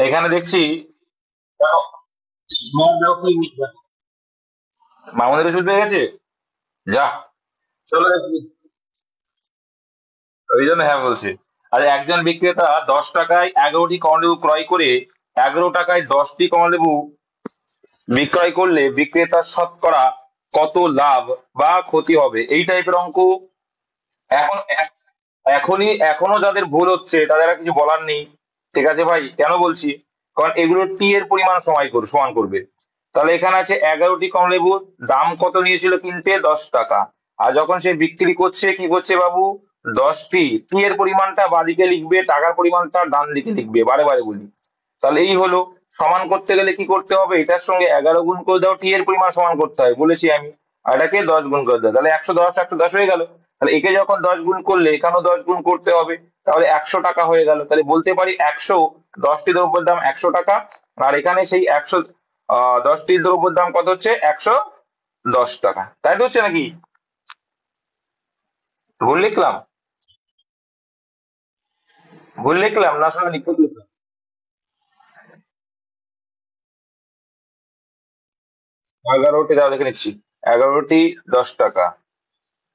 এখানে দেখছি মামুনের ওষুধ পেয়ে গেছে। যা, চলো দেখি। ওই জন্য হ্যাঁ বলছি। আর একজন বিক্রেতা 10 টাকায় 11টি কমলালেবু ক্রয় করে 11 টাকায় 10টি কমলালেবু বিক্রয় করলে বিক্রেতার শতকরা কত লাভ বা ক্ষতি হবে, এই টাইপের অঙ্ক। এখন এখনো যাদের ভুল হচ্ছে তাদের আর কিছু বলার নেই। ঠিক আছে ভাই, কেন বলছি? কারণ এগুলো টি এর পরিমাণ সমান করবে। তাহলে এখানে আছে 11টি কমলালেবুর দাম কত নিয়েছিল কিনতে, 10 টাকা। আর যখন সে বিক্রি করছে কি করছে বাবু, 10টি। টি এর পরিমাণটা বাদিকে লিখবে, টাকার পরিমাণটা ডান দিকে লিখবে, বারে বারে বলি। তাহলে এই হলো। সমান করতে গেলে কি করতে হবে, এটার সঙ্গে 11 গুণ করে দাও, টি এর পরিমাণ সমান করতে হয় বলেছি আমি। আর এটাকে 10 গুণ করে দাও, তাহলে 110 হয়ে গেল। তাহলে একে যখন 10 গুণ করলে এখানেও 10 গুণ করতে হবে। তাহলে 100 টাকা হয়ে গেল। তাহলে বলতে পারি 10টি দ্রব্যের দাম 100 টাকা। আর এখানে সেই 10টি দ্রব্যের দাম কত হচ্ছে, 110 টাকা। তাই তো হচ্ছে নাকি? ভুল লিখলাম? ভুল লিখলাম না আসলে নিখুঁত লিখলাম? 11টি দাও দেখে নিচ্ছি। 11টি 10 টাকা,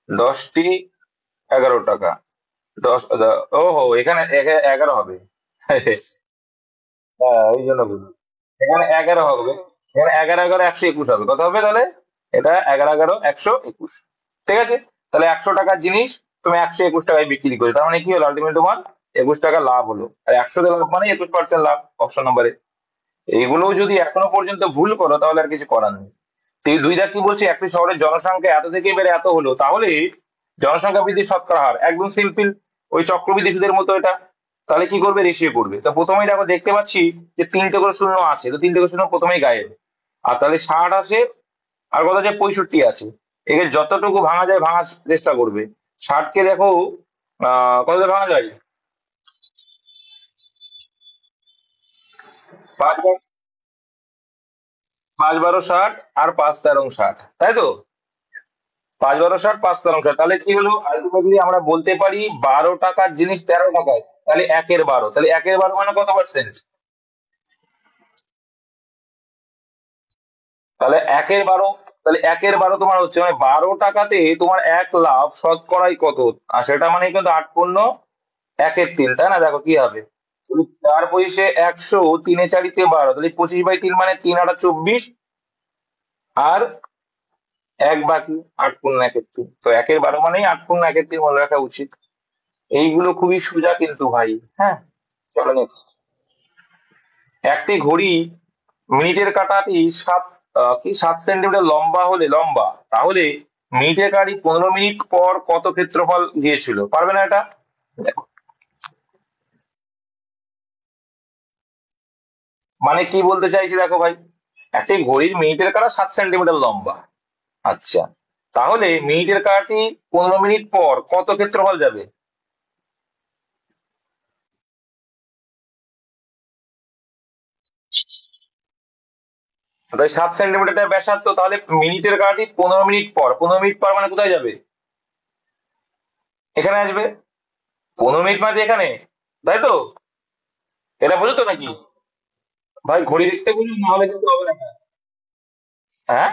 10টি 11 টাকা। ওহো, এখানে 11 হবে। হ্যাঁ, ওই জন্য ভুল। এখানে 11 হবে। এখানে 11 11 121 হবে, কত হবে তাহলে? এটা 11 11 121। ঠিক আছে। তাহলে 100 টাকার জিনিস তুমি 121 টাকায় বিক্রি করে, তার মানে কি হলো, আলটিমেট তোমার 21 টাকা লাভ হলো। আর 100 লাভ মানে 21% লাভ, অপশন নম্বরে। এইগুলো যদি এখনো পর্যন্ত ভুল করো তাহলে আর কিছু করার নেই। তো এই দুইটা কি বলছে, একটি শহরের জনসংখ্যা এত থেকে বেড়ে এত হলো, তাহলে জনসংখ্যা বৃদ্ধির শতকরা হার একদম সিম্পল, ওই চক্রবৃদ্ধি সুদের মতো এটা। তাহলে কি করবে, রেশিও করবে। তো প্রথমেই দেখো দেখতে পাচ্ছি যে 3টে করে শূন্য আছে, তো 3টে করে শূন্য প্রথমেই গায়েব। আর তাহলে 60 আছে, আর কত আছে, 65 আছে। একে যতটুকু ভাঙা যায় ভাঙার চেষ্টা করবে। 60কে দেখো কত ভাঙা যায়, 5 5 12 60, আর 5 13 60, তাই তো? 5 12 60, 5 13 60, তাহলে কি হলো, আলটিমেটলি আমরা বলতে পারি 12 টাকার জিনিস 13 টাকায়। তাহলে 1/12, তাহলে 1/12 মানে কত পার্সেন্ট? তাহলে 1/12, তাহলে 1/12 তোমার হচ্ছে মানে 12 টাকাতে তোমার 1 লাভ শতকরাই কত? আর সেটা মানে কিন্তু 8 পূর্ণ 1/3, তাই না? দেখো কি হবে, তুমি 4 পয়সে 100, 3 এ 4 তে 12, তাহলে 25/3 মানে 3 8 24, আর এক বাকি 8 পূর্ণ 1/3। তো 1/12 মানেই 8 পূর্ণ 1/3 মনে রাখা উচিত। এইগুলো খুবই সোজা কিন্তু ভাই। হ্যাঁ, চলো নেক্সট। একটি ঘড়ি মিনিটের কাঁটাটি 7 সেন্টিমিটার লম্বা হলে লম্বা, তাহলে মিনিটের কাঁটাটি 15 মিনিট পর কত ক্ষেত্রফল গিয়েছিল, পারবে না এটা? দেখো, মানে কি বলতে চাইছি দেখো ভাই, একটি ঘড়ির মিনিটের কাঁটা 7 সেন্টিমিটার লম্বা। আচ্ছা, তাহলে মিনিটের কাঁটাটি 15 মিনিট পর কত ক্ষেত্রফল যাবে? তাই 7 সেন্টিমিটার ব্যাসার্ধ, তাহলে মিনিটের কাঁটাটি 15 মিনিট পর, 15 মিনিট পর মানে কোথায় যাবে, এখানে আসবে। 15 মিনিট মানে এখানে, তাই তো? এটা বুঝছো নাকি? ভাই ঘড়ি দেখতে বলুন, নাহলে কিন্তু হবে না। হ্যাঁ,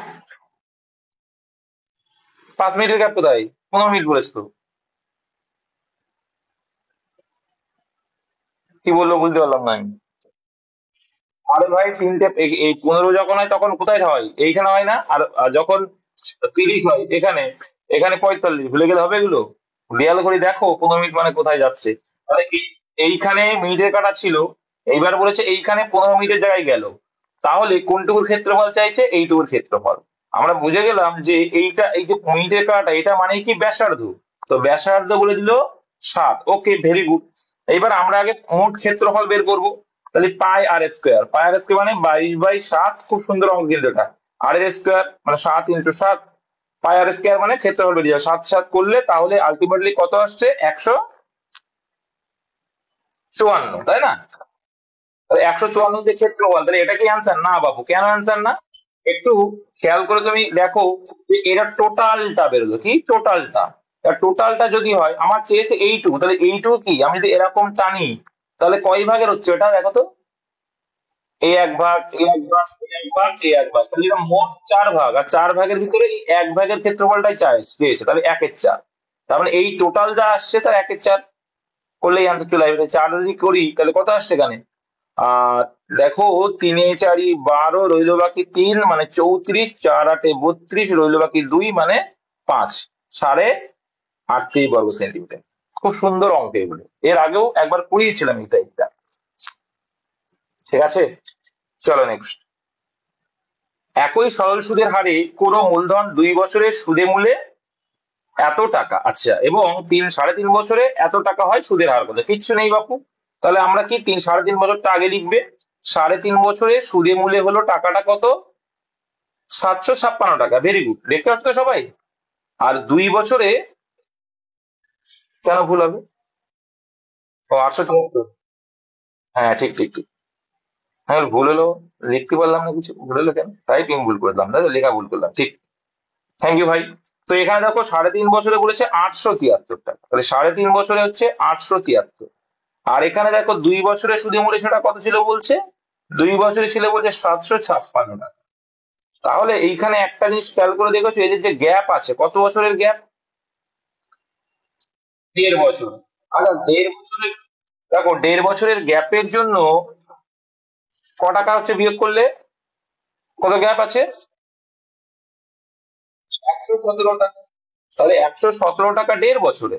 5 মিনিটের গ্যাপ কোথায়, 15 মিনিট বলেছো তো। কি বললো বুঝতে পারলাম না আমি। আরে ভাই তিনটে, এই 15 যখন হয় তখন কোথায় হয়, এইখানে হয় না? আর আর যখন 30 হয় এখানে, এখানে 45, ভুলে গেলে হবে এগুলো? দেয়াল ঘড়ি দেখো 15 মিনিট মানে কোথায় যাচ্ছে। তাহলে এইখানে মিনিটের কাটা ছিল, এইবার বলেছে এইখানে 15 মিনিটের জায়গায় গেল। তাহলে কোনটুকুর ক্ষেত্রফল চাইছে, এইটুকুর ক্ষেত্রফল। আমরা বুঝে গেলাম যে এইটা, এই যে মিনিটের কাটা এটা মানে কি, ব্যাসার্ধ। তো ব্যাসার্ধ বলে দিল 7। ওকে, ভেরি গুড। এইবার আমরা আগে মোট ক্ষেত্রফল বের করব। তাহলে পাই আর স্কোয়ার মানে 22/7, খুব সুন্দর অঙ্ক কিন্তু এটা। আর এর স্কোয়ার মানে 7 × 7, পাই আর স্কোয়ার মানে ক্ষেত্রফল বেরিয়ে যাবে, 7 7 করলে তাহলে আলটিমেটলি কত আসছে, 154, তাই না? তাহলে 154 যে ক্ষেত্রফল, তাহলে এটা কি অ্যান্সার না বাবু? কেন অ্যান্সার না? একটু খেয়াল করে তুমি দেখো, যে এটা টোটালটা বেরোলো, কি টোটালটা। টোটালটা যদি হয়, আমার চেয়েছে এইটুকু, তাহলে এইটুকু কি আমি যদি এরকম টানি, তাহলে কয় ভাগের হচ্ছে এটা দেখো তো। এই এক ভাগ, এই এক ভাগ, এই এক ভাগ, এই এক ভাগ, তাহলে এটা মোট 4 ভাগ, আর 4 ভাগের ভিতরে এই এক ভাগের ক্ষেত্রফলটাই চেয়েছে, তাহলে 1/4। তার মানে এই টোটাল যা আসছে তার 1/4 করলেই আনসার চলে আসবে। 4 যদি করি তাহলে কত আসছে এখানে? আহ দেখো, 3 এ 4 ই 12, রইলো বাকি 3 মানে 34, 4 8 এ 32, রইলো বাকি 2 মানে 5, 38.5 বর্গ সেন্টিমিটার। খুব সুন্দর অঙ্ক এগুলো, এর আগেও একবার করিয়েছিলাম এই টাইপটা। ঠিক আছে, চলো নেক্সট। একই সরল সুদের হারে কোনো মূলধন 2 বছরের সুদে মূলে এত টাকা, আচ্ছা, এবং 3 সাড়ে 3 বছরে এত টাকা হয়, সুদের হার কত? কিচ্ছু নেই বাপু। তাহলে আমরা কি 3 সাড়ে 3 বছরটা আগে লিখবে? 3.5 বছরে সুদে মূলে হলো টাকাটা কত? 756 টাকা। ভেরি গুড, দেখতে পাচ্ছ সবাই? আর 2 বছরে কেন ভুল হবে? ও, 874। হ্যাঁ, ঠিক ঠিক ঠিক। হ্যাঁ, ভুল হলো, লিখতে পারলাম না কিছু, ভুল হলো কেন? টাইপিং ভুল করলাম, তাই তো, লেখা ভুল করলাম, ঠিক। থ্যাংক ইউ ভাই। তো এখানে দেখো 3.5 বছরে বলেছে 873 টাকা, তাহলে 3.5 বছরে হচ্ছে 873। আর এখানে দেখো 2 বছরে সুদে মূলে সেটা কত ছিল বলছে? 2 বছরে ছিল বলছে 756 টাকা। তাহলে এইখানে একটা জিনিস খেয়াল করে দেখেছো, এদের যে গ্যাপ আছে, কত বছরের গ্যাপ? 1.5 বছর। আচ্ছা, 1.5 বছরের, দেখো 1.5 বছরের গ্যাপের জন্য ক টাকা হচ্ছে বিয়োগ করলে? কত গ্যাপ আছে? 117 টাকা। তাহলে 117 টাকা 1.5 বছরে।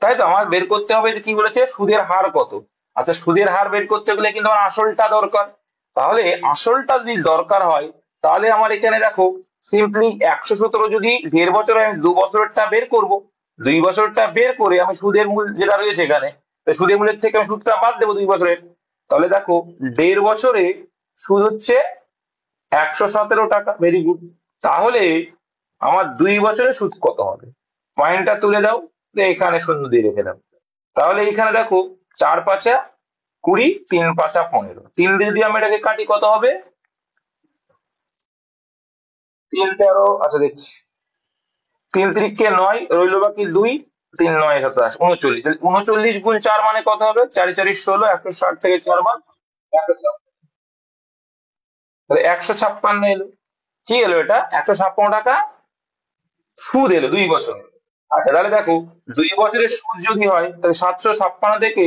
তাই তো, আমার বের করতে হবে যে কি বলেছে, সুদের হার কত। আচ্ছা, সুদের হার বের করতে গেলে কিন্তু আমার আসলটা দরকার। তাহলে আসলটা যদি দরকার হয়, তাহলে আমার এখানে দেখো, সিম্পলি 117 যদি 1.5 বছরে, আমি 2 বছরটা বের করব। 2 বছরটা বের করে আমি সুদের মূল যেটা রয়েছে এখানে, তো সুদের মূলের থেকে আমি সুদটা বাদ দেবো 2 বছরের। তাহলে দেখো, 1.5 বছরে সুদ হচ্ছে 117 টাকা। Very good. তাহলে আমার 2 বছরে সুদ কত হবে? পয়েন্টটা তুলে দাও, তো এখানে শূন্য দিয়ে রেখে দাও। তাহলে এইখানে দেখো, 4 5 20, 3 5 15, 3 দিয়ে যদি আমি এটাকে কাটি কত হবে? 3 13, আচ্ছা দেখছি, 3 3 কে 9, রইলো বাকি 2, 3 9 27, 39। তাহলে 39 গুণ 4 মানে কত হবে? 4 4 16, 160 থেকে 4 বার 156। তাহলে 156 এলো। কি এলো এটা? 156 টাকা সুদ এলো 2 বছর। আচ্ছা, তাহলে দেখো, 2 বছরের সুদ যদি হয়, তাহলে 756 থেকে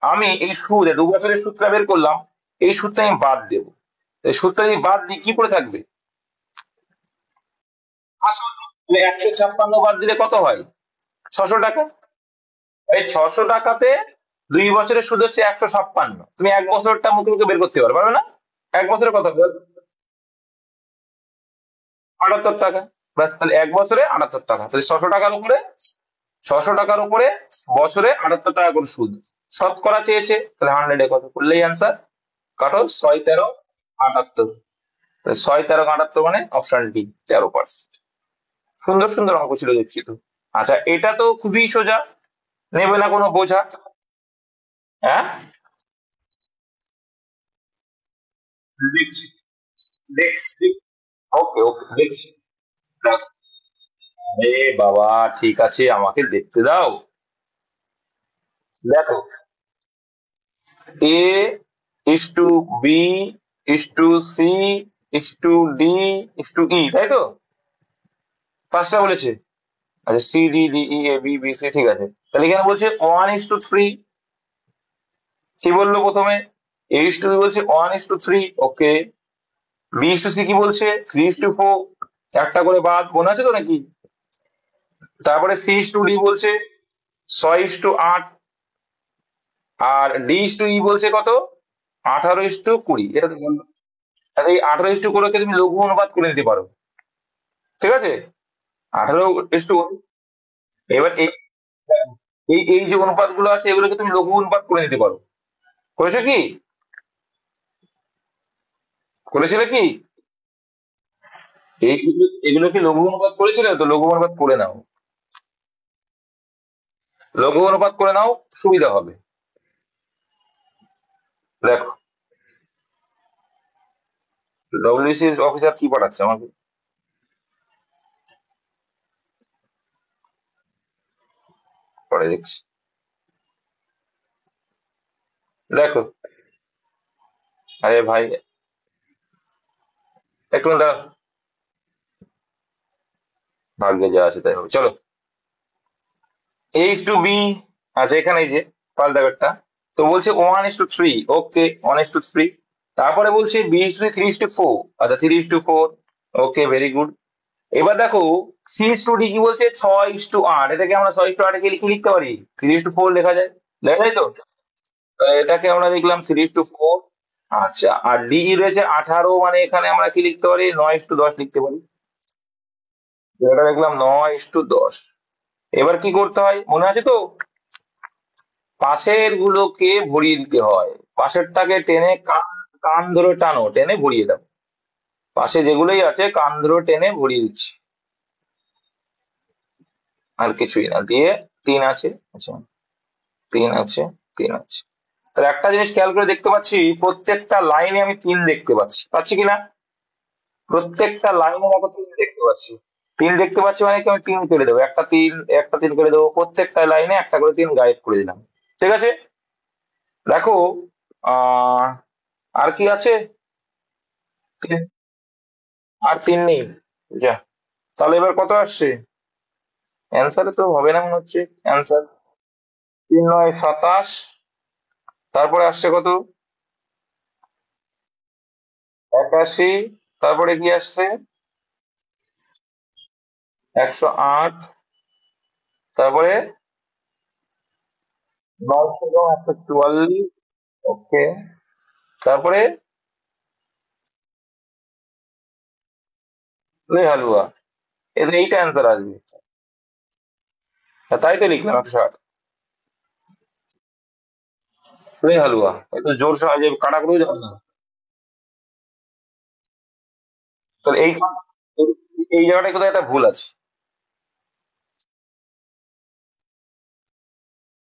আমি এই সুদ, 2 বছরের সুদটা বের করলাম, এই সুদটা আমি বাদ দেবো। এই সুদটা যদি বাদ দিই, কি পড়ে থাকবে? আসল। তাহলে 156 বাদ দিলে কত হয়? 600 টাকা। এই 600 টাকাতে 2 বছরের সুদ হচ্ছে 156। তুমি 1 বছরটা মুখে মুখে বের করতে পারবে না? 1 বছরে কত হবে? 78 টাকা। ব্যাস, তাহলে 1 বছরে 78 টাকা, তাহলে 600 টাকার উপরে, 600 টাকার উপরে বছরে 78 টাকা করে সুদ। শতকরা চেয়েছে, তাহলে 100-এ কত করলেই অ্যান্সার। কাটো, 6 13 78। 6 13 78 মানে অপশন ডি, 13%। সুন্দর সুন্দর অঙ্ক ছিল দেখছি তো। আচ্ছা, এটা তো খুবই সোজা, নেবে না কোনো বোঝা। হ্যাঁ, দেখছি দেখছি। ওকে ওকে, দেখছি। আরে বাবা, ঠিক আছে, আমাকে দেখতে দাও। দেখো, A is to B is to C is to D is to E, তাই তো? পাঁচটা বলেছে। আচ্ছা, C D D E A B B C, ঠিক আছে। তাহলে এখানে বলছে 1:3। কি বললো প্রথমে? এ ইস টু বি বলছে 1:3, ওকে। বি ইস টু সি কি বলছে? 3:4। একটা করে বাদ, মনে আছে তো নাকি? তারপরে সি ইস টু ডি বলছে 6:8। আর ডি ইস টু ই বলছে কত? 18:20। এটা তো বললো। আচ্ছা, এই 18:20 তুমি লঘু অনুপাত করে নিতে পারো। ঠিক আছে, 18:1। এবার এই এই এই যে অনুপাত গুলো আছে, এগুলোকে তুমি লঘু অনুপাত করে নিতে পারো। করেছো কি? করেছিলে কি? এগুলো কি লঘু অনুপাত করেছিলে? তো লঘু অনুপাত করে নাও, লঘু অনুপাত করে নাও, সুবিধা হবে। দেখো, ডব্লিউসি অফিসার কি পাঠাচ্ছে আমাকে, পরে দেখছি। দেখো, আরে ভাই, একটু ভাগ্যে যা আছে তাই হবে, চলো। H2B আচ্ছা, এখানে এই যে পাল্টা ব্যাপারটা, তো বলছে 1:3, ওকে 1:3। তারপরে বলছে B:3:4, আচ্ছা 3:4, ওকে ভেরি গুড। এবার দেখো C:D কি বলছে 6:8, এটাকে আমরা 6:8 কে কি লিখতে পারি, 3:4 লেখা যায়, লেখা যায় তো। তো এটাকে আমরা লিখলাম 3:4। আচ্ছা, আর ডি রয়েছে 18, মানে এখানে আমরা কি লিখতে পারি, 9:10 লিখতে পারি। এটা লিখলাম 9:10। এবার কি করতে হয় মনে আছে তো, পাশের গুলোকে ভরিয়ে দিতে হয়। পাশেরটাকে টেনে কান কান ধরে টানো, টেনে ভরিয়ে দাও। পাশে যেগুলোই আছে কান ধরে টেনে ভরিয়ে দিচ্ছি, আর কিছুই না। দিয়ে 3 আছে, আচ্ছা 3 আছে, 3 আছে। তাহলে একটা জিনিস খেয়াল করে দেখতে পাচ্ছি, প্রত্যেকটা লাইনে আমি 3 দেখতে পাচ্ছি, পাচ্ছি কিনা? প্রত্যেকটা লাইনে দেখো 3 দেখতে পাচ্ছি। 3 দেখতে পাচ্ছি মানে কি, আমি 3 কেটে দেবো, একটা 3, একটা 3 কেটে দেবো, প্রত্যেকটা লাইনে একটা করে 3 গায়েব করে দিলাম। ঠিক আছে, দেখো আহ আর কি আছে? আর 3 নেই, যা। তাহলে এবার কত আসছে? অ্যান্সারে তো হবে না মনে হচ্ছে অ্যান্সার। 3×9 = 27। তারপরে আসছে কত? 81। তারপরে কি আসছে? 108। তারপরে 9×144, ওকে। তারপরে হালুয়া, এদের এইটা অ্যান্সার আসবে। তাই তো লিখলাম 108। হালুয়া, এত জোর যে কাটা করেও যাবে না। তাহলে এই জায়গাটায় কোথায় একটা ভুল আছে।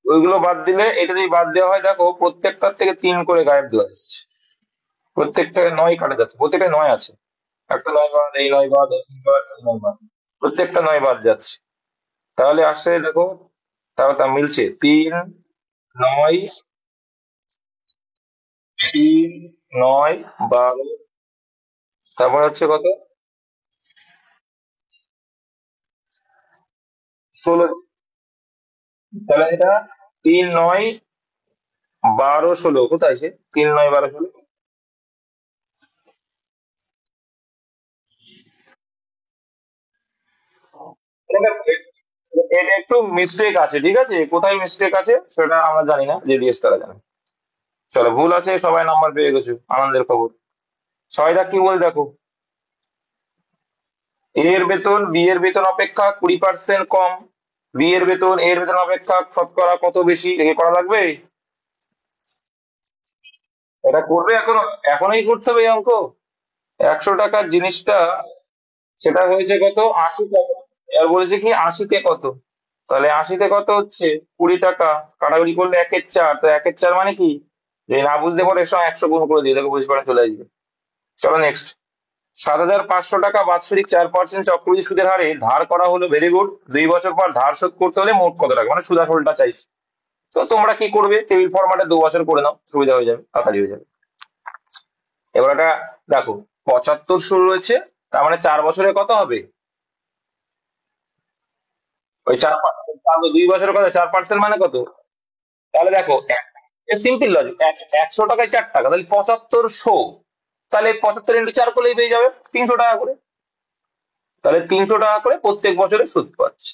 ওইগুলো বাদ দিলে, এটা যদি বাদ দেওয়া হয়, দেখো প্রত্যেকটার থেকে 3 করে গায়েব দেওয়া যাচ্ছে। প্রত্যেকটা 9 কাটা যাচ্ছে, প্রত্যেকটা 9 আছে। একটা 9 বাদ, এই 9 বাদ, এই 9 বাদ, এই 9 বাদ। প্রত্যেকটা 9 বাদ যাচ্ছে। তাহলে আসছে দেখো, তাও তা মিলছে 3, 9, 3, 9, 12। তারপর হচ্ছে কত, 16। তাহলে এটা 3, 9, 12, 16 কোথায় আছে? 3, 9, 12, 16। এটা এটা একটু মিস্টেক আছে, ঠিক আছে, কোথায় মিস্টেক আছে সেটা আমরা জানি না, যে দিয়েছে তারা জানে। চলো, ভুল আছে, সবাই নাম্বার পেয়ে গেছে, আনন্দের খবর। 6 কি বল দেখো, এ এর বেতন বি এর বেতন অপেক্ষা 20% কম। বি এর বেতন এ এর বেতন অপেক্ষা শতকরা কত বেশি, একে করা লাগবে। এটা করবে এখনো, এখনই করতে হবে এই অঙ্ক। 100 টাকার জিনিসটা, সেটা হয়েছে কত, 80 টাকা। এবার বলেছে কি 80-তে কত, তাহলে 80-তে কত হচ্ছে 20 টাকা। কাটাকুটি করলে 1/4, তো 1/4 মানে কি, যে না বুঝতে পারে এর সঙ্গে 100 গুণ করে দিয়ে দেখো, বুঝতে পারে চলে আসবে। চলো নেক্সট। 7,500 টাকা বাৎসরিক 4% চক্রবৃদ্ধি সুদের হারে ধার করা হলো, ভেরি গুড। 2 বছর পর ধার শোধ করতে হলে মোট কত টাকা, মানে সুদ আসলটা চাইছে। তো তোমরা কি করবে, টেবিল ফরম্যাটে 2 বছর করে নাও, সুবিধা হয়ে যাবে, তাড়াতাড়ি হয়ে যাবে। এবার এটা দেখো, 75 রয়েছে, তার মানে 4 বছরে কত হবে, ওই 2 বছরের কত, 4% মানে কত? তাহলে দেখো, সিম্পল লজিক, 100 টাকায় 4 টাকা, তাহলে 7500। তাহলে 75 × 4 করলেই পেয়ে যাবে 300 টাকা করে। তাহলে 300 টাকা করে প্রত্যেক বছরে সুদ পাচ্ছে।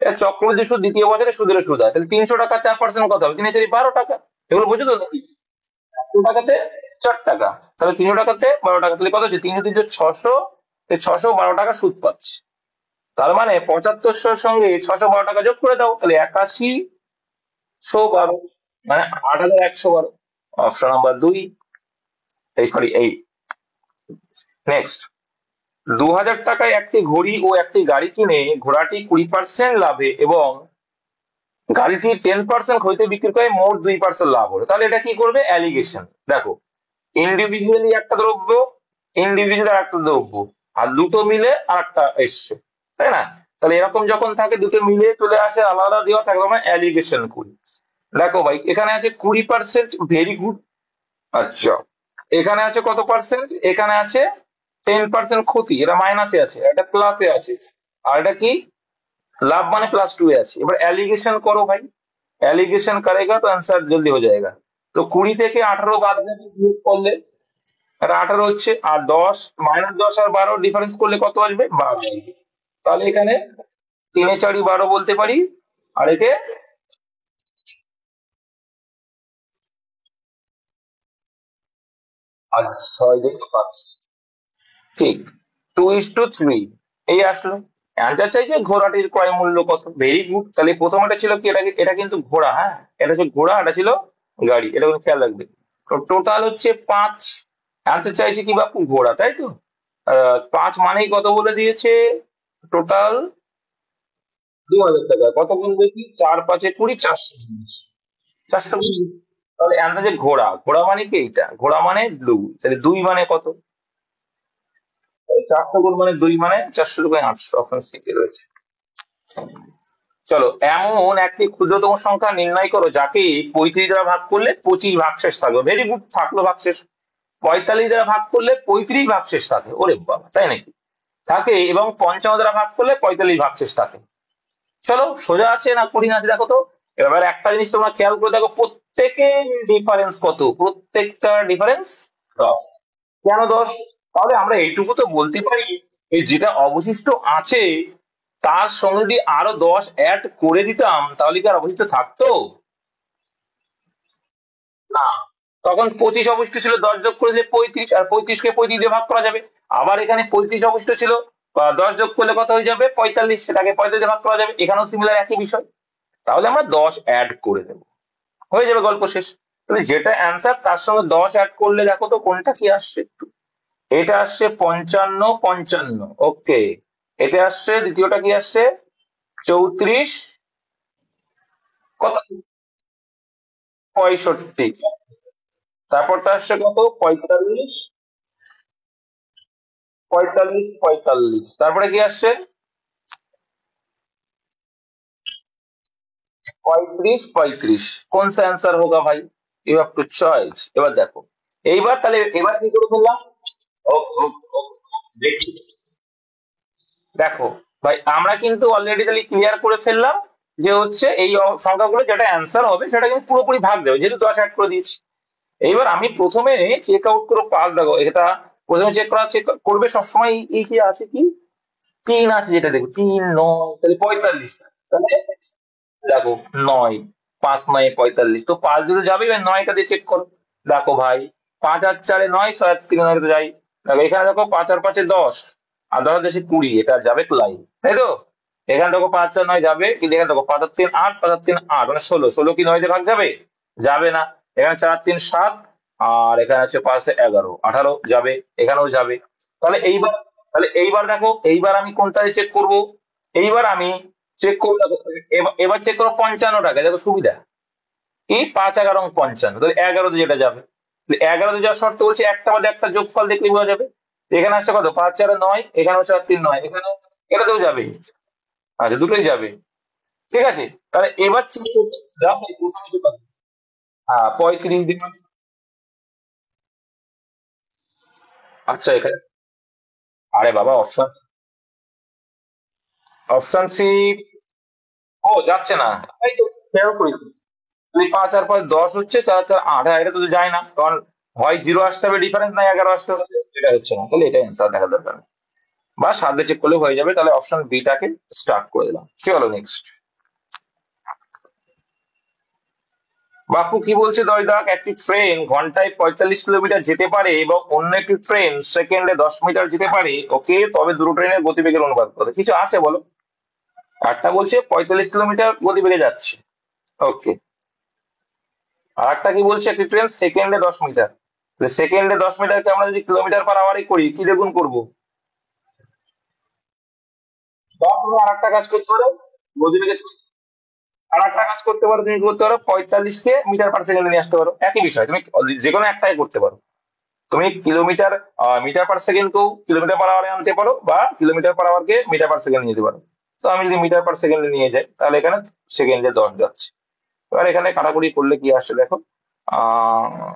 এটা চক্রবৃদ্ধি সুদ, দ্বিতীয় বছরে সুদের সুদ হয়, তাহলে 300 টাকা 4% কত হবে, 3×4 = 12 টাকা। এগুলো বুঝো তো নাকি? 100 টাকাতে 4 টাকা, তাহলে 300 টাকাতে 12 টাকা, তাহলে কত হচ্ছে, 3×3 = 600। 612 টাকা সুদ পাচ্ছে। তার মানে 7500 সঙ্গে 612 টাকা যোগ করে দাও, তাহলে 8112, মানে 8112। অপশন নাম্বার 2, এই সরি এই। নেক্সট, 2000 টাকায় একটি ঘড়ি ও একটি গাড়ি কিনে ঘোড়াটি 20% লাভে এবং গাড়িটি 10% ক্ষতিতে বিক্রি করে মোট 2% লাভ হলো, তাহলে এটা কি করবে, অ্যালিগেশন। দেখো, ইন্ডিভিজুয়ালি একটা দ্রব্য, ইন্ডিভিজুয়াল আর একটা দ্রব্য, আর দুটো মিলে আর একটা এসছে, তাই না? তাহলে এরকম যখন থাকে, দুটো মিলে চলে আসে, আলাদা আলাদা দেওয়া থাকবে, আমরা অ্যালিগেশন করি। দেখো ভাই, এখানে আছে 20%, ভেরি গুড। আচ্ছা, এখানে আছে কত পার্সেন্ট, এখানে আছে 10% ক্ষতি, এটা মাইনাসে আছে, এটা প্লাসে আছে, আর এটা কি लाभ माने +2 এ আছে। এবার एलिगेशन করো ভাই, एलिगेशन करेगा तो आंसर जल्दी हो जाएगा। তো 20 থেকে 18 বাদ দিয়ে বিয়োগ করলে এটা 18 হচ্ছে, আর 10 -10 আর 12 ডিফারেন্স করলে কত আসবে? 12 আসবে। তাহলে এখানে 3 এ 4 12 বলতে পারি, আর একে আর 6 দিয়ে 5, ঠিক 2:3 এই আসলো। অ্যান্সার চাইছে ঘোড়াটির ক্রয় মূল্য কত। Very good. তাহলে প্রথমটা ছিল কি, এটা কিন্তু ঘোড়া, হ্যাঁ এটা ছিল ঘোড়া, এটা ছিল গাড়ি, এটা কিন্তু খেয়াল রাখবে। তো টোটাল হচ্ছে 5। অ্যান্সার চাইছে কি বাপু? ঘোড়া, তাই তো। 5 মানেই কত বলে দিয়েছে? টোটাল 2000 টাকা। কত গুণ দেখি, 4 5 এ 20, 420। 420। তাহলে অ্যান্সার যে ঘোড়া, ঘোড়া মানে কি এইটা, ঘোড়া মানে 2, তাহলে 2 মানে কত? 400 গুণ মানে 2 মানে 400 × 800, অপশন সি তে রয়েছে। চলো, এমন একটি ক্ষুদ্রতম সংখ্যা নির্ণয় করো যাকে 35 দ্বারা ভাগ করলে 25 ভাগশেষ থাকবে। ভেরি গুড, থাকলো ভাগশেষ। 45 দ্বারা ভাগ করলে 35 ভাগশেষ থাকে, ওরে বাবা, তাই নাকি? থাকে। এবং 55 দ্বারা ভাগ করলে 45 ভাগশেষ থাকে। চলো, সোজা আছে না কঠিন আছে দেখো তো। এবার একটা জিনিস তোমরা খেয়াল করে দেখো, প্রত্যেকের ডিফারেন্স কত, প্রত্যেকটা ডিফারেন্স 10। কেন 10? তাহলে আমরা এইটুকু তো বলতে পারি, এই যেটা অবশিষ্ট আছে তার সঙ্গে যদি আরো 10 অ্যাড করে দিতাম তাহলে কি আর অবশিষ্ট থাকতো? না। তখন 25 অবশিষ্ট ছিল, 10 যোগ করে দিলে 35, আর 35 কে 35 দিয়ে ভাগ করা যাবে। আবার এখানে 35 অবশিষ্ট ছিল, বা 10 যোগ করলে কত হয়ে যাবে? 45, সেটাকে 45 দিয়ে ভাগ করা যাবে। এখানেও সিমিলার একই বিষয়। তাহলে আমরা 10 অ্যাড করে দেবো, হয়ে যাবে, গল্প শেষ। তাহলে যেটা অ্যান্সার তার সঙ্গে 10 অ্যাড করলে দেখো তো কোনটা কি আসছে একটু। এটা আসছে 55 55, ওকে। এটা আসছে, দ্বিতীয়টা কি আসছে? 34, কত? 65। তারপরটা আসছে কত? 45, 45 45। তারপরে কি আসছে? 35 35। कौन सा आंसर होगा भाई? You have two choice. এবার দেখো, এইবার তাহলে এবার কি করে ফেললাম? ও ও ও, দেখি, দেখো ভাই, আমরা কিন্তু অলরেডি তাহলে ক্লিয়ার করে ফেললাম যে হচ্ছে এই সংখ্যাগুলো যেটা অ্যান্সার হবে সেটা কিন্তু পুরোপুরি ভাগ দেবে, যেহেতু 10 অ্যাড করে দিয়েছি। এইবার আমি প্রথমে চেক আউট করে পাস, দেখো এটা প্রথমে চেক করবে সবসময়, এই যে আছে কি 3 আছে, যেটা দেখো 3 9, তাহলে 45। তাহলে দেখো 9, 5 9 45, তো 5 দিকে যাবে, এবার 9টা দিয়ে চেক করো। দেখো ভাই, 5 আর 4 9, 6 আর 3 9 তো যাই। দেখো এখানে দেখো 5 আর 5 10, আর 10 আর 10 20, এটা যাবে ক্লাই, তাই তো। এখানে দেখো 5 4 9 যাবে, কিন্তু এখানে দেখো 5 আর 3 8, 5 আর 3 8 মানে 16, 16 কি 9 দিয়ে ভাগ যাবে? যাবে না। এখানে 4 আর 3 7, আর এখানে আছে 5 11 18 যাবে, এখানেও যাবে। তাহলে এইবার, দেখো এইবার আমি কোনটা চেক করব? এইবার আমি চেক করবো, দেখো, এবার চেক করো 55 টাকা, দেখো সুবিধা কি, 5 11 55, তাহলে 11তে যেটা যাবে। 11তে যাওয়ার শর্ত বলছে একটা বাদে একটা যোগফল দেখলে বোঝা যাবে। এখানে আসছে কত? 5 4 9, এখানে 4 3 9, এখানে এটাতেও যাবে। আচ্ছা, দুটোই যাবে, ঠিক আছে। তাহলে এবার check করছি, দেখো এই দুটোতে কত? হ্যাঁ, 35 দিন। আচ্ছা, এখানে আরে বাবা, অপশন, সি, ও যাচ্ছে না, এই তো খেয়াল করি। তুই 5 আর 5 10 হচ্ছে, 4 4 8, হ্যাঁ এটা তো যায় না, কারণ হয় 0 আসতে হবে ডিফারেন্স, না 11 আসতে হবে, এটা হচ্ছে না, তাহলে এটা অ্যান্সার দেখা দরকার নেই। বা সাথে চেক করলে হয়ে যাবে। তাহলে অপশন বিটাকে স্টার্ট করে দিলাম। চলো নেক্সট। বাপু কি বলছে দয়দাক, একটি ট্রেন ঘন্টায় 45 কিলোমিটার যেতে পারে এবং অন্য একটি ট্রেন সেকেন্ডে 10 মিটার যেতে পারে, ওকে, তবে দুটো ট্রেনের গতিবেগের অনুপাত কত? কিছু আছে বলো। একটা বলছে 45 কিলোমিটার গতিবেগে যাচ্ছে, ওকে। আর একটা কি বলছে, একটি ট্রেন সেকেন্ডে 10 মিটার। সেকেন্ডে 10 মিটারকে আমরা যদি কিলোমিটার পার আওয়ারে করি, কি দিয়ে গুণ করবো? বা তুমি আর একটা কাজ করতে পারো, গতিবেগে, আর একটা কাজ করতে পারো, তুমি কি করতে পারো, 45 কে মিটার পার সেকেন্ডে নিয়ে আসতে পারো, একই বিষয়, তুমি যে কোনো একটাই করতে পারো। তুমি কিলোমিটার, মিটার পার সেকেন্ডকেও কিলোমিটার পার আওয়ারে আনতে পারো, বা কিলোমিটার পার আওয়ারকে মিটার পার সেকেন্ড নিতে পারো। তো আমি যদি মিটার পার সেকেন্ডে নিয়ে যাই, তাহলে এখানে সেকেন্ডে 10 যাচ্ছে। এবার এখানে কাটাকুটি করলে কি আসছে দেখো, আহ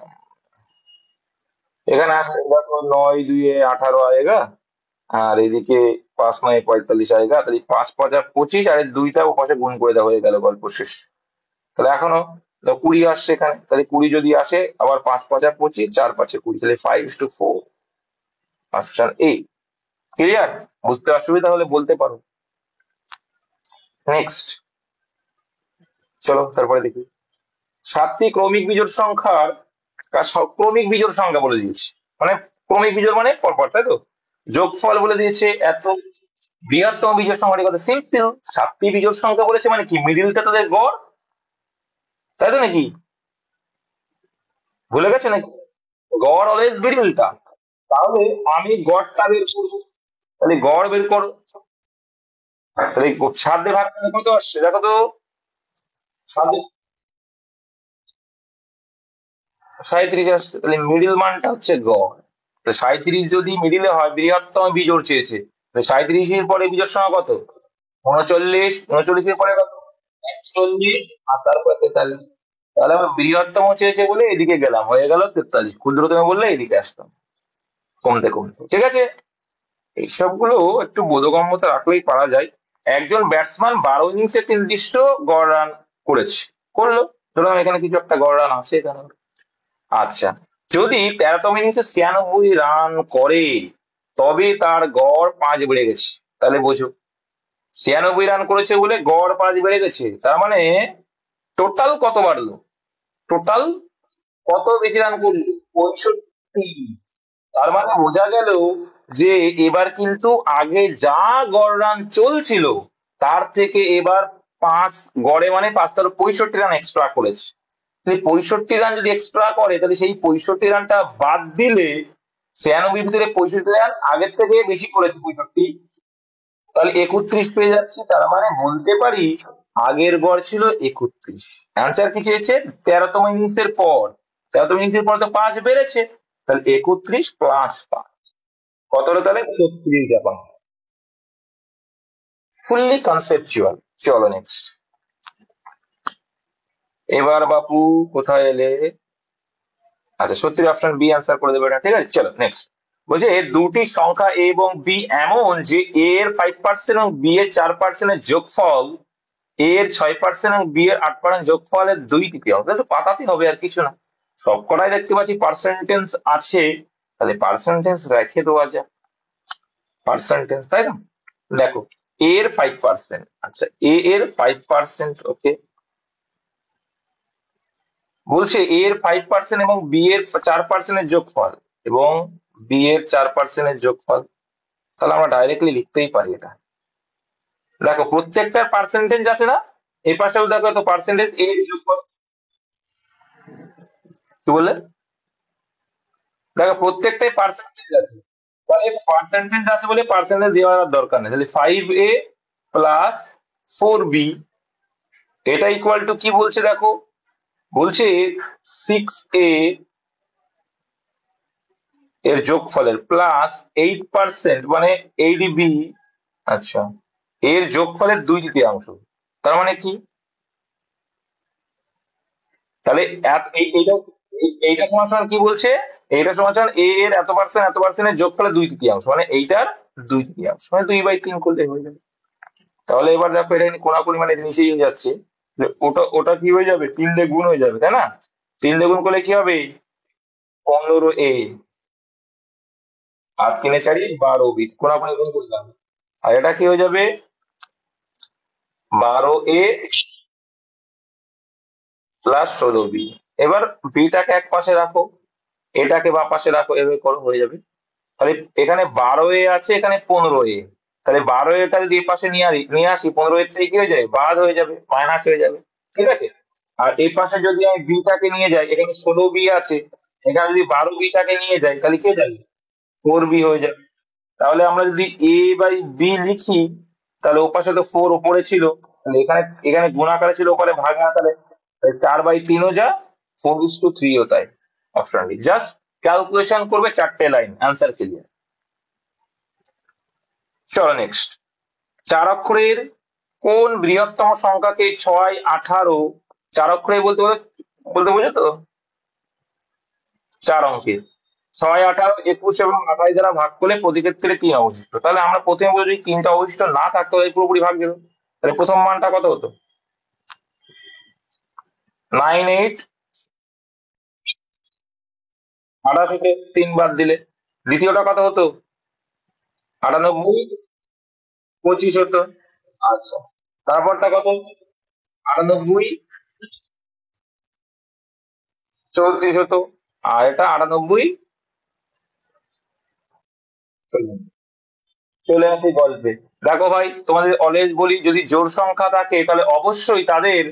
এখানে আসলে দেখো 9 2 18 আয়েগা, আর এদিকে 5 9 45 আয়েগা, তাহলে 5 5 25, আর এই দুইটা ও পাশে গুণ করে দেওয়া হয়ে গেল, গল্প শেষ। তাহলে এখনো দেখো 20 আসছে এখানে, তাহলে 20 যদি আসে, আবার 5 5 25, 4 5 20, তাহলে 5:4, অপশন এ। ক্লিয়ার? বুঝতে অসুবিধা হলে বলতে পারো। নেক্সট, চলো তারপরে দেখি। সাতটি ক্রমিক বিজোড় সংখ্যার ক্রমিক বিজোড় সংখ্যা বলে দিয়েছে, মানে ক্রমিক বিজোড় মানে পরপর, তাই তো? যোগফল বলে দিয়েছে এত। বৃহত্তম বিজোড় সংখ্যাটি কত? সিম্পল। সাতটি বিজোড় সংখ্যা বলেছে মানে কি, মিডিলটা তাদের গড়, তাই তো নাকি? ভুলে গেছে নাকি? গড় অলওয়েজ মিডিলটা। তাহলে আমি গড়টা বের করবো, তাহলে গড় বের করো। তাহলে 7 দিয়ে ভাগ করলে কত আসছে দেখো তো? 7, 37 আসছে, তাহলে মিডিল মানটা হচ্ছে গড়। তো 37 যদি মিডিলে হয়, বৃহত্তম বিজোড় চেয়েছে, তাহলে 37-এর পরে বিজোড় সংখ্যা কত? 39। 39-এর পরে কত? 41, আর তারপরে 43। তাহলে আমার বৃহত্তম চেয়েছে বলে এদিকে গেলাম, হয়ে গেল 43। ক্ষুদ্রতম বললে এদিকে আসতাম, কমতে কমতে। ঠিক আছে, এইসবগুলো একটু বোধগম্যতা রাখলেই পারা যায়। একজন ব্যাটসম্যান 12 ইনিংসে একটি নির্দিষ্ট গড় রান করেছে, করলো। ধরলাম এখানে কিছু একটা গড় রান আছে এখানে। আচ্ছা, যদি 13তম ইনিংসে 96 রান করে, তবে তার গড় 5 বেড়ে গেছে। তাহলে বোঝো, 96 রান করেছে বলে গড় 5 বেড়ে গেছে, তার মানে টোটাল কত বাড়লো? টোটাল কত বেশি রান করলো? 65। তার মানে বোঝা গেল যে এবার কিন্তু আগে যা গড় রান চলছিল, তার থেকে এবার 5 গড়ে, মানে 5, তার 65 রান এক্সট্রা করেছে। তাহলে 65 রান যদি এক্সট্রা করে, তাহলে সেই 65 রানটা বাদ দিলে 96 ভিতরে 65 রান আগের থেকে বেশি করেছে 65, তাহলে 31 পেয়ে যাচ্ছে। তার মানে বলতে পারি আগের গড় ছিল 31। অ্যান্সার কি চেয়েছে? 13তম ইনিংসের পর। 13তম ইনিংসের পর তো 5 বেড়েছে, তাহলে 31 + 5, কতটা? তাহলে 36 পাবো। Fully conceptual. চলো নেক্সট। এবার বাপু কোথায় এলে? আচ্ছা, সত্যি অপশন বি অ্যান্সার করে দেবে এটা, ঠিক আছে। চলো নেক্সট। বলছে দুটি সংখ্যা এ এবং বি এমন যে এ এর 5% এবং বি এর 4% এর যোগফল, এ এর 6% এবং বি এর 8% যোগফলের 2/3। তো পাতাতে হবে, আর কিছু না। সবকটাই দেখতে পাচ্ছি পার্সেন্টেজ আছে, তাহলে পার্সেন্টেজ রেখে দেওয়া যায়। পার্সেন্টেজ, তাই না? দেখো, এ এর 5%, আচ্ছা এ এর 5%, ওকে। বলছে এ এর 5% এবং বি এর 4% এর যোগফল, এবং বি এর 4% এর যোগফল। তাহলে আমরা ডাইরেক্টলি লিখতেই পারি এটা। দেখো প্রত্যেকটার পার্সেন্টেজ আছে না, এই পাশেও দেখো তো পার্সেন্টেজ, এ এর যোগফল। কি বললে? দেখো প্রত্যেকটাই পার্সেন্টেজ আছে, তাহলে পার্সেন্টেজ আছে বলে পার্সেন্টেজ দেওয়ার আর দরকার নেই। তাহলে 5a প্লাস 4b, এটা ইকুয়াল টু কি বলছে দেখো? বলছে 6a এর যোগফলের প্লাস 8%, মানে 8b, আচ্ছা, এর যোগফলের 2/3। তার মানে কি? তাহলে এইটা সমান কি বলছে? এইটা সমান এ এর এত পার্সেন্ট এর যোগফলের 2/3, মানে এইটার 2/3, মানে 2/3 করলে হয়ে যাবে। তাহলে এবার দেখো এটা কিন্তু কোনাকুনি, মানে নিচেই হয়ে যাচ্ছে। ওটা ওটা কি হয়ে যাবে? 3 দিয়ে গুণ হয়ে যাবে, তাই না? 3 দিয়ে গুণ করলে কি হবে? 15a, আর 3 4 12b, কোনাকুনি গুণ করলাম। আর এটা কি হয়ে যাবে? 12a plus 16b। এবার বিটাকে এক পাশে রাখো, এটাকে বা পাশে রাখো, এভাবে করো, হয়ে যাবে। তাহলে এখানে 12a আছে, এখানে 15a। তাহলে 12a যদি এই পাশে নিয়ে আসি, 15 এর থেকে কি হয়ে যাবে? বাদ হয়ে যাবে, মাইনাস হয়ে যাবে। ঠিক আছে। আর এই পাশে যদি আমি বিটাকে নিয়ে যাই, এখানে 16b আছে, এখানে যদি 12bটাকে নিয়ে যাই, তাহলে কি হয়ে যাবে? 4b হয়ে যাবে। তাহলে আমরা যদি a বাই বি লিখি, তাহলে ও পাশে তো 4 ওপরে ছিল, তাহলে এখানে এখানে গুণ আকারে ছিল, ওপরে ভাগ আকারে। 4/3 যা, 4:3 ও তাই। Option D. জাস্ট ক্যালকুলেশন করবে, 4টে লাইন, অ্যান্সার ক্লিয়ার। চলো নেক্সট। 4 অক্ষরের কোন বৃহত্তম সংখ্যাকে 6 18, 4 অক্ষরে বলতে বলতে বলতে বোঝো তো? 4 অঙ্কের ছয়, 18, 21 এবং 28 দ্বারা ভাগ করলে প্রতি ক্ষেত্রে 3 অবশিষ্ট। তাহলে আমরা প্রথমে বলি যদি 3টা অবশিষ্ট না থাকতো তাহলে পুরোপুরি ভাগ দেবে। তাহলে প্রথম মানটা কত হতো? 98, 28 থেকে 3 বাদ দিলে। দ্বিতীয়টা কত হতো? 98, 25 হতো। আচ্ছা, তারপরটা কত? 98, 34 হতো। আর এটা 98, চলে আসি গল্পে। দেখো ভাই, তোমাদের অলওয়েজ বলি যদি জোড় সংখ্যা থাকে তাহলে অবশ্যই তাদের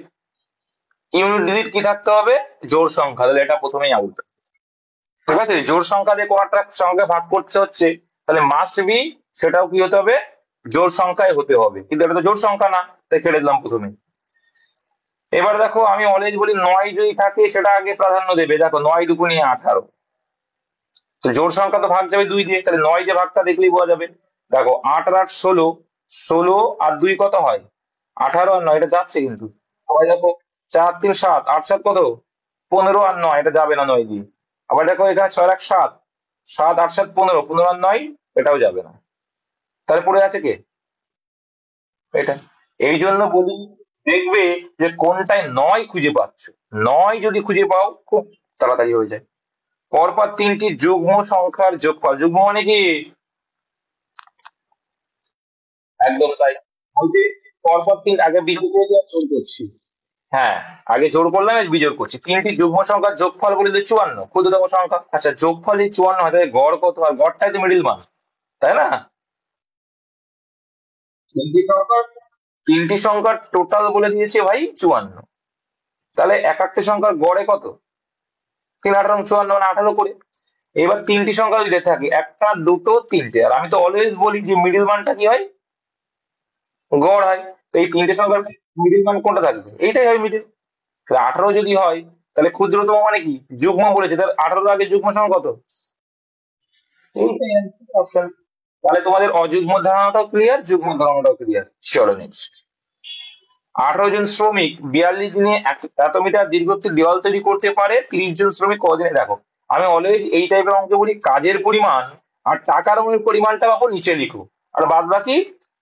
ইউনিট ডিজিট কি থাকতে হবে? জোড় সংখ্যা। তাহলে এটা প্রথমেই আউট। ঠিক আছে, জোড় সংখ্যা দিয়ে কোনো একটা সংখ্যা ভাগ করতে হচ্ছে, তাহলে মাস্ট বি সেটাও কি হতে হবে? জোড় সংখ্যায় হতে হবে, কিন্তু এটা তো জোড় সংখ্যা না, তাই কেটে দিলাম প্রথমে। এবার দেখো আমি অলওয়েজ বলি 9 যদি থাকে সেটা আগে প্রাধান্য দেবে। দেখো 9 দুগুণে 18, তো জোড় সংখ্যা তো ভাগ যাবে 2 দিয়ে, তাহলে 9 যে ভাগটা দেখলেই বোঝা যাবে। দেখো 8 আর 8 16, 16 আর 2 কত হয়? 18 আর 9, এটা যাচ্ছে কিন্তু। আবার দেখো 4 3 7, 8 7 কত? 15 আর 9, এটা যাবে না 9 দিয়ে। আবার দেখো এখানে 6 1 7, 7 8 7 15, 15 আর 9, এটাও যাবে না। তাহলে পড়ে আছে কে? এটা। এই জন্য বলি, দেখবে যে কোনটায় 9 খুঁজে পাচ্ছ। 9 যদি খুঁজে পাও খুব তাড়াতাড়ি হয়ে যায়। পরপর 3টি যুগ্ম সংখ্যার যোগফল। যুগ্ম মানে কি? একদম তাই। ওই যে পরপর তিন, আগে বিজোড় করে দিয়ে যোগ করছি। হ্যাঁ, আগে জোড় করলাম, এবার বিজোড় করছি। 3টি যুগ্ম সংখ্যার যোগফল বলে যে 54, ক্ষুদ্রতম সংখ্যা। আচ্ছা, যোগফল এই 54 হয়, তাহলে গড় কত হয়? গড়টাই তো মিডিল মান, তাই না? তিনটি সংখ্যা, তিনটি সংখ্যার টোটাল বলে দিয়েছে ভাই 54। তাহলে এক একটা সংখ্যার গড়ে কত? 3 8 54, মানে 18 করে। এবার তিনটি সংখ্যা যদি থাকে, একটা দুটো তিনটে, আর আমি তো অলওয়েজ বলি যে মিডিল মানটা কি হয়? গড় হয়। তো এই তিনটে সংখ্যার মিডিল মান কোনটা থাকবে? এইটাই হয় মিডিল। তাহলে 18 যদি হয়, তাহলে ক্ষুদ্রতম মানে কি? যুগ্ম বলেছে, তাহলে 18 আগে যুগ্ম সংখ্যা কত? এইটাই অপশন। তাহলে তোমাদের অযুগ্ম ধারণাটাও ক্লিয়ার, যুগ্ম ধারণাটাও ক্লিয়ার। চলো নেক্সট। 18 জন শ্রমিক 42 দিনে এত মিটার দীর্ঘত্বের দেওয়াল তৈরি করতে পারে, 30 জন শ্রমিক কদিনে? দেখো আমি অলওয়েজ এই টাইপের অঙ্কে বলি কাজের পরিমাণ আর টাকার পরিমাণটা বাপু নিচে লিখো, আর বাদ বাকি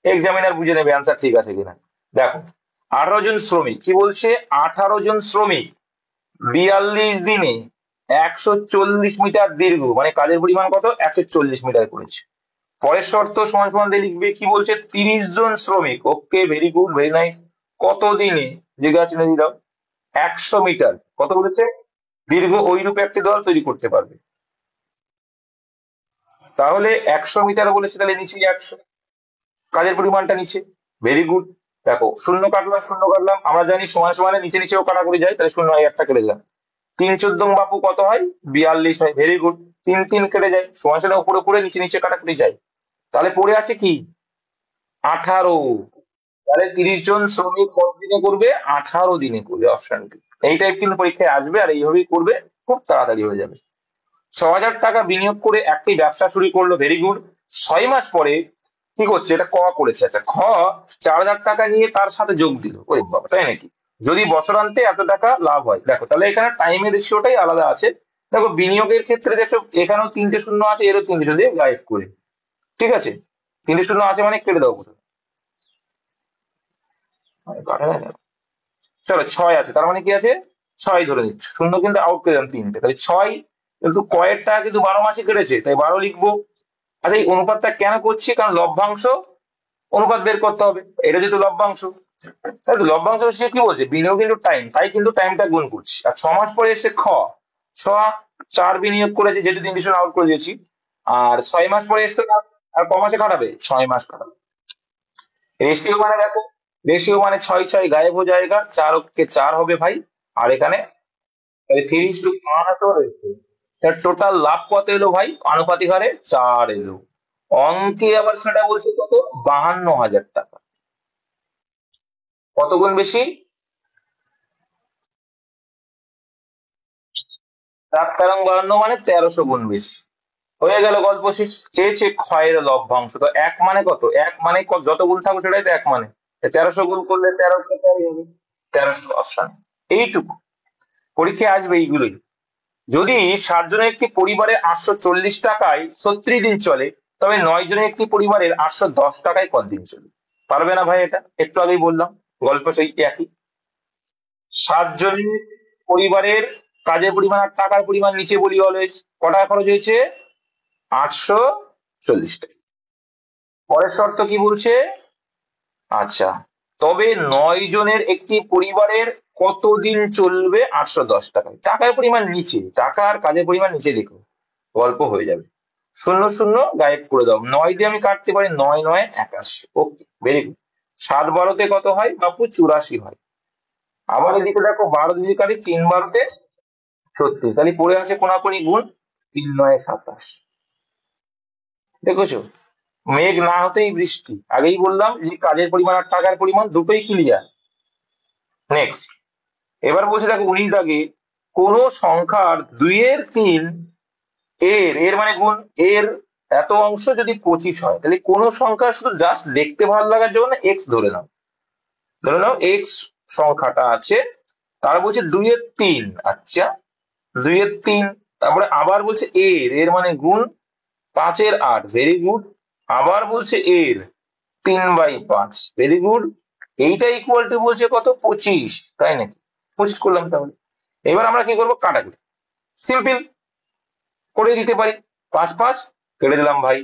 এক্সামিনার বুঝে নেবে অ্যান্সার ঠিক আছে কিনা। দেখো 18 জন শ্রমিক কি বলছে? 18 জন শ্রমিক 42 দিনে 140 মিটার দীর্ঘ, মানে কাজের পরিমাণ কত? 140 মিটার করেছে। পরের শর্ত সমান সমান দিয়ে লিখবে, কি বলছে? 30 জন শ্রমিক, ওকে, ভেরি গুড, ভেরি নাইস। কত দিনে? জিজ্ঞাসা চিহ্ন দিলাম। 100 মিটার কত বলেছে? দীর্ঘ ওই রূপে একটি দেওয়াল তৈরি করতে পারবে। তাহলে 100 মিটার বলেছে, তাহলে নিচে 100, কাজের পরিমাণটা নিচে। Very good. দেখো শূন্য কাটলাম, শূন্য কাটলাম, আমরা জানি সমান সমানে নিচে নিচেও কাটাকুটি যায়, তাহলে শূন্য হয়, একটা কেটে দিলাম। 3 14 বাপু কত হয়? 42 হয়। Very good. 3 3 কেটে যায়, সমান সমান উপরে উপরে নিচে নিচে কাটাকুটি যায়। তাহলে পড়ে আছে কি? 18। তাহলে 30 জন শ্রমিক কত দিনে করবে? 18 দিনে করবে, অপশন ডি। এই টাইপ কিন্তু পরীক্ষায় আসবে, আর এইভাবেই করবে, খুব তাড়াতাড়ি হয়ে যাবে। 6,000 টাকা বিনিয়োগ করে একটি ব্যবসা শুরু করলো, ভেরি গুড। 6 মাস পরে কি করছে? এটা ক করেছে। আচ্ছা, খ 4,000 টাকা নিয়ে তার সাথে যোগ দিল। ওরে বাবা, তাই নাকি? যদি বছরান্তে এত টাকা লাভ হয়। দেখো তাহলে এখানে টাইমের রেশিওটাই আলাদা আছে। দেখো বিনিয়োগের ক্ষেত্রে দেখো এখানেও 3টে শূন্য আছে, এরও 3টে শূন্য, দিয়ে গায়েব করে। ঠিক আছে, 3টে শূন্য আছে মানে কেটে দাও প্রথমে। কাটা যায় না। চলো 6 আছে, তার মানে কি আছে? 6 ধরে নিচ্ছি, শূন্য কিন্তু আউট করে দিলাম 3টে, তাহলে 6। কিন্তু কয়ের টাকা কিন্তু 12 মাসে কেটেছে, তাই 12 লিখবো। আচ্ছা, এই অনুপাতটা কেন করছি? কারণ লভ্যাংশ অনুপাত বের করতে হবে, এটা যেহেতু লভ্যাংশ। তাই তো লভ্যাংশ সে কি বলছে? বিনিয়োগ কিন্তু টাইম, তাই কিন্তু টাইমটা গুণ করছি। আর 6 মাস পরে এসে খ 4 বিনিয়োগ করেছে, যেহেতু 3টে শূন্য আউট করে দিয়েছি। আর 6 মাস পরে এসছে না, আর ক মাসে কাটাবে? 6 মাস কাটাবে। রেশিও মানে দেখো, রেশিও মানে 6 6 গায়েব হয়ে যায়গা, 4 কে 4 হবে ভাই। আর এখানে 3:1 রয়েছে। তার টোটাল লাভ কত এলো ভাই? আনুপাতিক হারে 4 এলো। অঙ্কে আবার সেটা বলছে কত? 52,000 টাকা। কত গুণ বেশি? 7 এবং 52 মানে 1300 গুণ বেশি। হয়ে গেল গল্প শেষ। চেয়েছে ক্ষয়ের লভ্যাংশ, তো এক মানে কত? এক মানে যত গুণ থাকবে সেটাই তো এক মানে। 1300 গুণ করলে 1300 হবে, 1300 অপশন। এইটুকু পরীক্ষায় আসবে এইগুলোই। যদি 7 জনের একটি পরিবারের 840 টাকায় 36 দিন চলে, তবে 9 জনের একটি পরিবারের 810 টাকায় কতদিন চলে? পারবে না ভাই? এটা একটু আগেই বললাম, গল্প সেই একই। 7 জনের পরিবারের কাজের পরিমাণ আর টাকার পরিমাণ নিচে বলি অলওয়েজ। কটা খরচ হয়েছে? 840 টাকা। পরের শর্ত কি বলছে? আচ্ছা, তবে 9 জনের একটি পরিবারের কতদিন চলবে 810 টাকায়? টাকার পরিমাণ নিচে, টাকা আর কাজের পরিমাণ নিচে লিখো, গল্প হয়ে যাবে। শূন্য শূন্য গায়েব করে দাও, 9 দিয়ে আমি কাটতে পারি, 9 9 81। ওকে, ভেরি গুড। 7 12-তে কত হয় বাপু? 84 হয়। আবার এদিকে দেখো, 12 যদি কাটি, 3 12-তে 36, তাহলে পড়ে আছে কোনাকুনি গুণ, 3 9 27। দেখেছো, মেঘ না হতেই বৃষ্টি। আগেই বললাম যে কাজের পরিমাণ আর টাকার পরিমাণ দুটোই ক্লিয়ার। নেক্সট, এবার বলছে দেখো 19 দাগে, কোন সংখ্যার 2 এর 3 এর এর মানে গুণ, এর এত অংশ যদি 25 হয়, তাহলে কোন সংখ্যা শুধু জাস্ট দেখতে ভালো লাগার জন্য এক্স ধরে নাও। ধরে নাও এক্স সংখ্যাটা আছে, তার বলছে 2 এর 3। আচ্ছা, 2 এর 3, তারপরে আবার বলছে এর মানে গুণ 5 এর 8। Very good. আবার বলছে এর 3/5। Very good. এইটা ইকুয়াল টু বলছে কত? 25, তাই নাকি? 25 করলাম তাহলে। এবার আমরা কি করবো? কাটাকুটি সিম্পল করে দিতে পারি। 5 5 কেটে দিলাম ভাই,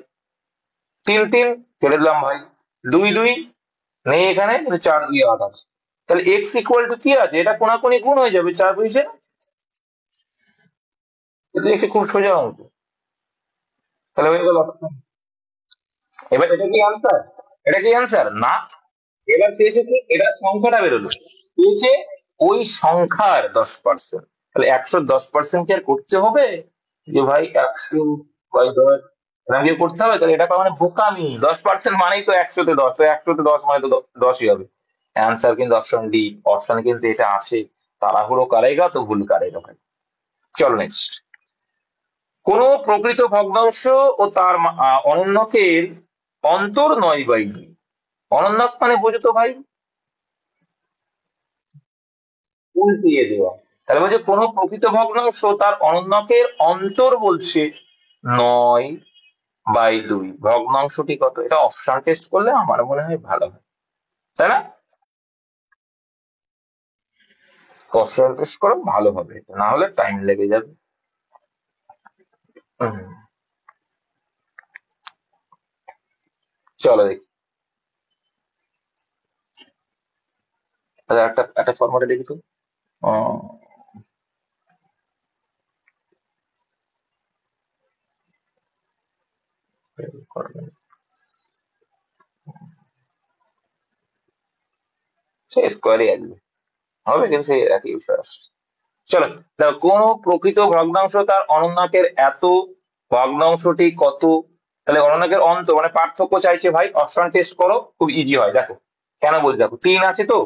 3 3 কেটে দিলাম ভাই, 2 2 নেই এখানে, কিন্তু 4 2 8 আছে। তাহলে এক্স ইকুয়াল টু কি আছে? এটা কোনাকুনি গুণ হয়ে যাবে 4 2 এটা দেখে খুব সোজা অঙ্ক। তাহলে হয়ে গেল। এবার এটা কি আনসার? এটা কি আনসার না? এবার চেয়েছে কি? এটা সংখ্যাটা বেরোলো, চেয়েছে ওই সংখ্যার 10%। তাহলে 110% কি আর করতে হবে? যে ভাই 100/10 এরকম কি করতে হবে? তাহলে এটা মানে বোকামি। 10% মানেই তো 100-তে 10, তো 100-তে 10 মানে তো 10ই হবে। অ্যান্সার কিন্তু অপশন ডি। অপশন কিন্তু এটা আছে। তাড়াহুড়ো করেগা তো ভুল করেগা ভাই। চলো নেক্সট। কোন প্রকৃত ভগ্নাংশ ও তার অনন্যকের অন্তর 9/2। অনন্যক মানে বোঝো তো ভাই? উল্টিয়ে দেওয়া। তাহলে বলছে কোন প্রকৃত ভগ্নাংশ তার অনন্যকের অন্তর বলছে 9/2। ভগ্নাংশটি কত? এটা অপশন টেস্ট করলে আমার মনে হয় ভালো হয়, তাই না? অপশন টেস্ট করো, ভালো হবে, না হলে টাইম লেগে যাবে। হুম, চলো দেখি। তাহলে একটা একটা ফরম্যাটে দেখি তো। আহ, সে স্কোয়ারই আসবে, হবে, কিন্তু সেই একই বিষয় আসছে। চলো, দেখো কোন প্রকৃত ভগ্নাংশ তার অনন্যাকের এত, ভগ্নাংশটি কত? তাহলে অনন্যাকের অন্ত মানে পার্থক্য চাইছে ভাই। অপশন টেস্ট করো, খুব ইজি হয়। দেখো কেন বলছি, দেখো 3 আছে তো,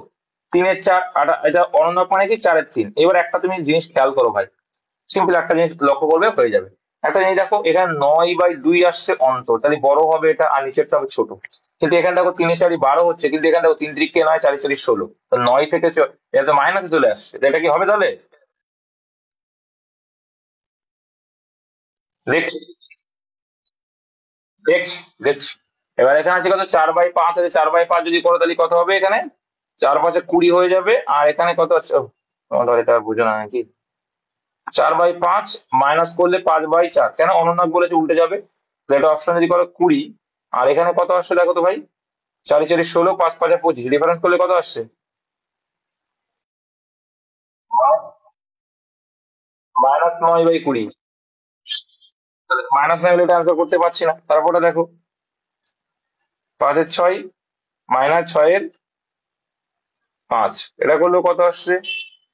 3 এর 4 এটা অনন্যক মানে কি 4 এর 3। এবার একটা তুমি জিনিস খেয়াল করো ভাই, সিম্পল একটা জিনিস লক্ষ্য করবে, হয়ে যাবে। একটা জিনিস দেখো, এখানে 9/2 আসছে অন্তর, তাহলে বড় হবে এটা, আর নিচেরটা হবে ছোট। কিন্তু এখানে দেখো 3 এ 4 12 হচ্ছে, কিন্তু এখানে দেখো 3 3 9, 4 4 16, তো 9 থেকে এটা তো মাইনাসে চলে আসছে, তো এটা কি হবে তাহলে? দেখছি দেখছি দেখছি। এবার এখানে আছে কত? 4/5 আছে, 4/5 যদি করো তাহলে কত হবে? এখানে 4 5 20 হয়ে যাবে। আর এখানে কত আছে? ও, তোমার এটা বুঝো না নাকি? 4/5 মাইনাস করলে 5/4, কেন? অনুনাদ বলেছে উল্টে যাবে। তো এটা অপশন যদি করো 20। আর এখানে কত আসছে দেখো তো ভাই? 4 4 16, 5 5 25, ডিফারেন্স করলে কত আসছে? -9/20। -9 হলে এটা আনসার করতে পারছি না। তারপরে দেখো 5 এর 6 -6 এর 5, এটা করলেও কত আসছে?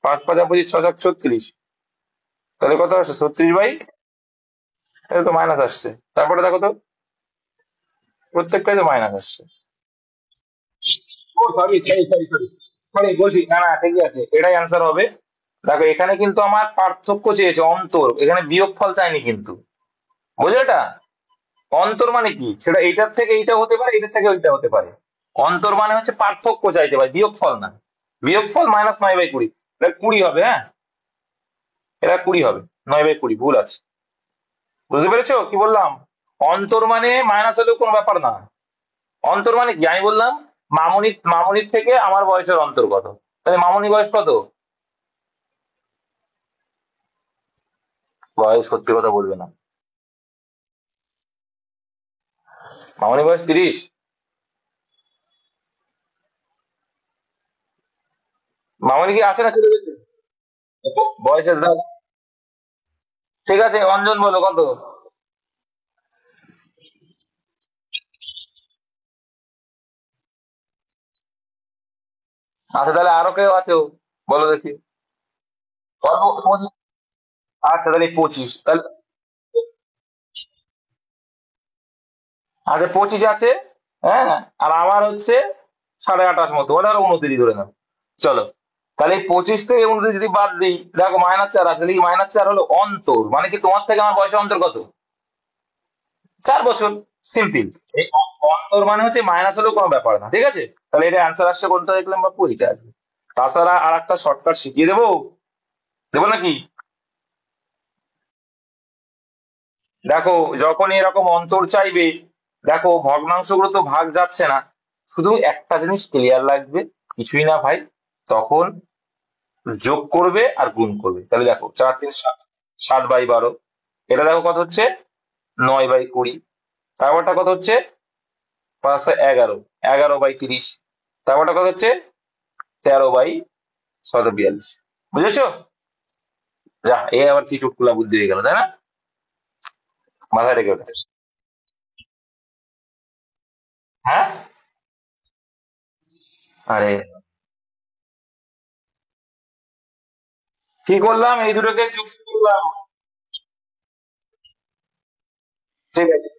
5 5 25, 6 7 36, তাহলে কত আসছে? 36/, এটা তো মাইনাস আসছে। তারপরে দেখো তো, প্রত্যেকটাই তো মাইনাস আসছে। ও sorry sorry sorry sorry sorry, বলছি না না, ঠিকই আছে, এটাই অ্যান্সার হবে। দেখো এখানে কিন্তু আমার পার্থক্য চেয়েছে, অন্তর, এখানে বিয়োগফল চাইনি কিন্তু। বুঝলে এটা? অন্তর মানে কি, সেটা এইটার থেকে এইটা হতে পারে, এইটার থেকে ওইটা হতে পারে। অন্তর মানে হচ্ছে পার্থক্য চাইতে ভাই, বিয়োগফল না। বিয়োগফল -9/20, এটা 20 হবে, হ্যাঁ, এটা 20 হবে। 9/20 ভুল আছে। বুঝতে পেরেছো কি বললাম? অন্তর মানে মাইনাস হলেও কোনো ব্যাপার না। অন্তর মানে কি আমি বললাম, মামনির থেকে আমার বয়সের অন্তর কত, তাহলে মামনি বয়স কত? বয়স সত্যি কথা বলবে না। মামনি বয়স 30। মামনি কি আসে না চলে গেছে? বয়সের দাম। ঠিক আছে, অঞ্জন বলো কত? আচ্ছা তাহলে আরো কেউ আছে, বলো দেখি। অল্প 25। আচ্ছা তাহলে 25 তাহলে। আচ্ছা 25 আছে। হ্যাঁ। আর আমার হচ্ছে 28.5 মতো, ওটা আরো 29 ধরে নাও। চলো, তাহলে এই 25 থেকে 29 যদি বাদ দিই, দেখো -4 আছে, তাহলে -4 হলো অন্তর, মানে কি তোমার থেকে আমার বয়সের অন্তর কত? 4 বছর। সিম্পল। এই অন্তর মানে হচ্ছে মাইনাস হলেও কোনো ব্যাপার না, ঠিক আছে? তাহলে এটা অ্যান্সার আসছে কোনটা দেখলাম বাপু, এটা আসবে। তাছাড়া আর একটা শর্টকাট শিখিয়ে দেবো, দেবো নাকি? দেখো, যখন এরকম অন্তর চাইবে, দেখো ভগ্নাংশগুলো তো ভাগ যাচ্ছে না, শুধু একটা জিনিস ক্লিয়ার লাগবে, কিছুই না ভাই, তখন যোগ করবে আর গুণ করবে। তাহলে দেখো 4 3 7, 7/12। এটা দেখো কত হচ্ছে, 9/20। তারপরটা কত হচ্ছে, 5 11, 11/30। তারপরটা কত হচ্ছে, 13/142। বুঝেছো? যা, এ আবার কি চুটকুলা বুদ্ধি হয়ে গেল, তাই না? মাথায় রেখে ওঠে। হ্যাঁ। আরে কি করলাম, এই দুটোকে যুক্ত করলাম। ঠিক আছে।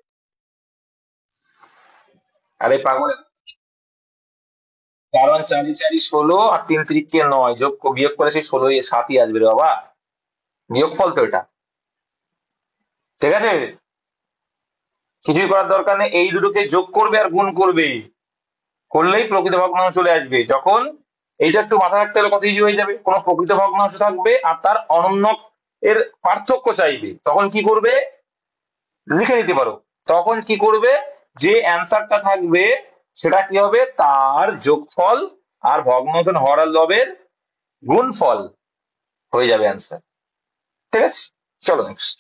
আরে পাগল, কারণ 4 4 16 আর 3 3 9, বিয়োগ করে সেই 16 7ই আসবে রে বাবা। বিয়োগ ফল তো এটা। ঠিক আছে, কিছুই করার দরকার নেই, এই দুটোকে যোগ করবে আর গুণ করবে, করলেই প্রকৃত ভগ্নাংশ চলে আসবে। যখন এইটা একটু মাথায় রাখতে হলে কত ইজি হয়ে যাবে, কোন প্রকৃত ভগ্নাংশ থাকবে আর তার অনন্য এর পার্থক্য চাইবে, তখন কি করবে, লিখে নিতে পারো। তখন কি করবে, যে অ্যান্সারটা থাকবে সেটা কি হবে, তার যোগফল আর ভগ্নাংশ হর লবের গুণফল হয়ে যাবে অ্যান্সার। ঠিক আছে, চলো নেক্সট।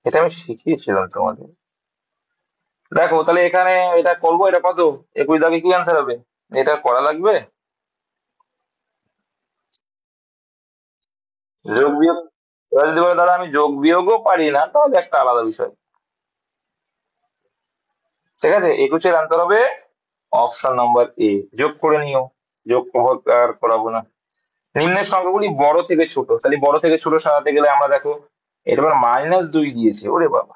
এটা আমি শিখিয়েছিলাম তোমাদের। দেখো তাহলে এখানে এটা করবো, এটা কত, 21 দাগে কি অ্যান্সার হবে, এটা করা লাগবে। যোগ বিয়োগ, এবার যদি বলে দাদা আমি যোগ বিয়োগও পারি না, তাহলে একটা আলাদা বিষয়। ঠিক আছে, 21-এর অ্যান্সার হবে অপশন নাম্বার এ। যোগ করে নিও, যোগ আর করাবো না। নিম্নের সংখ্যাগুলি বড় থেকে ছোট, তাহলে বড় থেকে ছোট সাজাতে গেলে আমরা দেখো, এটা আবার -2 দিয়েছে, ওরে বাবা,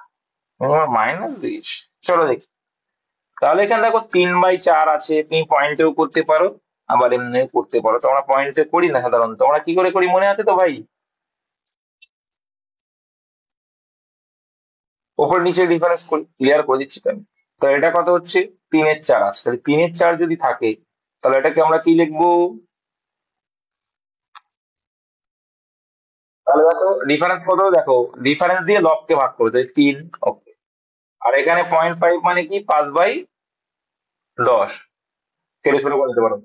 -2 দিয়েছে। চলো দেখি, তাহলে এখানে দেখো 3/4 আছে, তুমি পয়েন্টেও করতে পারো, আবার এমনিও করতে পারো। তো আমরা পয়েন্টে করি না সাধারণত, আমরা কি করে করি মনে আছে তো ভাই? ওপর নিচে ডিফারেন্স করি, ক্লিয়ার করে দিচ্ছি তো আমি। তো এটা কত হচ্ছে, 3/4 আছে, তাহলে 3/4 যদি থাকে, তাহলে এটাকে আমরা কি লিখবো, তাহলে দেখো ডিফারেন্স কত, দেখো ডিফারেন্স দিয়ে লবকে ভাগ করবে, তাই 3। ওকে। আর এখানে 0.5 মানে কি, 5/10, কেটে শুরু করে দিতে পারো।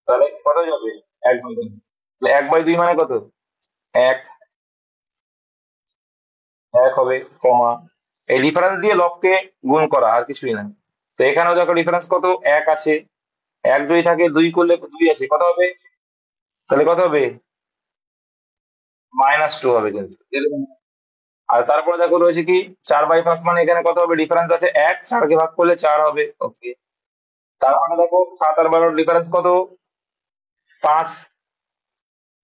তাহলে কত যাবে, 1/2। 1/2 মানে কত, 1। 1 হবে, কমা, এই ডিফারেন্স দিয়ে লবকে গুণ করা, আর কিছুই না। তো এখানেও দেখো ডিফারেন্স কত, 1 আছে, 1 যদি থাকে 2 করলে 2 আছে, কত হবে, তাহলে কত হবে, -2 হবে কিন্তু এরকম। আর তারপরে দেখো রয়েছে কি, 4/5 মানে এখানে কত হবে, ডিফারেন্স আছে 1, 4 কে ভাগ করলে 4 হবে। ওকে। তারপরে দেখো 7 আর 12 ডিফারেন্স কত, 5।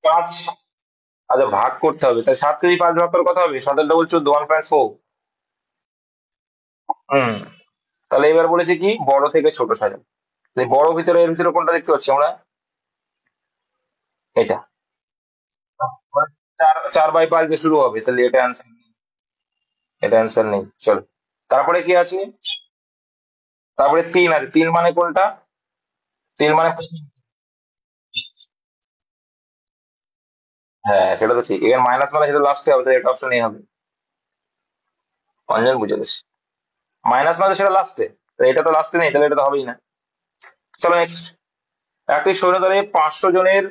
5, আচ্ছা ভাগ করতে হবে, তাহলে 7 কে যদি 5 ভাগ করে কত হবে, 7 × 14 1.4। হুম। তাহলে এবার বলেছে কি, বড় থেকে ছোট সাজাও। তাহলে বড় ভিতরে, এর ভিতরে কোনটা দেখতে পাচ্ছি আমরা, এটা। 4/5 দিয়ে শুরু হবে, তাহলে এটা অ্যান্সার, এটা অ্যান্সার নেই। চলো, তারপরে কি আছে, তারপরে 3 আছে, 3 মানে কোনটা, তিন মানে, হ্যাঁ সেটা তো ঠিক, এখানে মাইনাস মানে সেটা লাস্টে হবে, তাই এটা অপশন হবে। অঞ্জন বুঝে গেছি, মাইনাস মানে সেটা লাস্টে, এটা তো লাস্টে নেই, তাহলে এটা তো হবেই না। চলো নেক্সট। একটি সৈন্যদলে 500 জনের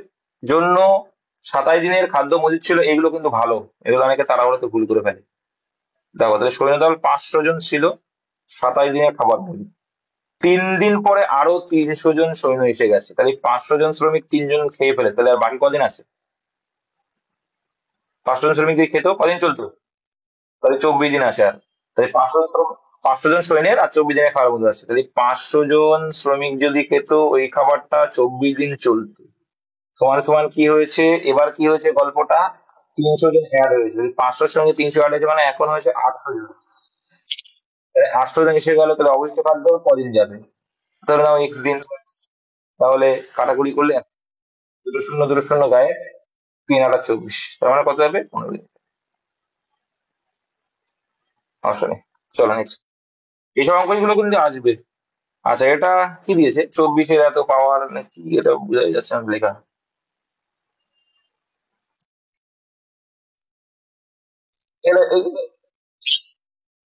জন্য 27 দিনের খাদ্য মজুদ ছিল, এগুলো কিন্তু ভালো, এগুলো অনেকে তাড়াহুড়োতে ভুল করে ফেলে। দেখো তাহলে সৈন্যদল 500 জন ছিল, 27 দিনের খাবার মজুদ, 3 দিন পরে আরো 300 জন সৈন্য এসে গেছে, তাহলে 500 জন শ্রমিক 3 জন খেয়ে ফেলে, তাহলে আর বাকি কদিন আছে? 500 জন শ্রমিক দিয়ে খেতেও কদিন চলতো? তাহলে 24 দিন আছে আর। তাহলে 500 জন সৈন্যের আর 24 দিনের খাবার মধ্যে আছে, তাহলে 500 জন শ্রমিক যদি খেত ওই খাবারটা 24 দিন চলতো। সমান সমান কি হয়েছে, এবার কি হয়েছে গল্পটা, 300 জন অ্যাড হয়েছে, 500-র সঙ্গে 300 অ্যাড হয়েছে, মানে এখন হয়েছে 800 জন। 800 জন এসে গেল, তাহলে অবশিষ্ট খাদ্য কদিন যাবে? ধরে নাও x দিন। তাহলে কাটাকুটি করলে দুটো শূন্য দুটো শূন্য গায়ে, 3 8 24, তার মানে কত যাবে? 15 দিন। সমস্যা নেই। চলো নেক্সট। এইসব অঙ্কগুলো কিন্তু আসবে। আচ্ছা এটা কি দিয়েছে, 24-এর এত পাওয়ার নাকি, এটা বোঝাই যাচ্ছে না লেখা। এটা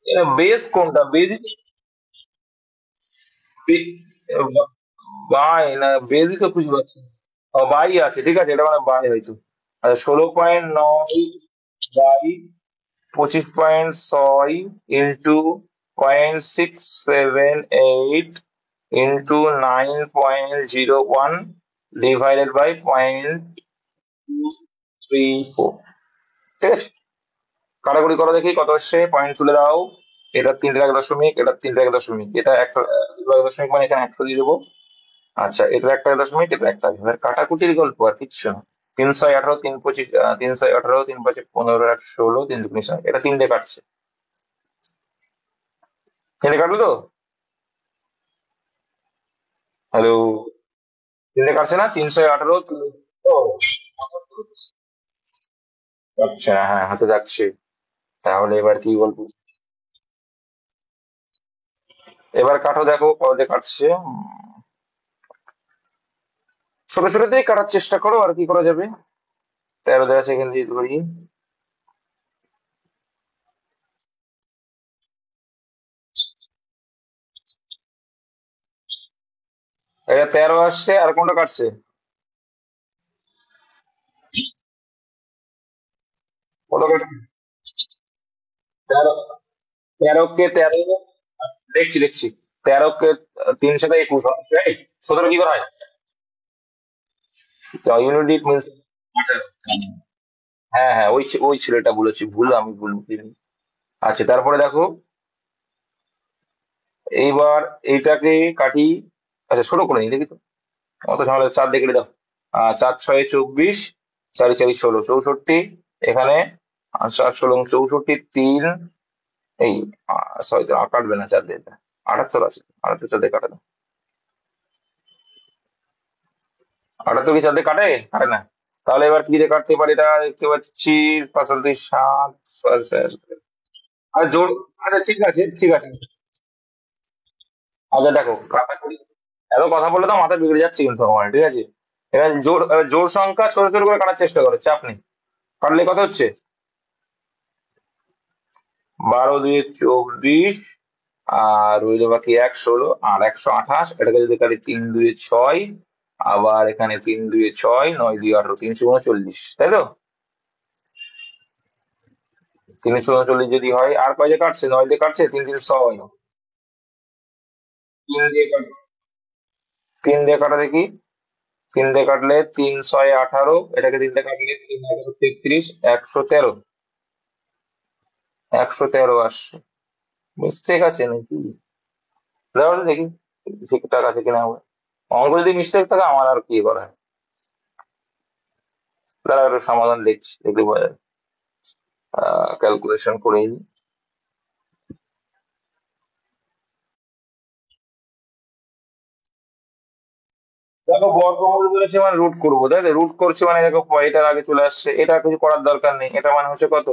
এটা বেস কোনটা, বেস? বাই না, বেসই তো খুঁজে পাচ্ছি না। ও বাই আছে, ঠিক আছে, এটা মানে বাই হয়তো। আচ্ছা 16.9 by 25.6 into 0.678 into 9.01 divided by 0.34। ঠিক আছে, কাটাকুটি করো দেখি কত আসছে, পয়েন্ট তুলে দাও। এটা 3 1 দশমিক, এটা 3 1 দশমিক, এটা একটা 1 দশমিক, মানে এখানে একটা দিয়ে দেবো। আচ্ছা এটা একটা 1 দশমিক, এটা একটা, এবার কাটাকুটির গল্প আর কিচ্ছু না। 318, 3 25, 318, 3 5 15, 16, 3 2 6, এটা 3 দিয়ে কাটছে। 3 দিয়ে কাটলো তো? হ্যালো? 3 দিয়ে কাটছে না, 318। ও আচ্ছা, হ্যাঁ হাতে যাচ্ছে। তাহলে এবার কি বলবো, এবার কাটো দেখো কত দিয়ে কাটছে। ছোট ছোট দিয়ে কাটার চেষ্টা করো, আর কি করা যাবে। 13 দেওয়া আছে, এখানে দিয়ে ধরি। এটা 13 আসছে, আর কোনটা কাটছে? কত কাটছে? 13। 13 কে 13, দেখছি দেখছি। 13 কে 3 7 21, 17 কি করে হয়? Unit means. হ্যাঁ হ্যাঁ, ওই ছেলেটা বলেছি ভুল, আমি ভুল বুঝিনি। আচ্ছা তারপরে দেখো, এইবার এইটাকে কাটি। আচ্ছা ছোট করে নিই দেখি তো, অত ঝামেলা, 4 দিয়ে কেটে দাও। 4 6 24, 4 4 16, 64। এখানে 8 8 16 64, 3 এই, সরি তো কাটবে না, 4 দিয়ে 78 আছে, 78 4 দিয়ে কাটে দাও। 78 কি 4 দিয়ে কাটে? কাটে না। তাহলে এবার কি দিয়ে কাটতে পারি, এটা দেখতে পাচ্ছি 5 7 আর জোর। আচ্ছা ঠিক আছে ঠিক আছে। আচ্ছা দেখো কাটাকুটি, এত কথা বললে তো মাথা বিগড়ে যাচ্ছে কিন্তু আমার, ঠিক আছে। এবার জোর সংখ্যা ছোট ছোট করে কাটার চেষ্টা করো, চাপ নেই। কাটলে কত হচ্ছে? 12 2 24, আর রইল বাকি 16 আর 128, এটাকে যদি কাটি 3 2 6, আবার এখানে 3 2 6, 9 2 18, 339, তাই তো? 339 যদি হয়, আর কয় দিয়ে কাটছে? 9 দিয়ে কাটছে, 3 3 6। 3 দিয়ে কাটা দেখি। 3 দিয়ে কাটলে 3 6 18, এটাকে 3 দিয়ে কাটলে 3 11 33, 113। 113 আসছে। মিস্টেক আছে নাকি? দাঁড়াও তো দেখি ঠিকঠাক আছে কিনা আমার। অঙ্ক যদি মিস্টেক থাকে আমার আর কি করা হয়। দাঁড়াও একটু সমাধান দেখছি, দেখতে বোঝা যায়। ক্যালকুলেশন করে নিই। দেখো বর্গমূল বলেছে মানে রুট করবো, তাই তো? রুট করছি মানে দেখো এটার আগে চলে আসছে, এটা কিছু করার দরকার নেই, এটা মানে হচ্ছে কত,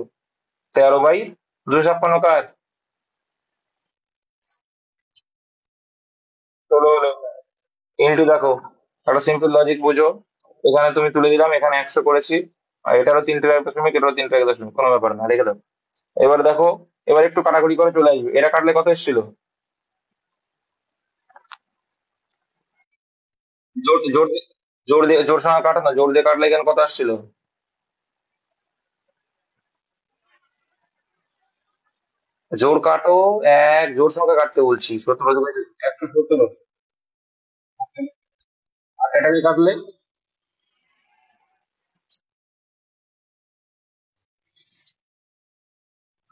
13/256 কার? 16 হলো। ইন্টু দেখো একটা সিম্পল লজিক বুঝো। এখানে তুমি তুলে দিলাম, এখানে 100 করেছি, আর এটারও 3 থেকে 1 দশমিক, এটারও 3 থেকে 1 দশমিক, কোনো ব্যাপার না, রেখে দাও। এবার দেখো, এবার একটু কাটাকুটি করে চলে আসবে, এটা কাটলে কত এসেছিল? জোর জোর জোর দিয়ে, জোর সঙ্গে কাটো না, জোর দিয়ে কাটলে এখানে কত আসছিল? জোর কাটো। জোর সংখ্যা কাটতে বলছি, 17, 117। আর এটা দিয়ে কাটলে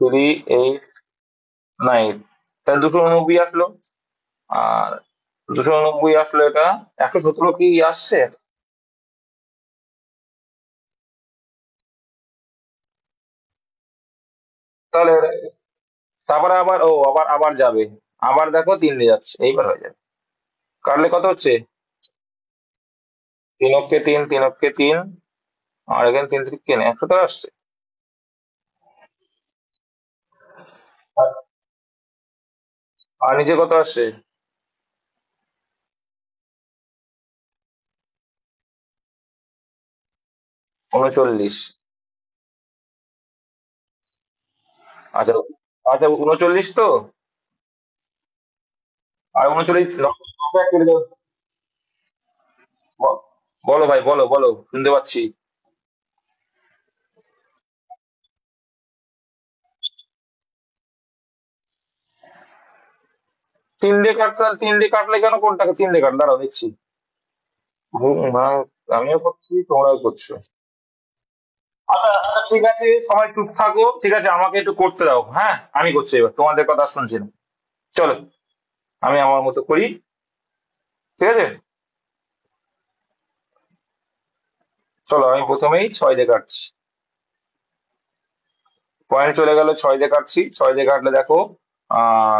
3, 8, 9, তাহলে 289 আসলো। আর 289 আসলো, এটা 117 কি আসছে? তাহলে তারপরে আবার ও আবার আবার যাবে, আবার দেখো 3 দিয়ে যাচ্ছে, এইবার হয়ে যাবে। কাটলে কত হচ্ছে? 3 অক্ষে 3, 3 অক্ষে 3, আর এখানে 3 3 117 আসছে। আর আর নিচে কত আসছে? 39। আচ্ছা, আচ্ছা 39 তো। আর 39 নকশা কেটে দাও। ব- বলো ভাই, বলো বলো, শুনতে পাচ্ছি। 3 দিয়ে কাটলে কেন, কোনটাকে 3 দিয়ে কাট, দাঁড়াও দেখছি। ভাই, আমিও করছি, তোমরাও করছো। আচ্ছা আচ্ছা, ঠিক আছে, সবাই চুপ থাকো, ঠিক আছে, আমাকে একটু করতে দাও, হ্যাঁ আমি করছি, এবার তোমাদের কথা শুনছি না। চলো, আমি আমার মতো করি, ঠিক আছে। চলো, আমি প্রথমেই 6 দিয়ে কাটছি। পয়েন্ট চলে গেল, 6 দিয়ে কাটছি, 6 দিয়ে কাটলে দেখো,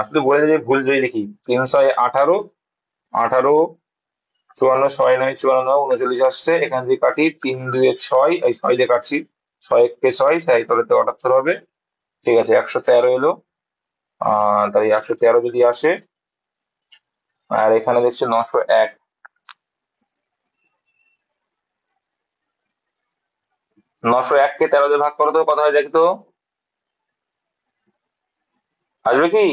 শুধু বলে দিই, ভুল যদি লিখি, 3 6 18, 18, 54, 6 9 54, 39 আসছে, এখান থেকে কাটি, 3 2 6, এই 6 দিয়ে কাটছি, 6 1 6, তাই তাহলে তো 78 হবে। ঠিক আছে, 113 এলো। তাই 113 যদি আসে, আর এখানে দেখছি 901। 901 কে 13 দিয়ে ভাগ করো তো কত হয় দেখি তো, আসবে কি?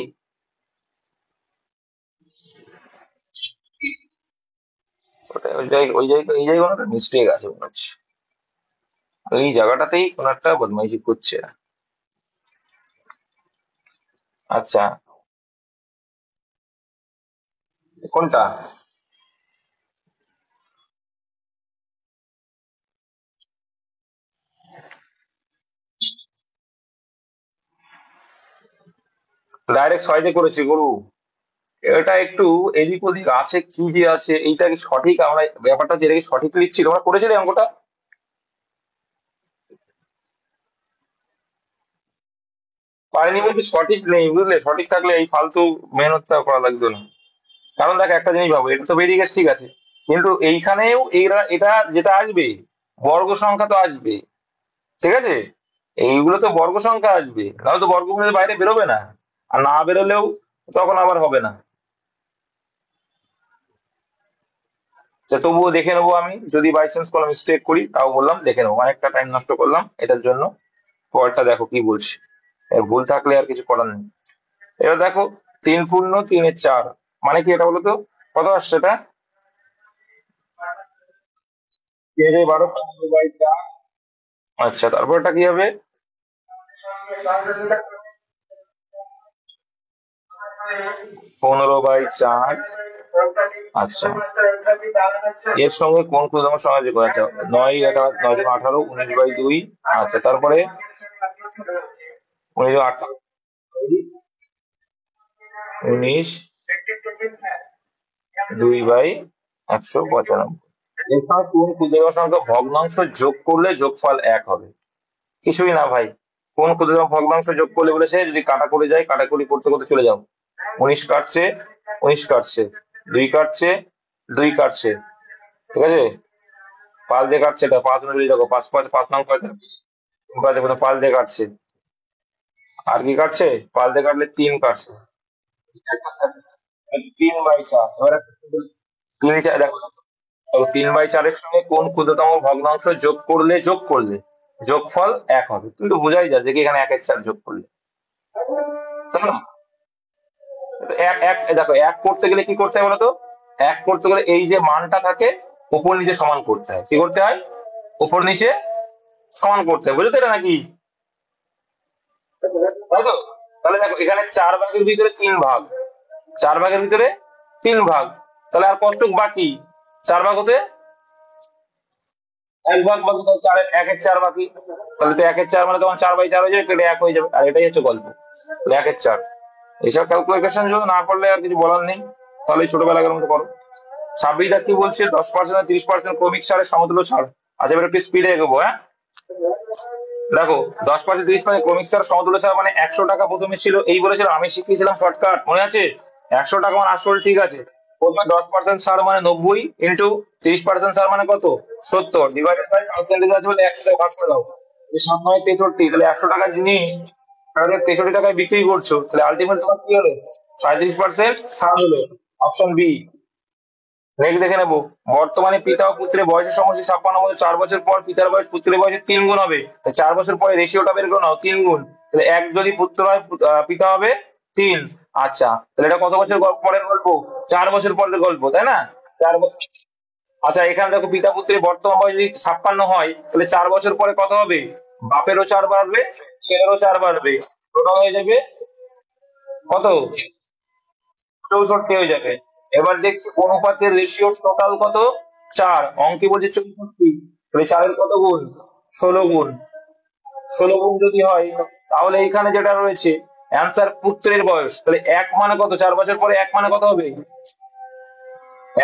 ওই জায়গায় এই জায়গায় কোনো একটা মিস্টেক আছে মনে হচ্ছে, এই জায়গাটাতেই কোনো একটা বদমাইশি করছে। আচ্ছা, কোনটা? ডাইরেক্ট 6 দিয়ে করেছি গরু। এটা একটু এদিক ওদিক আছে, কি যে আছে, এইটা কি সঠিক, আমরা ব্যাপারটা যেটা কি সঠিক লিখছি, তোমরা করেছিলে অঙ্কটা? পারিনি বলতে সঠিক নেই, বুঝলে, সঠিক থাকলে এই ফালতু মেহনতটা করা লাগতো না। কারণ দেখ, একটা জিনিস ভাবো, এটা তো বেরিয়ে গেছে ঠিক আছে, কিন্তু এইখানেও এটা যেটা আসবে, বর্গ সংখ্যা তো আসবে, ঠিক আছে, এইগুলো তো বর্গ সংখ্যা আসবে, তাহলে তো বর্গমূলের বাইরে বেরোবে না, আর না বেরোলেও তখন আবার হবে না। তবুও দেখে নেবো, আমি যদি বাই চান্স কোনো মিস্টেক করি তাও বললাম দেখে নেবো, অনেকটা টাইম নষ্ট করলাম এটার জন্য। পরেরটা দেখো কি বলছি, ভুল থাকলে আর কিছু করার নেই। এবার দেখো, 3 পূর্ণ 3 এর 4, মানে কি এটা বলো তো, কত আসছে এটা? 3 12, 15/4। আচ্ছা, তারপরটা কি হবে? 15/4। আচ্ছা, এর সঙ্গে কোন ক্ষুদ্রতম সংখ্যা যোগ আছে? 9 9 18, 19/2। আচ্ছা, তারপরে 19 18, 19 2/195। এখানে কোন ক্ষুদ্রতম সংখ্যা ভগ্নাংশ যোগ করলে যোগফল 1 হবে? কিছুই না ভাই। কোন ক্ষুদ্রতম ভগ্নাংশ যোগ করলে বলেছে, যদি কাটাকুটি যায়, কাটাকুটি করতে করতে চলে যাও, 19 কাটছে, 19 কাটছে, 2 কাটছে, 2 কাটছে, ঠিক আছে, 5 দিয়ে কাটছে, এটা 5 অনুযায়ী দেখো, 5 5 5 নং কয়টা? 5 দিয়ে কাটছে, আর কি কাটছে? 5 দিয়ে কাটলে 3 কাটছে। 3/4, এবার 3 4 দেখো, তো 3/4-এর সঙ্গে কোন ক্ষুদ্রতম ভগ্নাংশ যোগ করলে যোগফল 1 হবে। তুমি তো বোঝাই যাচ্ছে কি এখানে 1/4 যোগ করলে, তাই না? তো এক এক দেখো, এক করতে গেলে কি করতে হয় বলতো? এক করতে গেলে এই যে মানটা থাকে উপর নিচে সমান করতে হয়। কি করতে হয়? উপর নিচে সমান করতে হয়, বুঝলে তো এটা নাকি? তাই তো? তাহলে দেখো এখানে 4 ভাগের ভিতরে 3 ভাগ, 4 ভাগের ভিতরে 3 ভাগ, তাহলে আর কতটুক বাকি? 4 ভাগ হতে 1 ভাগ বাকি, তাহলে 1/4 বাকি। তাহলে তো 1/4 মানে তখন 4/4 হয়ে যাবে, কেটে 1 হয়ে যাবে, আর এটাই হচ্ছে গল্প। তাহলে 1/4। এইসব ক্যালকুলেশন যদি না করলে আর কিছু বলার নেই, তাহলে ছোটবেলাকার মতো করো। 26 কি বলছে? 10% আর 30% ক্রমিক ছাড়ের সমতুল্য ছাড়। আচ্ছা, এবার একটু স্পিডে এগোবো, হ্যাঁ? দেখো, 10% 30% ক্রমিক ছাড় সমতুল্য ছাড় মানে 100 টাকা প্রথমে ছিল, এই বলেছিলাম আমি, শিখিয়েছিলাম শর্টকাট, মনে আছে? 100 টাকা মানে আসল, ঠিক আছে। প্রথমে 10% ছাড় মানে 90 ইন্টু 30% ছাড় মানে কত? 70 ডিভাইডেড বাই পার্সেন্টেজ আছে বলে 100 ভাগ করে দাও। 7 9 63, তাহলে 100 টাকার জিনিস তাহলে 63 টাকায় বিক্রি করছো, তাহলে আলটিমেট তোমার কি হলো? 35% ছাড় হলো। Option B. নেক্সট দেখে নেবো। বর্তমানে পিতা ও পুত্রের বয়সের সমষ্টি 56, 4 বছর পর পিতার বয়স পুত্রের বয়সের 3 গুণ হবে। 4 বছর পরে রেশিওটা বের করে নাও, 3 গুণ। তাহলে 1 যদি পুত্র হয়, পিতা হবে 3। আচ্ছা, তাহলে এটা কত বছর পরের গল্প? 4 বছর পরের গল্প, তাই না? 4 বছর। আচ্ছা, এখানে দেখো পিতা পুত্রের বর্তমান বয়স যদি 56 হয়, তাহলে 4 বছর পরে কত হবে? বাপেরও 4 বাড়বে, ছেলেরও 4 বাড়বে, টোটাল হয়ে যাবে কত? 64 হয়ে যাবে। এবার দেখছি অনুপাতের রেশিও টোটাল কত? 4, অঙ্কে বলছে 64, তাহলে 4-এর কত গুণ? 16 গুণ। 16 গুণ যদি হয়, তাহলে এইখানে যেটা রয়েছে অ্যান্সার পুত্রের বয়স, তাহলে 1 মানে কত? 4 বছর পরে 1 মানে কত হবে?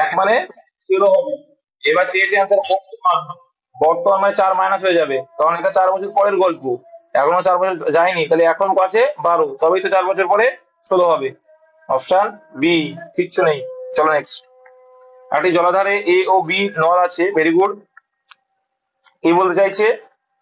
1 মানে 0 হবে। এবার চেয়েছে অ্যান্সার বর্তমান। বর্তমান মানে 4 মাইনাস হয়ে যাবে, কারণ এটা 4 বছর পরের গল্প, এখনো 4 বছর যায়নি, তাহলে এখন আছে 12, তবেই তো 4 বছর পরে 16 হবে। Option B. কিচ্ছু নেই। চলো নেক্সট। একটি জলাধারে এ ও বি নল আছে, ভেরি গুড। কি বলতে চাইছে?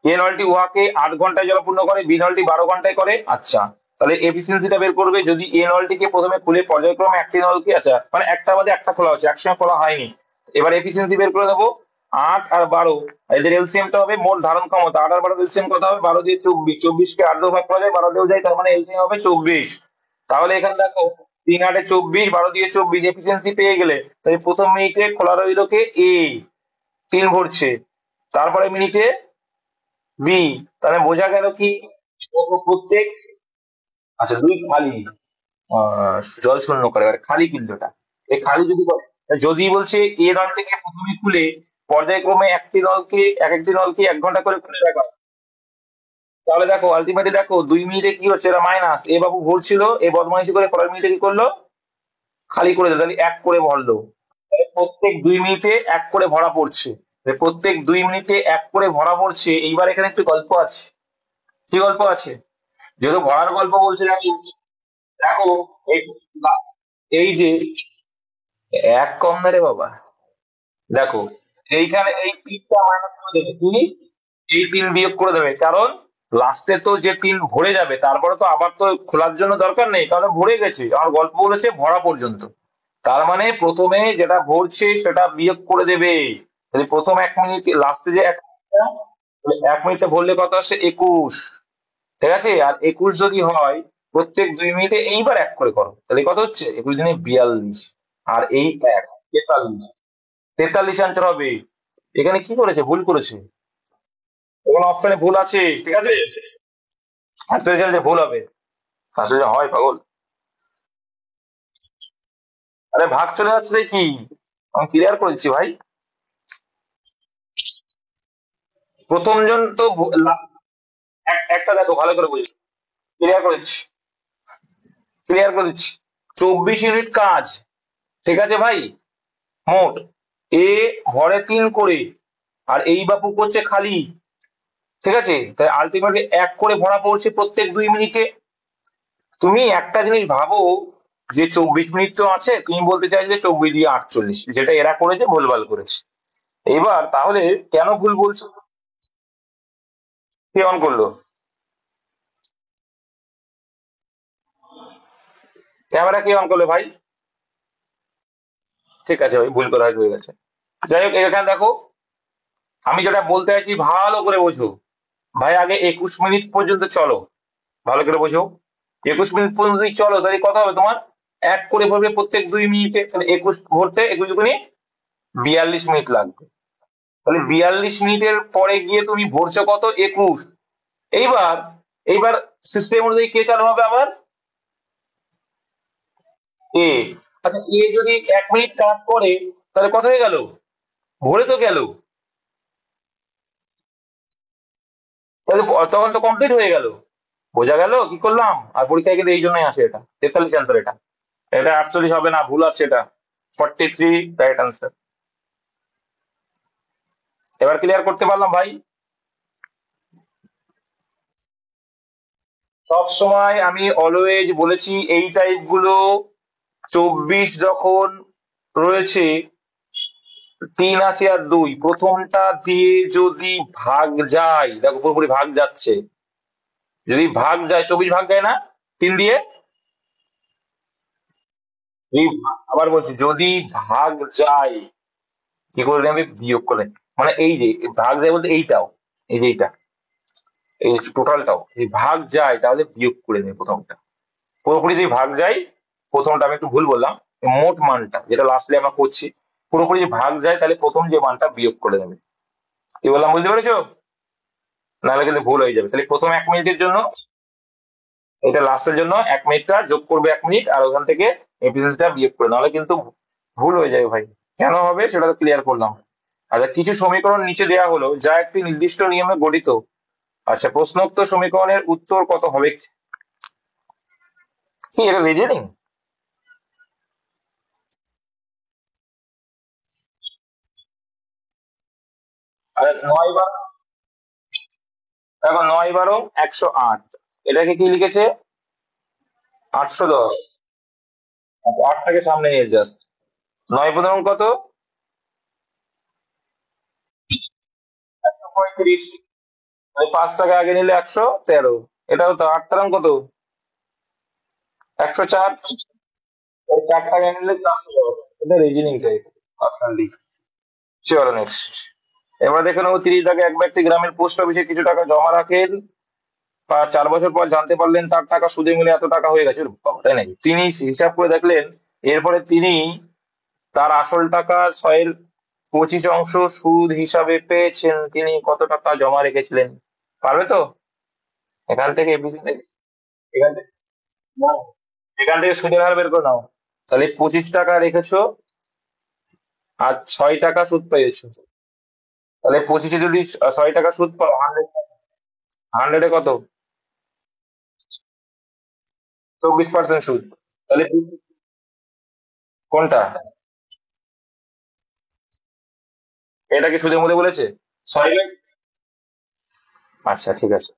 এ নলটি উহাকে 8 ঘন্টায় জলপূর্ণ করে, বি নলটি 12 ঘন্টায় করে। আচ্ছা, তাহলে এফিসিয়েন্সিটা বের করবে। যদি এ নলটিকে প্রথমে খুলে পর্যায়ক্রমে একটি নলকে, আচ্ছা মানে একটা বাদে একটা খোলা হচ্ছে, একসঙ্গে খোলা হয়নি, এবার এফিসিয়েন্সি বের করে দেবো। 8 আর 12, এদের এলসিএমটা হবে মোট ধারণ ক্ষমতা। 8 আর 12 এলসিএম কত হবে? 12 দিয়ে 24, 24কে 8 দিয়ে ভাগ করা যায়, 12 দিয়েও যায়, তার মানে এলসিএম হবে 24। তাহলে এখানে দেখো, 3 8 24, 12 দিয়ে 24, এফিসিয়েন্সি পেয়ে গেলে, তাহলে প্রথম মিনিটে খোলা রইল কে? এ, 3 ভরছে। তারপরে মিনিটে বি, তাহলে বোঝা গেল কি? ও প্রত্যেক, আচ্ছা 2 খালি, জল শূন্য করে, এবার খালি কিন্তু এটা, এই খালি যদি করে, যদি বলছে এ নল থেকে প্রথমে খুলে পর্যায়ক্রমে একটি নলকে, এক একটি নলকে 1 ঘন্টা করে খুলে রাখা, তাহলে দেখো আলটিমেটলি দেখো 2 মিনিটে কি হচ্ছে? এটা মাইনাস, এ বাবু ভরছিল, এ বদমাইশি করে পরের মিনিটে কি করলো? খালি করে দিল, তাহলে 1 করে ভরলো। তাহলে প্রত্যেক 2 মিনিটে 1 করে ভরা পড়ছে, তাহলে প্রত্যেক 2 মিনিটে 1 করে ভরা পড়ছে। এইবার এখানে একটু গল্প আছে। কি গল্প আছে? যেহেতু ভরার গল্প বলছে, দেখো দেখো, এই এই যে 1 কম না রে বাবা। দেখো, এইখানে এই 3টা মাইনাস করে দেবে, কি? এই 3 বিয়োগ করে দেবে, কারণ লাস্টে তো যে 3 ভরে যাবে, তারপরে তো আবার তো খোলার জন্য দরকার নেই, কারণ ভরে গেছে, আমার গল্প বলেছে ভরা পর্যন্ত। তার মানে প্রথমে যেটা ভরছে সেটা বিয়োগ করে দেবে। তাহলে প্রথম 1 মিনিট, লাস্টে যে 1 মিনিটে ভরলে কত আসে? 21। ঠিক আছে, আর 21 যদি হয় প্রত্যেক 2 মিনিটে, এইবার 1 করে করো, তাহলে কত হচ্ছে? 21 দিনে 42, আর এই 1 43। 43 অ্যান্সার হবে। এখানে কি করেছে? ভুল করেছে। ওখানে অপশনে ভুল আছে, ঠিক আছে। আসলে যে ভুল হবে, আসলে হয় পাগল। আরে ভাগ চলে যাচ্ছে দেখি, আমি ক্লিয়ার করেছি ভাই। প্রথম জন তো একটা দেখো ভালো করে বুঝি, ক্লিয়ার করেছি, ক্লিয়ার করে দিচ্ছি। 24 ইউনিট কাজ, ঠিক আছে ভাই, মোট। এ ঘরে 3 করে, আর এই বাপু করছে খালি, ঠিক আছে, তাই আলটিমেটলি 1 করে ভরা পড়ছে প্রত্যেক 2 মিনিটে। তুমি একটা জিনিস ভাবো, যে 24 মিনিট তো আছে, তুমি বলতে চাই যে 24 দিয়ে 48, যেটা এরা করেছে ভুলভাল করেছে। এবার তাহলে কেন ভুল বলছো? কে অন করলো? ক্যামেরা কে অন করলো ভাই? ঠিক আছে ভাই, ভুল করা হয়ে গেছে। যাই হোক, এখানে দেখো আমি যেটা বলতে চাইছি ভালো করে বোঝো। ভাই আগে 21 মিনিট পর্যন্ত চলো, ভালো করে বোঝো। 21 মিনিট পর্যন্ত যদি চলো তাহলে কত হবে তোমার? এক করে ভরবে প্রত্যেক 2 মিনিটে, তাহলে 21 ভরতে 21 × 42 মিনিট লাগবে। তাহলে 42 মিনিটের পরে গিয়ে তুমি ভরছো কত? 21। এইবার এইবার সিস্টেম অনুযায়ী কে চালু হবে আবার? এ। আচ্ছা, এ যদি 1 মিনিট কাজ করে তাহলে কত হয়ে গেল? ভরে তো গেল। তাহলে তখন তো কমপ্লিট হয়ে গেল। বোঝা গেল কি করলাম? আর পরীক্ষায় কিন্তু এই জন্যই আসে এটা 43 অ্যান্সার। এটা এটা 48 হবে না, ভুল আছে এটা। 43 রাইট অ্যান্সার। এবার ক্লিয়ার করতে পারলাম ভাই? সব সময় আমি অলওয়েজ বলেছি এই টাইপ গুলো 24 যখন রয়েছে, 3 আছে আর 2, প্রথমটা দিয়ে যদি ভাগ যায়, দেখো পুরোপুরি ভাগ যাচ্ছে, যদি ভাগ যায় 24 ভাগ যায় না 3 দিয়ে? এই আবার বলছি, যদি ভাগ যায় কি করে নেবে? বিয়োগ করে। মানে এই যে ভাগ যায় বলতে এইটাও, এই যে এইটা, এই টোটালটাও যদি ভাগ যায় তাহলে বিয়োগ করে নেবে প্রথমটা। পুরোপুরি যদি ভাগ যায়, প্রথমটা আমি একটু ভুল বললাম, মোট মানটা যেটা লাস্টে আমরা করছি, পুরোপুরি যদি ভাগ যায় তাহলে প্রথম যে মানটা বিয়োগ করে নেবে। কি বললাম বুঝতে পেরেছো? নাহলে কিন্তু ভুল হয়ে যাবে। তাহলে প্রথম 1 মিনিটের জন্য, এটা লাস্টের জন্য 1 মিনিটটা যোগ করবে 1 মিনিট, আর ওখান থেকে এফিসিয়েন্সিটা বিয়োগ করে, নাহলে কিন্তু ভুল হয়ে যাবে ভাই। কেন হবে সেটা তো ক্লিয়ার করলাম। আচ্ছা, কিছু সমীকরণ নিচে দেওয়া হলো যা একটি নির্দিষ্ট নিয়মে গঠিত। আচ্ছা, প্রশ্নোক্ত সমীকরণের উত্তর কত হবে? কি এটা রিজনিং? আরে 9 বার, দেখো 9 × 12 = 108। এটাকে কি লিখেছে? 810। 8টাকে সামনে নিয়ে জাস্ট 9 × 15 কত? 135। 5টাকে আগে নিলে 113। এটাও তো 8 কত? 104। 4টাকে নিলে 410। এটা রিজনিং টাইপ পার্সোনালি। চলো নেক্সট। এবার দেখে নেবো, 30 টাকা এক ব্যক্তি গ্রামের পোস্ট অফিসে কিছু টাকা জমা রাখেন, বা 4 বছর পর জানতে পারলেন তার টাকা সুদে মিলে এত টাকা হয়ে গেছে। ওরে বাবা, তাই নাকি? তিনি হিসাব করে দেখলেন, এরপরে তিনি তার আসল টাকা 6/25 সুদ হিসাবে পেয়েছেন। তিনি কত টাকা জমা রেখেছিলেন? পারবে তো? এখান থেকে এখান থেকে না, এখান থেকে সুদের হার বের করে নাও। তাহলে 25 টাকা রেখেছো আর 6 টাকা সুদ পেয়েছো। তাহলে 25-এ যদি 6 টাকা সুদ পাও, 100 কত? 24% সুদ। তাহলে কোনটা? এটা কি সুদের মূল্য বলেছে? 6 বাই, আচ্ছা ঠিক আছে,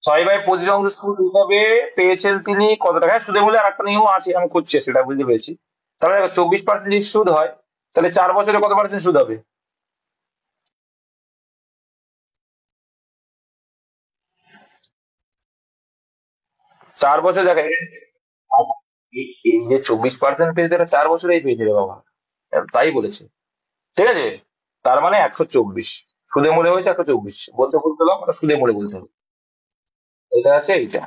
6/25 সুদ হিসাবে পেয়েছেন তিনি কত টাকা? হ্যাঁ, সুদের মূল্যে আর একটা নিয়ম আছে, আমি করছি সেটা বুঝতে পেরেছি। তাহলে দেখো 24% যদি সুদ হয়, তাহলে 4 বছরে কত পার্সেন্ট সুদ হবে? 4 বছর দেখো আচ্ছা, এই যে 24% পেয়েছে, এটা 4 বছরেই পেয়েছে রে বাবা। তাই বলেছে, ঠিক আছে। তার মানে 124, সুদে মূল্য হয়েছে 124, বলতে ভুল করলাম, ওটা সুদে মূল্য বলতে হবে। এটা আছে এইটা,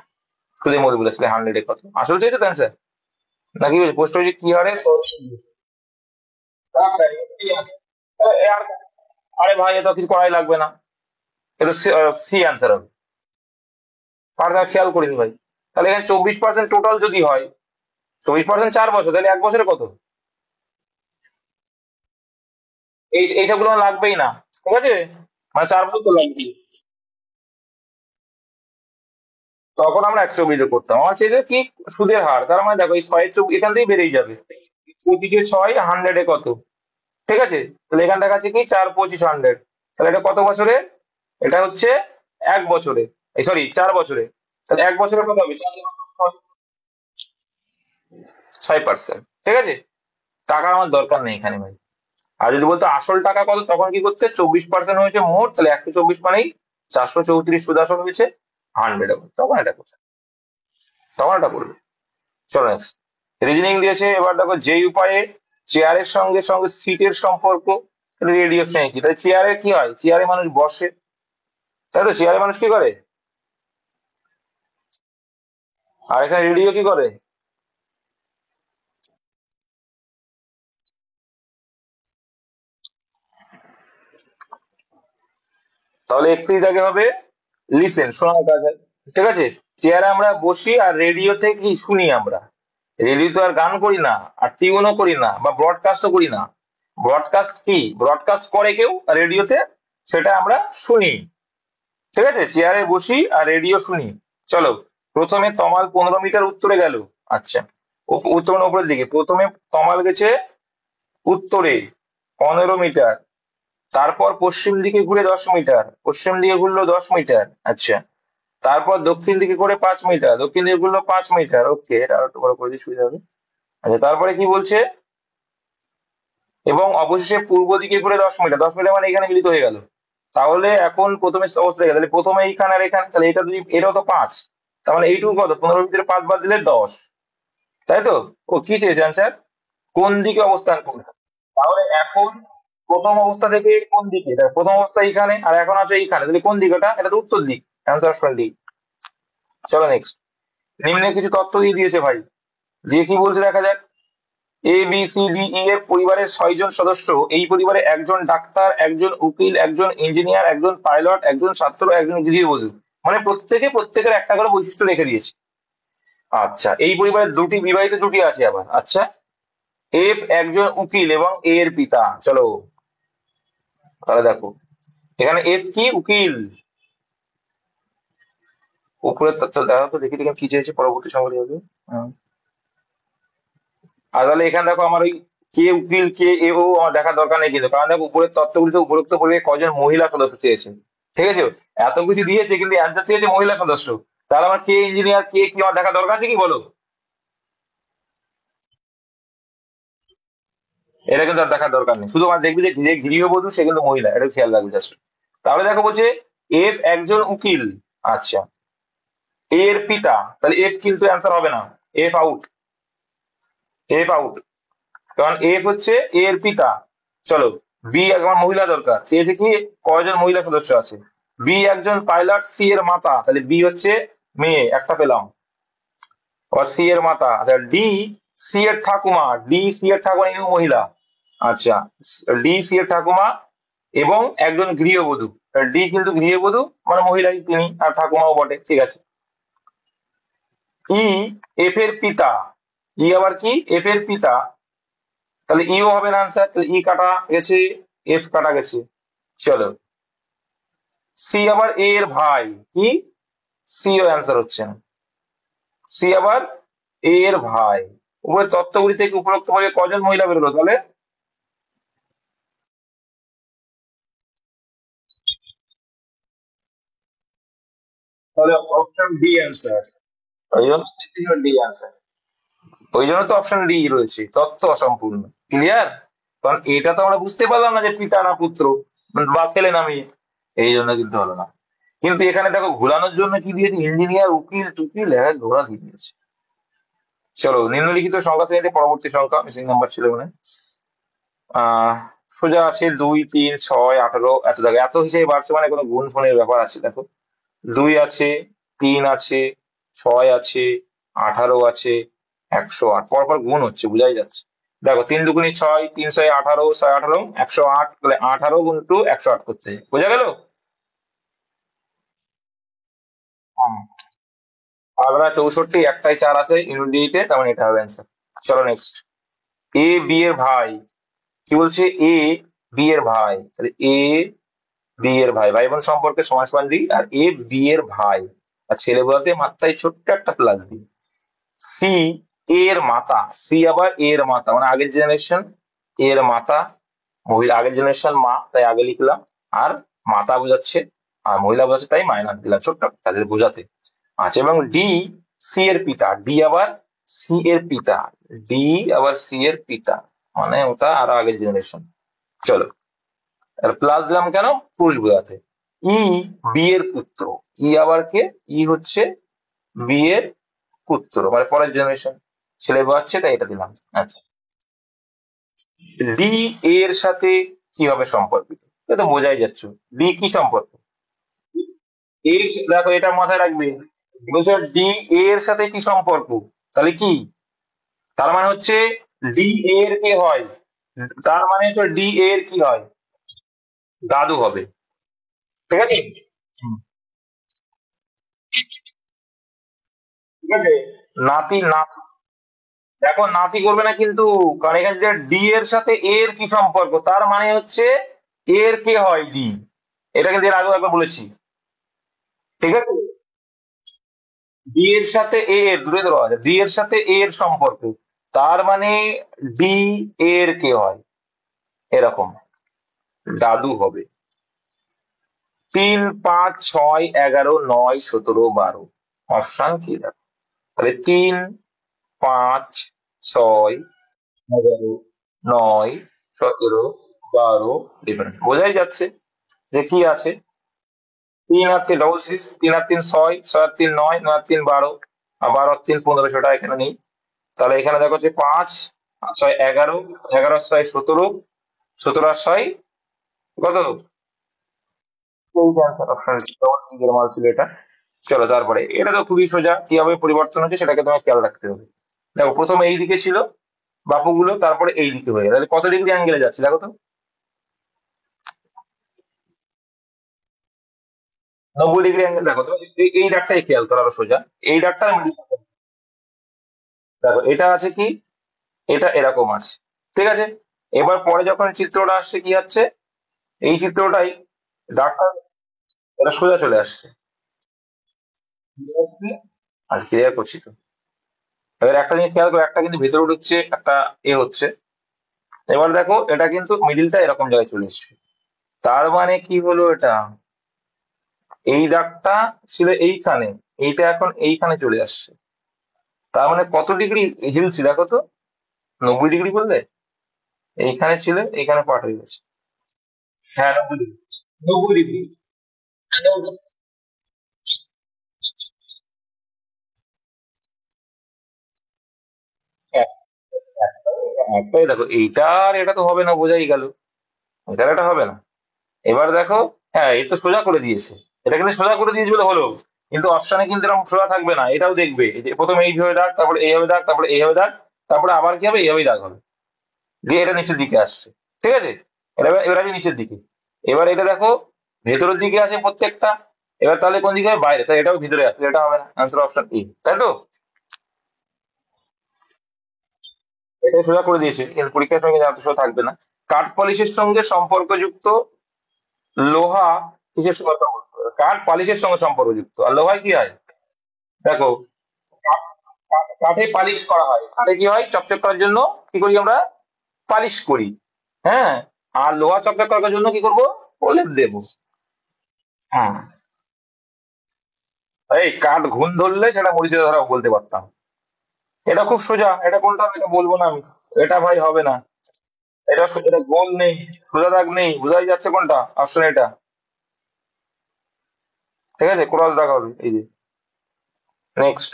সুদে মূল্য বলেছিল 100 কত, আসলে সেটা তো অ্যান্সার নাকি? পোস্ট অফিসে কি হারে আরে ভাই, এটা কিছু করাই লাগবে না, এটা সি অ্যান্সার হবে। আর খেয়াল করিনি ভাই। তাহলে এখানে 24% টোটাল যদি হয়, 24% 4 বছর, তাহলে 1 বছরে কত? এইসবগুলো আমার লাগবেই না, ঠিক আছে। মানে 4 বছর তো লাগবে। তখন আমরা 124 করতাম। আমার চেয়ে যে কি সুদের হার, তার মানে দেখো এই 6 এখান থেকেই বেরিয়ে যাবে। 25-এ 6, 100-এ কত? ঠিক আছে। তাহলে এখান থেকে আছে কি 4×25 100। তাহলে এটা কত বছরে? এটা হচ্ছে 1 বছরে, সরি 4 বছরে। তাহলে 1 বছরে কত হবে? 6%, ঠিক আছে। টাকা আমার দরকার নেই এখানে ভাই। আর যদি বলতো আসল টাকা কত, তখন কি করতে? 24% হয়েছে মোট, তাহলে 124 মানেই 434 সুদ আসল হয়েছে 100, তখন এটা করছে, তখন এটা করবে। চলো নেক্সট। রিজনিং দিয়েছে, এবার দেখো, যে উপায়ে চেয়ারের সঙ্গে সঙ্গে সিটের সম্পর্ক রেডিও শ্রেণী কি? তাহলে চেয়ারে কি হয়? চেয়ারে মানুষ বসে, তাই তো? চেয়ারে মানুষ কি করে? আর এখানে রেডিও কি করে? তাহলে 31 আগে হবে লিসেন, শোনার কাজ হয়। ঠিক আছে, চেয়ারে আমরা বসি আর রেডিও থেকে কি শুনি আমরা? রেডিও তো আর গান করি না, আর টিউনও করি না, বা ব্রডকাস্টও করি না। ব্রডকাস্ট কি? ব্রডকাস্ট করে কেউ রেডিওতে, সেটা আমরা শুনি। ঠিক আছে, চেয়ারে বসি আর রেডিও শুনি। চলো, প্রথমে তমাল 15 মিটার উত্তরে গেল। আচ্ছা, উত্তর মানে উপরের দিকে। প্রথমে তমাল গেছে উত্তরে 15 মিটার, তারপর পশ্চিম দিকে ঘুরে 10 মিটার, পশ্চিম দিকে ঘুরলো 10 মিটার। আচ্ছা, তারপর দক্ষিণ দিকে করে 5 মিটার, দক্ষিণ দিকে ঘুরলো 5 মিটার। ওকে, এটা আর একটু বড় করে দিই, সুবিধা হবে। আচ্ছা, তারপরে কি বলছে? এবং অবশেষে পূর্ব দিকে ঘুরে 10 মিটার, 10 মিটার মানে এখানে মিলিত হয়ে গেল। তাহলে এখন প্রথমে অবস্থা দেখে, তাহলে প্রথমে এইখানে আর এখানে, তাহলে এটা যদি, এটাও তো 5, তার মানে এইটুকু কত? 15 ভিতরে 5 বাদ দিলে 10, তাই তো? ও কি চেয়েছে অ্যান্সার? কোন দিকে অবস্থান করবে? তাহলে এখন প্রথম অবস্থা থেকে কোন দিকে? দেখো, প্রথম অবস্থা এইখানে আর এখন আছে এইখানে, তাহলে কোন দিক ওটা? এটা তো উত্তর দিক, অ্যান্সার অপশন ডি। চলো নেক্সট। নিম্নে কিছু তথ্য দিয়ে দিয়েছে ভাই, দিয়ে কি বলছে দেখা যাক। ABCDE এর পরিবারের 6 জন সদস্য। এই পরিবারে একজন ডাক্তার, একজন উকিল, একজন ইঞ্জিনিয়ার, একজন পাইলট, একজন ছাত্র, একজন গৃহবধূ। মানে প্রত্যেকের একটা করে বৈশিষ্ট্য রেখে দিয়েছে। আচ্ছা, এই পরিবারে দুটি বিবাহিত জুটি আছে আবার। আচ্ছা, এফ একজন উকিল এবং এ এর পিতা। চলো, তাহলে দেখো, এখানে এফ কি? উকিল। উপরের তথ্য দেখো তো, দেখি দেখি কি চেয়েছে, পরবর্তী সংকট হবে। আর তাহলে এখানে দেখো, আমার ওই কে উকিল কে এ ও আমার দেখার দরকার নেই কিন্তু, কারণ দেখো উপরের তথ্যগুলিতে উপরোক্ত পরিবারে কজন মহিলা সদস্য চেয়েছে। ঠিক আছে, এত কিছু দিয়েছে কিন্তু অ্যান্সার চেয়েছে মহিলা সদস্য। তাহলে আমার কে ইঞ্জিনিয়ার কে কি আমার দেখার দরকার আছে কি, বলো? এটা কিন্তু আর দেখার দরকার নেই, শুধু আমার দেখবি যে যে গৃহবধূ সে কিন্তু মহিলা, এটা খেয়াল রাখবি জাস্ট। তাহলে দেখো বলছে এফ একজন উকিল। আচ্ছা, এর পিতা, তাহলে এফ কিন্তু অ্যান্সার হবে না, এফ আউট, এফ আউট। কারণ এফ হচ্ছে এ এর পিতা। চলো, বি একজন মহিলা দরকার, চেয়েছে কি কয়জন মহিলা সদস্য আছে? বি একজন পাইলট, সি এর মাতা, তাহলে বি হচ্ছে মেয়ে, একটা পেলাম। আবার সি এর মাতা। আচ্ছা, ডি সি এর ঠাকুমা, ডি সি এর ঠাকুমা ইনি মহিলা। আচ্ছা, ডি সি এর ঠাকুমা এবং একজন গৃহবধূ। ডি কিন্তু গৃহবধূ, মানে মহিলাই তিনি, আর ঠাকুমাও বটে। ঠিক আছে। ই এফ এর পিতা, ই আবার কি? এফ এর পিতা, তাহলে ইও হবে না আনসার, তাহলে ই কাটা গেছে, এফ কাটা গেছে। চলো, সি আবার এ এর ভাই, কি? সি ও অ্যান্সার হচ্ছে না, সি আবার এ এর ভাই। উপরের তত্ত্বগুলি থেকে উপরোক্ত ভাবে কজন মহিলা বেরোলো তাহলে? তাহলে অপশন ডি অ্যান্সার। ওই জন্য ডি অ্যান্সার, ওই জন্য তো অপশন ডি রয়েছে, তত্ত্ব অসম্পূর্ণ। ক্লিয়ার? কারণ এটা তো আমরা বুঝতে পারলাম না যে পিতা না পুত্র, বা ছেলে না মেয়ে, এই জন্য কিন্তু হলো না। কিন্তু এখানে দেখো ঘোরানোর জন্য কি দিয়েছে? ইঞ্জিনিয়ার উকিল টুকিল ঘোরা দিয়ে দিয়েছে। চলো, নিম্নলিখিত সংখ্যা শ্রেণীতে পরবর্তী সংখ্যা মিসিং নাম্বার ছিল মানে আহ সোজা আছে 2, 3, 6, 18, এত দেখো, এত হিসেবে বাড়ছে মানে কোনো গুণ ফোনের ব্যাপার আছে। দেখো, 2 আছে, 3 আছে, 6 আছে, 18 আছে, 108, পরপর গুণ হচ্ছে, বোঝাই যাচ্ছে। দেখো, 3 দুগুণী 6, 3 6 18, 6 18 108, তাহলে 18 × 108 করতে হবে। বোঝা গেল? আলাদা 64, একটাই 4 আছে ইউনিট, তার মানে এটা হবে অ্যান্সার। চলো নেক্সট। এ বি এর ভাই, কি বলছে? এ বি এর ভাই, তাহলে এ বি এর ভাই, ভাই বোন সম্পর্কে সমান সমান দিই, আর এ বি এর ভাই, আর ছেলে বলতে মাত্রায় ছোট্ট একটা প্লাস দিই। সি এর মাতা, সি আবার এর মাতা, মানে আগের জেনারেশন এর মাতা, মহিলা আগের জেনারেশন মা, তাই আগে লিখলাম। আর মাতা বোঝাচ্ছে, আর মহিলা বোঝাচ্ছে, তাই মাইনাস দিলাম ছোট্ট তাদের বোঝাতে। আচ্ছা, এবং ডি সি এর পিতা, ডি আবার সি এর পিতা, ডি আবার সি এর পিতা, মানে ওটা আরো আগের জেনারেশন। চলো, আর প্লাস দিলাম কেন? পুরুষ বোঝাতে। ই বি এর পুত্র, ই আবার কে? ই হচ্ছে বি এর পুত্র, মানে পরের জেনারেশন, ছেলে বোঝাচ্ছে, তাই এটা দিলাম। আচ্ছা, ডি এর সাথে কি হবে সম্পর্কিত? এটা তো বোঝাই যাচ্ছে। ডি কি সম্পর্ক? এই দেখো এটা মাথায় রাখবে, বলছে ডি এর সাথে কি সম্পর্ক, তাহলে কি, তার মানে হচ্ছে ডি এর কে হয়, তার মানে হচ্ছে ডি এর কি হয়, দাদু হবে। ঠিক আছে। হুম। ঠিক আছে। নাতি না, দেখো নাতি করবে না কিন্তু, কারণ এখানে যে ডি এর সাথে এর কি সম্পর্ক, তার মানে হচ্ছে এর কে হয় ডি, এটা কিন্তু এর আগেও একবার বলেছি। ঠিক আছে। ডি এর সাথে এ এর দূরে ধরা আছে, ডি এর সাথে এ এর সম্পর্ক, তার মানে ডি এর কে হয়, এরকম দাদু হবে। 3, 5, 6, 11, 9, 17, 12, অপশন কি দেখো, তাহলে 3, 5, 6, 11, 9, 17, 12 ডিফারেন্স বোঝাই যাচ্ছে যে কি আছে। 3 আর 3 6, 3 আর 3 6, 6 আর 3 9, 9 আর 3 12, আর 12 আর 3 15, সেটা এখানে নেই। তাহলে এখানে দেখো যে 5 আর 6 11, 11 আর 6 17, 17 আর 6 কত, অপশন নিজের মাল ছিল এটা। চলো তারপরে, এটা তো খুবই সোজা, কিভাবে পরিবর্তন হচ্ছে সেটাকে তোমার খেয়াল রাখতে হবে। দেখো প্রথমে এই দিকে ছিল বাপুগুলো, তারপরে এই দিকে হয়ে গেল, তাহলে কত ডিগ্রি অ্যাঙ্গেলে যাচ্ছে দেখো তো। 90 ডিগ্রি অ্যাঙ্গেল, দেখো তো এই ডাকটাই খেয়াল করো আরো সোজা, এই ডাকটা দেখো এটা আছে কি, এটা এরকম আছে। ঠিক আছে। এবার পরে যখন চিত্রটা আসছে কি হচ্ছে, এই চিত্রটাই ডাকটা, এটা সোজা চলে আসছে। আর ক্লিয়ার করছি তো। এবার একটা জিনিস খেয়াল করো, একটা কিন্তু ভেতরে ঢুকছে, একটা এ হচ্ছে। এবার দেখো এটা কিন্তু মিডিলটা এরকম জায়গায় চলে এসছে, তার মানে কি হলো এটা, এই দাগটা ছিল এইখানে, এইটা এখন এইখানে চলে আসছে, তার মানে কত ডিগ্রি হিলছি দেখো তো, 90 ডিগ্রি বললে, এইখানে ছিল এইখানে পাঠ হয়ে গেছে। হ্যাঁ 90 ডিগ্রি, 90 ডিগ্রি। একটাই দেখো, এইটা আর এটা তো হবে না, বোঝাই গেল, এটা আর এটা হবে না। এবার দেখো, হ্যাঁ এটা সোজা করে দিয়েছে, এটা কিন্তু সোজা করে দিয়েছে বলে হলো, কিন্তু অপশনে কিন্তু এরকম সোজা থাকবে না, এটাও দেখবে, এই যে প্রথমে এইভাবে দাগ, তারপরে এইভাবে দাগ, তারপরে এইভাবে দাগ, তারপরে আবার কি হবে, এইভাবেই দাগ হবে, দিয়ে এটা নিচের দিকে আসছে। ঠিক আছে। এবার এবার আমি নিচের দিকে, এবার এটা দেখো ভেতরের দিকে আছে প্রত্যেকটা, এবার তাহলে কোন দিকে হবে, বাইরে, তাহলে এটাও ভিতরে আসছে, এটা হবে না, আনসার অপশন ই, তাই তো। এটা সোজা করে দিয়েছে, কিন্তু পরীক্ষার সঙ্গে এত সোজা থাকবে না। কাঠ পলিশের সঙ্গে সম্পর্কযুক্ত লোহা কিসের সঙ্গে কাঠ পলিশের সঙ্গে সম্পর্কযুক্ত, আর লোহায় কি হয়, দেখো কাঠে পালিশ করা হয়, কাঠে কি হয়, চকচক করার জন্য কি করি আমরা, পালিশ করি। হ্যাঁ। আর লোহা চকচক করার জন্য কি করবো, প্রলেপ দেবো। হ্যাঁ। এই কাঠ ঘুণ ধরলে সেটা মরিচা ধরা বলতে পারতাম। এটা খুব সোজা, এটা কোনটা হবে এটা বলবো না আমি, এটা ভাই হবে না। এটা গোল নেই, সোজা দাগ নেই, বোঝাই যাচ্ছে কোনটা অপশন, এটা। ঠিক আছে, ক্রস দাগ হবে এই যে। নেক্সট,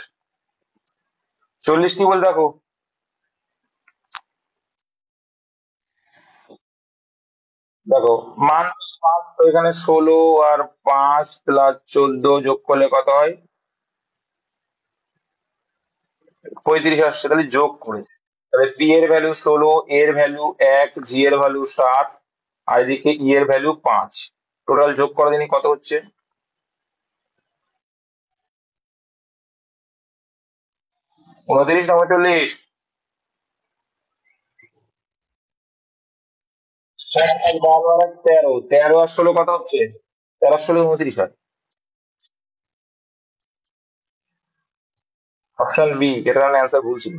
40 কি বল দেখো, দেখো মান 5, তো এখানে 16 আর 5 + 14 যোগ করলে কত হয়, 35 আসছে, তাহলে যোগ করে, তাহলে পি এর ভ্যালু 16, এর ভ্যালু 1, জি এর ভ্যালু 7, আর এদিকে ই এর ভ্যালু 5, টোটাল যোগ করে দিনই কত হচ্ছে, 29 না 40, 13, 13 আর 16 কত হচ্ছে, 13 আর 16 29 হয়। অপশন বি, এটা মানে অ্যান্সার ভুল ছিল।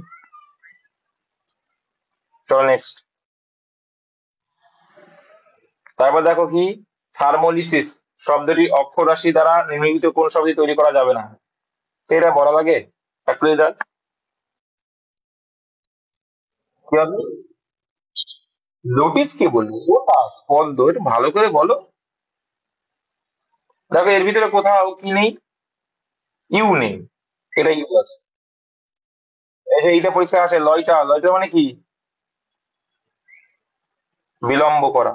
চলো নেক্সট। তারপর দেখো কি, থার্মোলিসিস শব্দটি অক্ষর রাশি দ্বারা নিম্নলিখিত কোন শব্দটি তৈরি করা যাবে না, এটা বলা লাগে, একটু দেখ কি হবে, নোটিস কি বলবো, ওটা স্পন্দ, একটু ভালো করে বলো। দেখো এর ভিতরে কোথাও কি নেই, ইউ নেই, এটা ইউ আছে। এই যে এইটা পরীক্ষা আছে, লয়টা, লয়টা মানে কি, বিলম্ব করা।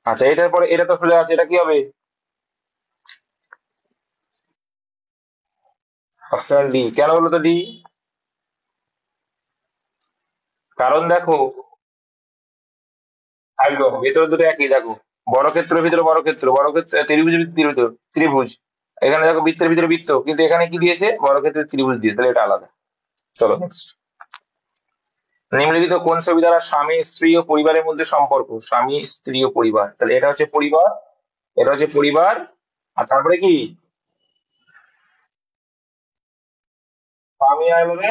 আচ্ছা, এটার পরে এটা তো সোজা আছে, এটা কি হবে? Option D. কেন বলো তো ডি? কারণ দেখো, একদম ভেতরে দুটো একই দেখো। বর্গক্ষেত্রের ভিতরে বর্গক্ষেত্র, বর্গক্ষেত্র ত্রিভুজের ভিতরে ত্রিভুজ, ত্রিভুজ। এখানে দেখো বৃত্তের ভিতরে বৃত্ত, কিন্তু এখানে কি দিয়েছে? বর্গক্ষেত্রের ত্রিভুজ দিয়েছে, তাহলে এটা আলাদা। চলো নেক্সট। নিম্নলিখিত কোন ছবি দ্বারা স্বামী স্ত্রী ও পরিবারের মধ্যে সম্পর্ক? স্বামী স্ত্রী ও পরিবার, তাহলে এটা হচ্ছে পরিবার, এটা হচ্ছে পরিবার। আর তারপরে কি? স্বামী আলাদা,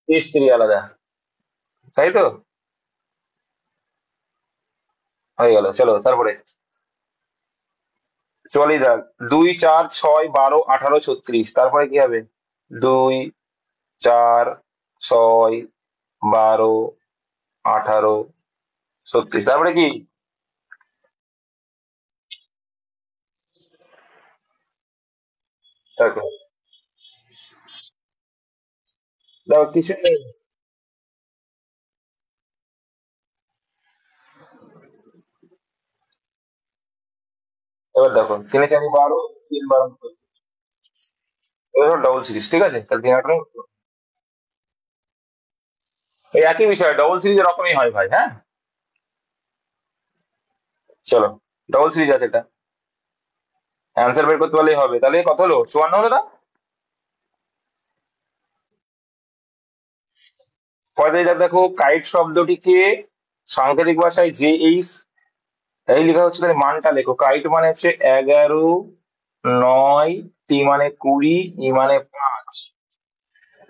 স্ত্রী আলাদা, তাই তো? হয়ে গেল, চলো তারপরে। চলে যাক। 2 4 6 12 18 36, তারপরে কি হবে? 2 4 6 12 18 36, তারপরে কি? দেখো, দেখো কিছু নেই। এবার দেখো, 3 4 12, 3 12, এবার ডবল সিরিজ, ঠিক আছে? তাহলে 3 8 এই একই বিষয়, ডবল সিরিজ এরকমই হয় ভাই, হ্যাঁ। চলো, ডবল সিরিজ আছে এটা, অ্যান্সার বের করতে পারলেই হবে। তাহলে কত হলো? 54 হলো না? 45। দেখো, কাইট শব্দটিকে সাংকেতিক ভাষায় জে এইচ এই লেখা হচ্ছে, তাহলে মানটা লেখো। কাইট মানে হচ্ছে 11, 9, টি মানে 20, ই মানে 5।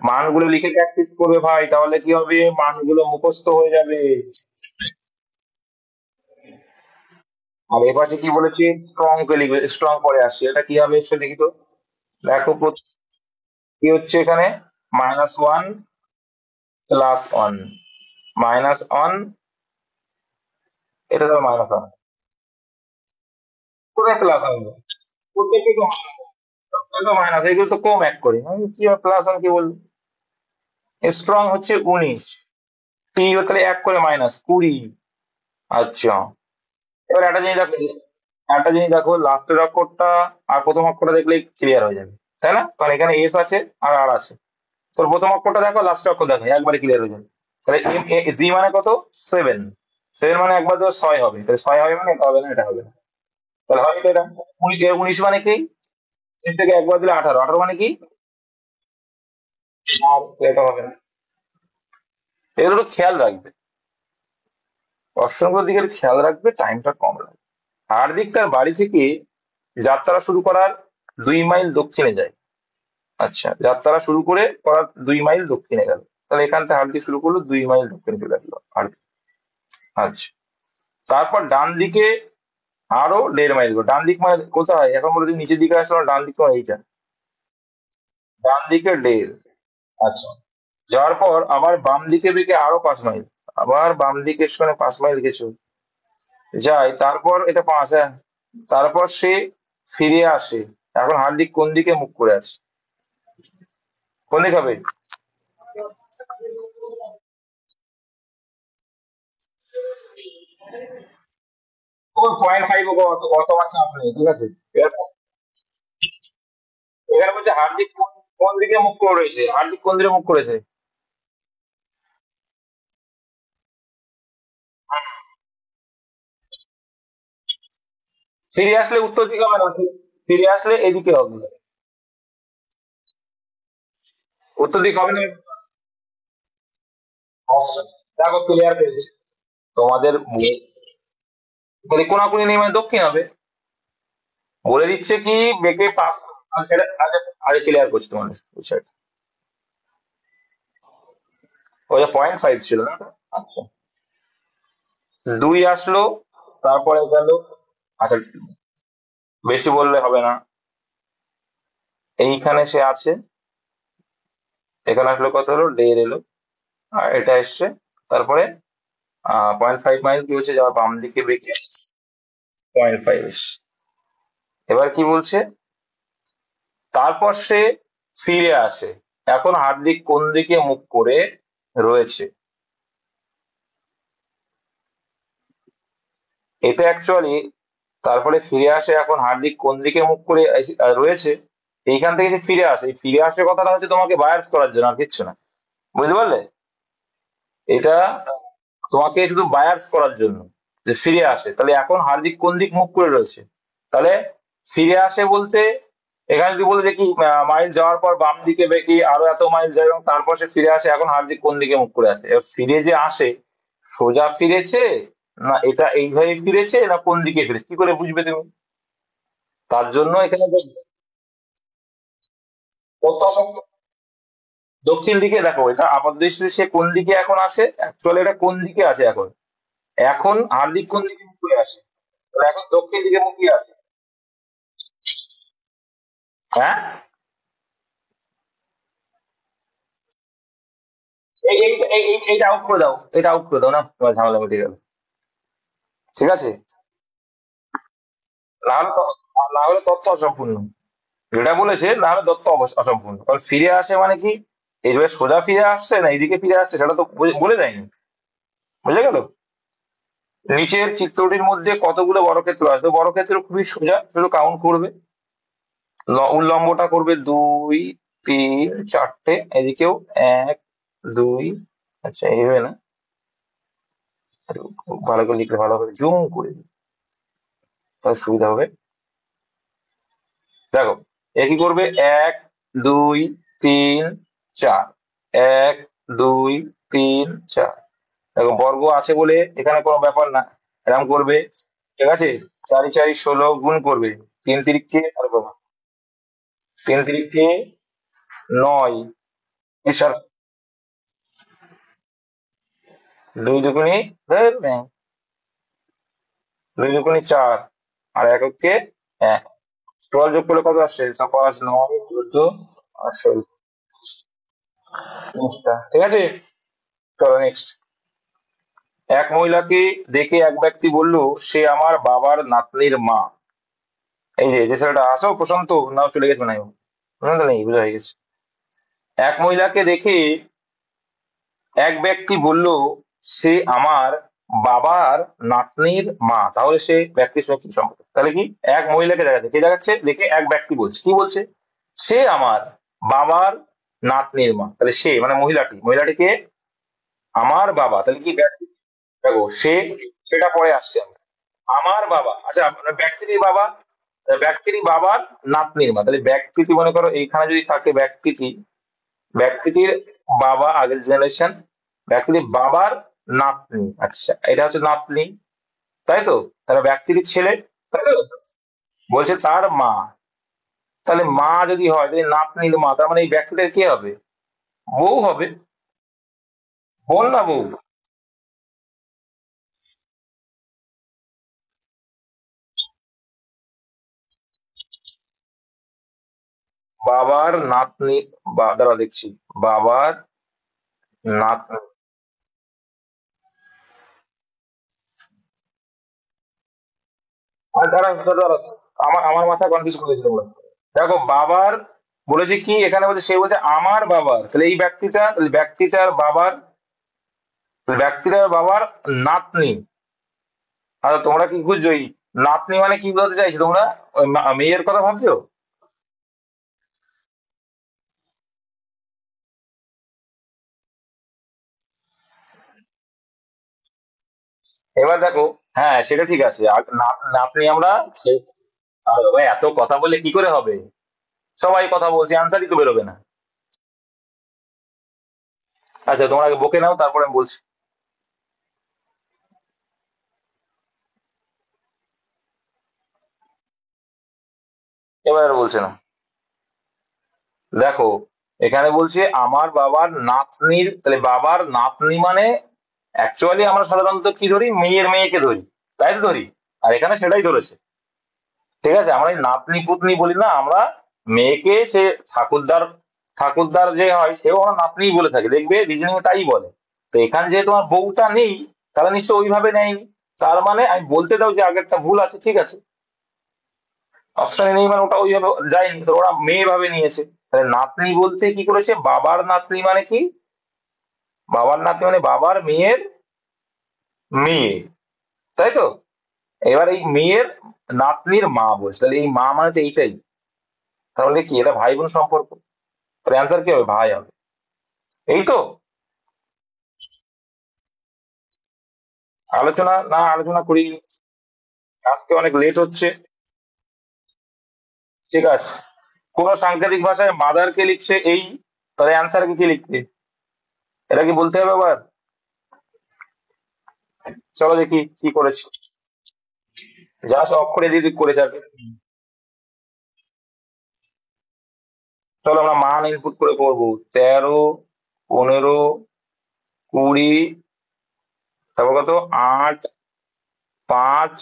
মানগুলো লিখে প্র্যাকটিস করবে ভাই, তাহলে কি হবে? মানগুলো মুখস্থ হয়ে যাবে। আর এপাশে কি বলেছে? স্ট্রং কে লিখবে, স্ট্রং পরে আসছে, এটা কি হবে একটু দেখি তো। দেখো কি হচ্ছে এখানে? -1 +1, -1, এটা তো -1, কোথায় প্লাস আসবে? প্রত্যেককে তো মাইনাস, এগুলো তো কম এক করে, আমি কি +1 কি বলবো? স্ট্রং হচ্ছে 19, টি তাহলে এক করে -20। আচ্ছা, এবার একটা জিনিস দেখো, লাস্টের অক্ষরটা আর প্রথম অক্ষরটা দেখলেই ক্লিয়ার হয়ে যাবে, তাই না? কারণ এখানে এস আছে আর আর আছে। তোর প্রথম অক্ষরটা দেখো, লাস্টের অক্ষর দেখো, একবারে ক্লিয়ার হয়ে যাবে। তাহলে এম এ জি মানে কত? 7। 7 মানে একবার তো 6 হবে, তাহলে 6 হবে মানে এটা হবে না, এটা হবে না। তাহলে হবে তো এটা। 19 মানে কি? এর থেকে একবার দিলে 18, 18 মানে কি? আর এটা হবে না। এগুলো একটু খেয়াল রাখবে, অপশনগুলোর দিকে একটু খেয়াল রাখবে, টাইমটা কম লাগবে। হার্দিক তার বাড়ি থেকে যাত্রা শুরু করার 2 মাইল দক্ষিণে যায়। আচ্ছা, যাত্রা শুরু করার 2 মাইল দক্ষিণে গেল, তাহলে এখান থেকে হার্দিক শুরু করলো, 2 মাইল দক্ষিণে চলে আসলো হার্দিক। আচ্ছা, তারপর ডান দিকে আরো 1.5 মাইল গেলো। ডান দিক মানে কোথায়? এখন বলে দিই নিচের দিকে আসলো, ডান দিক মানে এইটা, ডান দিকে 1.5। আচ্ছা, যাওয়ার পর আবার বাম দিকে বেঁকে আরো 5 মাইল, আবার বাম দিকে সেখানে 5 মাইল গেছে, যায়, তারপর এটা 5, হ্যাঁ। তারপর সে ফিরে আসে। এখন হার্দিক কোন দিকে মুখ করে আছে? কোন দিকে হবে? ও 0.5, অত অত আমার চাপ নেই, ঠিক আছে। এবার এখানে বলছে হার্দিক কোন কোন দিকে মুখ করে রয়েছে, হার্দিক কোন দিকে মুখ করেছে? ফিরে আসলে উত্তর দিকে হবে না, ফিরে আসলে এদিকে হবে। উত্তর দিকে হবে না। অপশন দেখো, ক্লিয়ার পেয়েছে তোমাদের যদি কোনাকুনি নেই মানে দক্ষিণ হবে। বলে দিচ্ছে কি, বেঁকে পাস। আচ্ছা আচ্ছা, আগে ক্লিয়ার করছি তোমাদের বিষয়টা। ওই 0.5 ছিল না? আচ্ছা, 2 আসলো, তারপরে গেল। আচ্ছা, বেশি বললে হবে না। এইখানে সে আছে, এখানে আসলে কত হলো? 1.5 এলো, আর এটা এসছে। তারপরে 0.5 মাইল কি হচ্ছে, যাওয়ার বাম দিকে বেঁকে 0.5 এসছে। এবার কি বলছে? তারপর সে ফিরে আসে। এখন হার্দিক কোন দিকে মুখ করে রয়েছে? এটা অ্যাকচুয়ালি তারপরে ফিরে আসে, এখন হার্দিক কোন দিকে মুখ করে রয়েছে, এইখান থেকে সে ফিরে আসে। এই ফিরে আসে কথাটা হচ্ছে তোমাকে বায়ার্স করার জন্য, আর কিচ্ছু না। বুঝতে পারলে? এটা তোমাকে শুধু বায়ার্স করার জন্য, যে ফিরে আসে। তাহলে এখন হার্দিক কোন দিক মুখ করে রয়েছে? তাহলে ফিরে আসে বলতে এখানে যদি বলে যে কি মাইল যাওয়ার পর বাম দিকে বেঁকে আরো এত মাইল যায় এবং তারপর সে ফিরে আসে, এখন হার্দিক কোন দিকে মুখ করে আছে? এবার ফিরে যে আসে, সোজা ফিরেছে না এটা এইভাবে ফিরেছে না কোন দিকে ফিরেছে, কি করে বুঝবে তুমি? তার জন্য এখানে প্রত্যাশার দক্ষিণ দিকে দেখো, এটা আপাত দৃষ্টিতে সে কোন দিকে এখন আছে, অ্যাকচুয়ালি এটা কোন দিকে আছে এখন? এখন হার্দিক কোন দিকে মুখ করে আসে? তাহলে এখন দক্ষিণ দিকে মুখিয়ে আছে। হ্যাঁ, এইটা আউট করে দাও, এটা আউট করে দাও না, তোমার ঝামেলা মিটে গেল। ঠিক আছে, না হলে না হলে তথ্য অসম্পূর্ণ। যেটা বলেছে না হলে তথ্য অসম্পূর্ণ, কারণ ফিরে আসে মানে কি, এইভাবে সোজা ফিরে আসছে না এইদিকে ফিরে আসছে সেটা তো বলে দেয়নি। বুঝে গেল? নিচের চিত্রটির মধ্যে কতগুলো বর্গক্ষেত্র আছে? তো বর্গক্ষেত্র খুবই সোজা, শুধু কাউন্ট করবে। উল্লম্বটা করবে 2 3 4টে, এদিকেও 1 2। আচ্ছা এইভাবে না, একটু ভালো করে লিখলে ভালো হবে, জুম করে দিই, তাহলে সুবিধা হবে। দেখো, এ কি করবে, 1 2 3 4, 1 2 3 4। দেখো বর্গ আছে বলে এখানে কোনো ব্যাপার না, এরকম করবে। ঠিক আছে, 4 4 16 গুণ করবে, 3 3 আর বাবা, 3 3 9। এছাড়া 2 2 ধর নেই, 2 2 4, আর এককে 1। 12 যোগ করলে কত আসছে? 5 9 14 আর 16। ঠিক আছে, চলো নেক্সট। এক মহিলাকে দেখে এক ব্যক্তি বলল, সে আমার বাবার নাতনির মা। এই যে যে ছেলেটা, আসো প্রশান্ত, নাও চলে গেছে না, প্রশান্ত নেই, বুঝা হয়ে গেছে। এক মহিলাকে দেখে এক ব্যক্তি বলল, সে আমার বাবার নাতনির মা। তাহলে সে ব্যক্তির সঙ্গে কি সম্পর্ক? তাহলে কি, এক মহিলাকে দেখাচ্ছে, কে দেখাচ্ছে? দেখে এক ব্যক্তি বলছে, কি বলছে? সে আমার বাবার নাতনির মা। তাহলে সে মানে মহিলাটি, মহিলাটিকে আমার বাবা, তাহলে কি ব্যক্তি? দেখো সে, সেটা পরে আসছে। আমার বাবা, আচ্ছা ব্যক্তিরই বাবা, ব্যক্তিরই বাবার নাতনির মা। তাহলে ব্যক্তিটি মনে করো এইখানে যদি থাকে ব্যক্তিটি, ব্যক্তিটির বাবা আগের জেনারেশন, ব্যক্তিটির বাবার নাতনি, আচ্ছা এটা হচ্ছে নাতনি, তাই তো? তাহলে ব্যক্তিটির ছেলে, তাই তো? বলছে তার মা। তাহলে মা যদি হয়, তাহলে নাতনির মা, তার মানে এই ব্যক্তিটার কে হবে? বউ হবে। বোন না বউ? বাবার নাতনি, দাঁড়া দেখছি, বাবার নাতনি। আর দাঁড়া দাঁড়া দাঁড়া, আমার আমার মাথায় কনফিউজ করেছিল বলে। দেখো বাবার বলেছে কি, এখানে বলছে, সে বলছে আমার বাবার, তাহলে এই ব্যক্তিটা, তাহলে ব্যক্তিটার বাবার, তাহলে ব্যক্তিটার বাবার নাতনি। আচ্ছা তোমরা কি বুঝছো এই নাতনি মানে কি বলতে চাইছো তোমরা? ওই মেয়ের কথা ভাবছো? এবার দেখো, হ্যাঁ সেটা ঠিক আছে, আর নাতনি আমরা আর ভাই এত কথা বললে কি করে হবে? সবাই কথা বলছি, আনসারই তো বেরোবে না। আচ্ছা তোমরা আগে বকে নাও, তারপরে আমি বলছি। এবার আর বলছে না। দেখো এখানে বলছে আমার বাবার নাতনির, তাহলে বাবার নাতনি মানে অ্যাকচুয়ালি আমরা সাধারণত কি ধরি, মেয়ের মেয়েকে ধরি, তাই তো ধরি। আর এখানে সেটাই ধরেছে। ঠিক আছে, আমরা এই নাতনি পুতনি বলি না আমরা, মেয়েকে সে ঠাকুরদার, ঠাকুরদার যে হয় সেও আমরা নাতনি বলে থাকি, দেখবে রিজনিং তাই বলে। তো এখানে যেহেতু তোমার বউটা নেই, তাহলে নিশ্চয় ওইভাবে নেয়নি। তার মানে আমি বলতে দাও যে আগেরটা ভুল আছে, ঠিক আছে, অপশনে নেই মানে ওটা ওইভাবে যায়নি, তো ওরা মেয়ে ভাবে নিয়েছে। তাহলে নাতনি বলতে কি করেছে, বাবার নাতনি মানে কি, বাবার নাতনি মানে বাবার মেয়ের মেয়ে, তাই তো? এবার এই মেয়ের নাতনির মা বলছে, তাহলে এই মা মানে তো এইটাই, তাহলে কি এটা ভাই বোন সম্পর্ক? তোর অ্যান্সার কি হবে? ভাই হবে। এই তো। আলোচনা না আলোচনা করি, আজকে অনেক লেট হচ্ছে। ঠিক আছে, কোন সাংকেতিক ভাষায় মাদার কে লিখছে এই, তাহলে অ্যান্সার কি লিখবে? এটা কি বলতে হবে আবার? চলো দেখি কি করেছি। জাস্ট অক্ষরে দিদি করেছে আর কি। চলো আমরা মান ইনপুট করে করবো। 13, 15, 20, তারপর কত, 8, 5,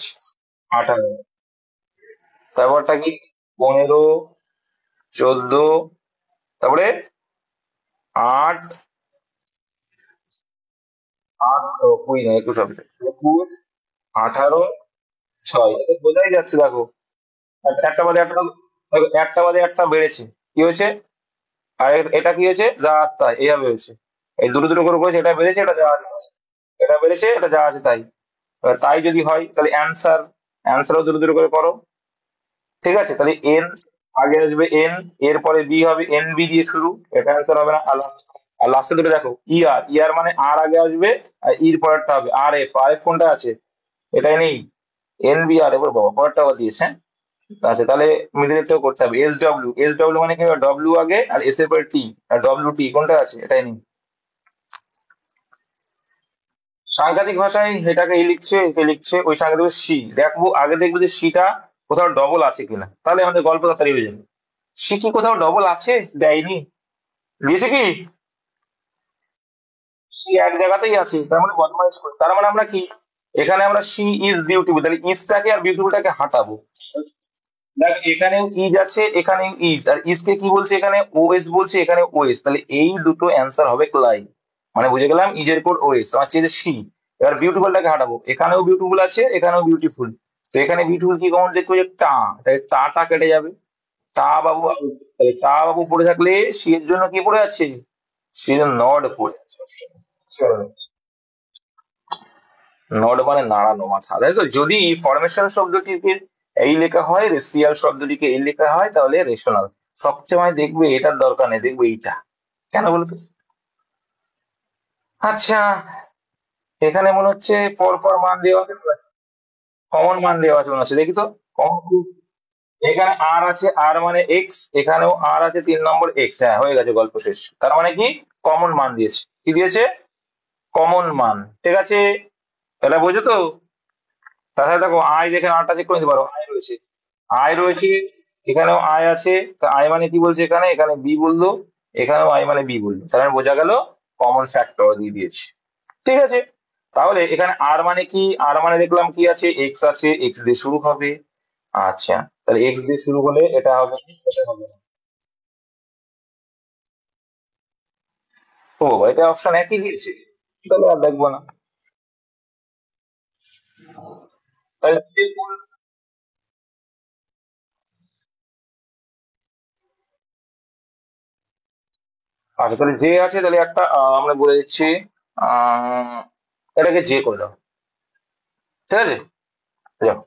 18, তারপরটা কি, 15, 14, তারপরে 8, 8, 20 না 21 হবে, 21, 18, 6, বোঝাই যাচ্ছে দেখো। একটা বাদে একটা, দেখো, একটা বাদে একটা বেড়েছে, কি হয়েছে? আর এটা কি হয়েছে, যা আছে তাই, এইভাবে হয়েছে। এই দুটো দুটো করে করেছে, এটা বেড়েছে, এটা যা আছে তাই। এটা বেড়েছে, এটা যা আছে তাই। এবার তাই যদি হয় তাহলে অ্যান্সারও দুটো দুটো করে করো। ঠিক আছে, তাহলে এন আগে আসবে, এন, এরপরে বি হবে, এন বি দিয়ে শুরু, এটা অ্যান্সার হবে না। আর লাস্টে দুটো দেখো, ইয়ার, ইয়ার মানে আর আগে আসবে, আর ইর পরেরটা হবে আর এফ। আর এফ কোনটা আছে? এটাই নেই। এন বি আর, এবার বাবা পরেরটা আবার দিয়েছে, হ্যাঁ? আচ্ছা, তাহলে মিডিলেরটাও করতে হবে। এস ডব্লিউ, এস ডব্লিউ মানে কি হবে? ডব্লিউ আগে আর এস এর পরে টি, আর ডব্লিউ টি কোনটা আছে? এটাই নেই। সাংঘাতিক ভাষায় এটাকে ই লিখছে, একে লিখছে, ওই সাংঘাতিক সি দেখবো আগে, দেখবো যে সিটা কোথাও ডবল আছে কিনা, তাহলে আমাদের গল্প তাড়াতাড়ি হয়ে যাবে। সি কি কোথাও ডবল আছে? দেয়নি। দিয়েছে কি? সি এক জায়গাতেই আছে, তার মানে বদমাইশ করে, তার মানে আমরা কি, এখানে আমরা সি ইজ বিউটিফুল, তাহলে ইজটাকে আর বিউটিফুলটাকে হাঁটাবো। দেখ, এখানেও ইজ আছে, এখানেও ইজ, আর ইজকে কি বলছে এখানে? ওএস বলছে, এখানে ওএস, তাহলে এই দুটো অ্যান্সার হবে ক্লাই। মানে বুঝে গেলাম ইজের কোড ওএস, আমার চেয়ে সি। এবার বিউটিফুলটাকে হাঁটাবো, এখানেও বিউটিফুল আছে, এখানেও বিউটিফুল। তো এখানে বিউটিফুল কি কমন দেখবো, যে টা, তাই টা কেটে যাবে। টা বাবু, তাহলে টা বাবু পড়ে থাকলে সি এর জন্য কি পড়ে আছে? সি এর নড পড়ে আছে। চলো, নড মানে নাড়ানো মাথা, তাই তো। যদি ফরমেশন শব্দটিকে এই লেখা হয়, রেসিয়াল শব্দটিকে এই লেখা হয়, তাহলে রেশনাল। সবচেয়ে মানে দেখবে এটার দরকার নেই, দেখবে এইটা। কেন বলতো? আচ্ছা, এখানে মনে হচ্ছে পর পর মান দেওয়া আছে, কমন মান দেওয়া আছে মনে হচ্ছে, দেখি তো। কমন, এখানে আর আছে, আর মানে এক্স, এখানেও আর আছে 3 নম্বর এক্স, হ্যাঁ হয়ে গেছে, গল্প শেষ। তার মানে কি, কমন মান দিয়েছে, কি দিয়েছে? কমন মান। ঠিক আছে, এটা বোঝো তো। তাছাড়া দেখো, আয় দেখে আটটা চেক করে নিতে পারো, আয় রয়েছে, আয় রয়েছে, এখানেও আয় আছে। তা আয় মানে কি বলছে এখানে? এখানে বি বললো, এখানেও আয় মানে বি বললো, তার মানে বোঝা গেল কমন ফ্যাক্টর দিয়ে দিয়েছে। ঠিক আছে, তাহলে এখানে আর মানে কি? আর মানে দেখলাম কি আছে, এক্স আছে, এক্স দিয়ে শুরু হবে। আচ্ছা, তাহলে এক্স দিয়ে শুরু হলে এটা হবে কি? এটা হবে না। ও, এটা অপশন একই দিয়েছে, তাহলে আর দেখবো না। তাহলে আচ্ছা, তাহলে যে আছে, তাহলে একটা আমরা বলে দিচ্ছি, আহ এটাকে যে করে দাও। ঠিক আছে, যাও।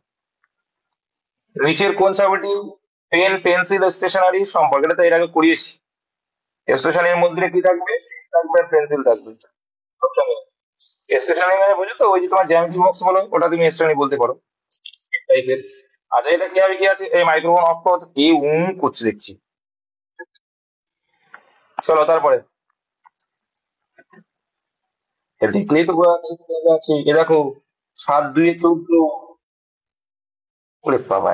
নিচের কোন ছবিটি পেন, পেন্সিল, স্টেশনারি সম্পর্কে? এটা তো এর আগে করিয়েছি। স্টেশনারির মধ্যে কি থাকবে? পেন থাকবে, পেন্সিল থাকবে। স্টেশনারি মানে বুঝো তো, ওই যে তোমার জ্যামিতি বক্স বলো, ওটা তুমি স্টেশনারি বলতে পারো, টাইপের। আচ্ছা, এটা কি হবে, কি আছে? এই মাইক্রোফোন অফ কর, এই করছে দেখছি। চলো তারপরে, এ দেখলেই তো বোঝা যাচ্ছে কি আছে। এ দেখো, 7 2 14। ওরে বাবা,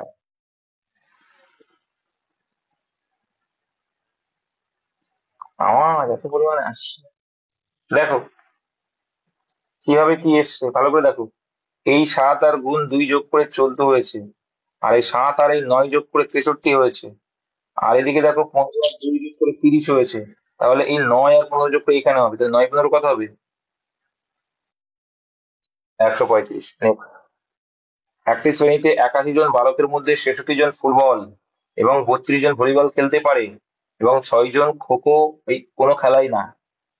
আমার এত পরিমাণে আসছে। দেখো কিভাবে কি এসছে, ভালো করে দেখো। এই 7 আর গুণ 2 যোগ করে 14 হয়েছে, আর এই 7 আর এই 9 যোগ করে 63 হয়েছে। আর এদিকে দেখো, 15 আর 2 যোগ করে 30 হয়েছে। তাহলে এই 9 আর 15 যোগ করে এখানে হবে, তাহলে 9 15 কত হবে? 135। একটি শ্রেণীতে 81 জন বালকের মধ্যে 66 জন ফুটবল এবং 32 জন ভলিবল খেলতে পারে, এবং 6 জন খোখো এই কোনো খেলাই না।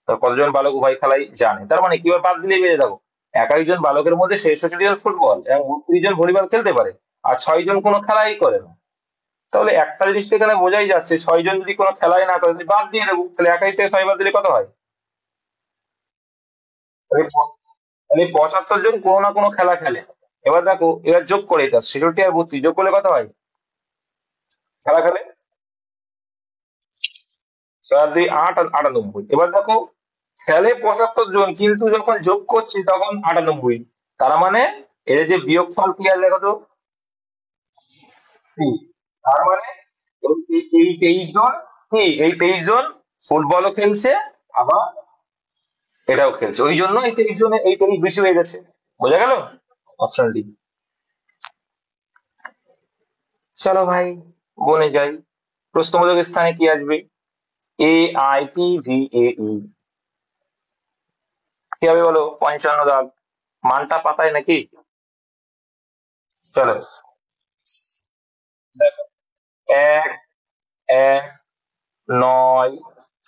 তো কতজন বালক উভয় খেলাই জানে? তার মানে কিভাবে বাদ দিলে বেড়ে, দেখো 21 জন বালকের মধ্যে 66 জন ফুটবল এবং 32 জন ভলিবল খেলতে পারে, আর 6 জন কোনো খেলাই করে না। তাহলে একটা জিনিস তো এখানে বোঝাই যাচ্ছে, 6 জন যদি কোনো খেলাই না করে তাহলে বাদ দিয়ে দেবো, তাহলে 21 থেকে 6 বাদ দিলে কত হয়? তাহলে 75 জন কোনো না কোনো খেলা খেলে। এবার দেখো, এবার যোগ করে এটা 66 আর 32 যোগ করলে কত হয়? খেলা খেলে 4 2 8 আর 98। এবার দেখো, খেলে 75 জন কিন্তু যখন যোগ করছি তখন 98। তার মানে এর যে বিয়োগফল কি আর দেখো তো, 30। তার মানে এই 23 জন, কি এই 23 জন ফুটবলও খেলছে, আবার এটাও খেলছে, ওই জন্য এই 23 জনে এই 23 বেশি হয়ে গেছে। বোঝা গেল? Option D. চলো ভাই, বনে যাই। প্রশ্নবোধক স্থানে কি আসবে? AITVAE। কি হবে বলো? 55 দাগ। মানটা পাতায় নাকি? চলো, এক, এক, 9,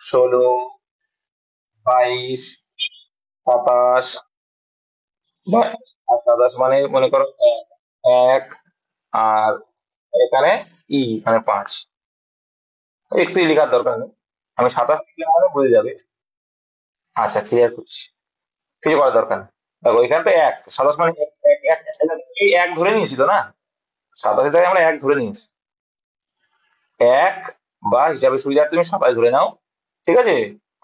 16, 22, 27, আর 27 মানে মনে করো এক, এক, আর এখানে মানে 5। একটু লেখার দরকার নেই, আমি 27 লিখলে মানে বুঝে যাবে। আচ্ছা, ক্লিয়ার করছি, কিছু করার দরকার নেই। দেখো এখানে তো এক, 27 মানে এই এক ধরে নিয়েছি তো না, 87 থেকে আমরা এক ধরে নিয়েছি। এক, বা হিসাবে সুবিধা তুমি 27 ধরে নাও, ঠিক আছে।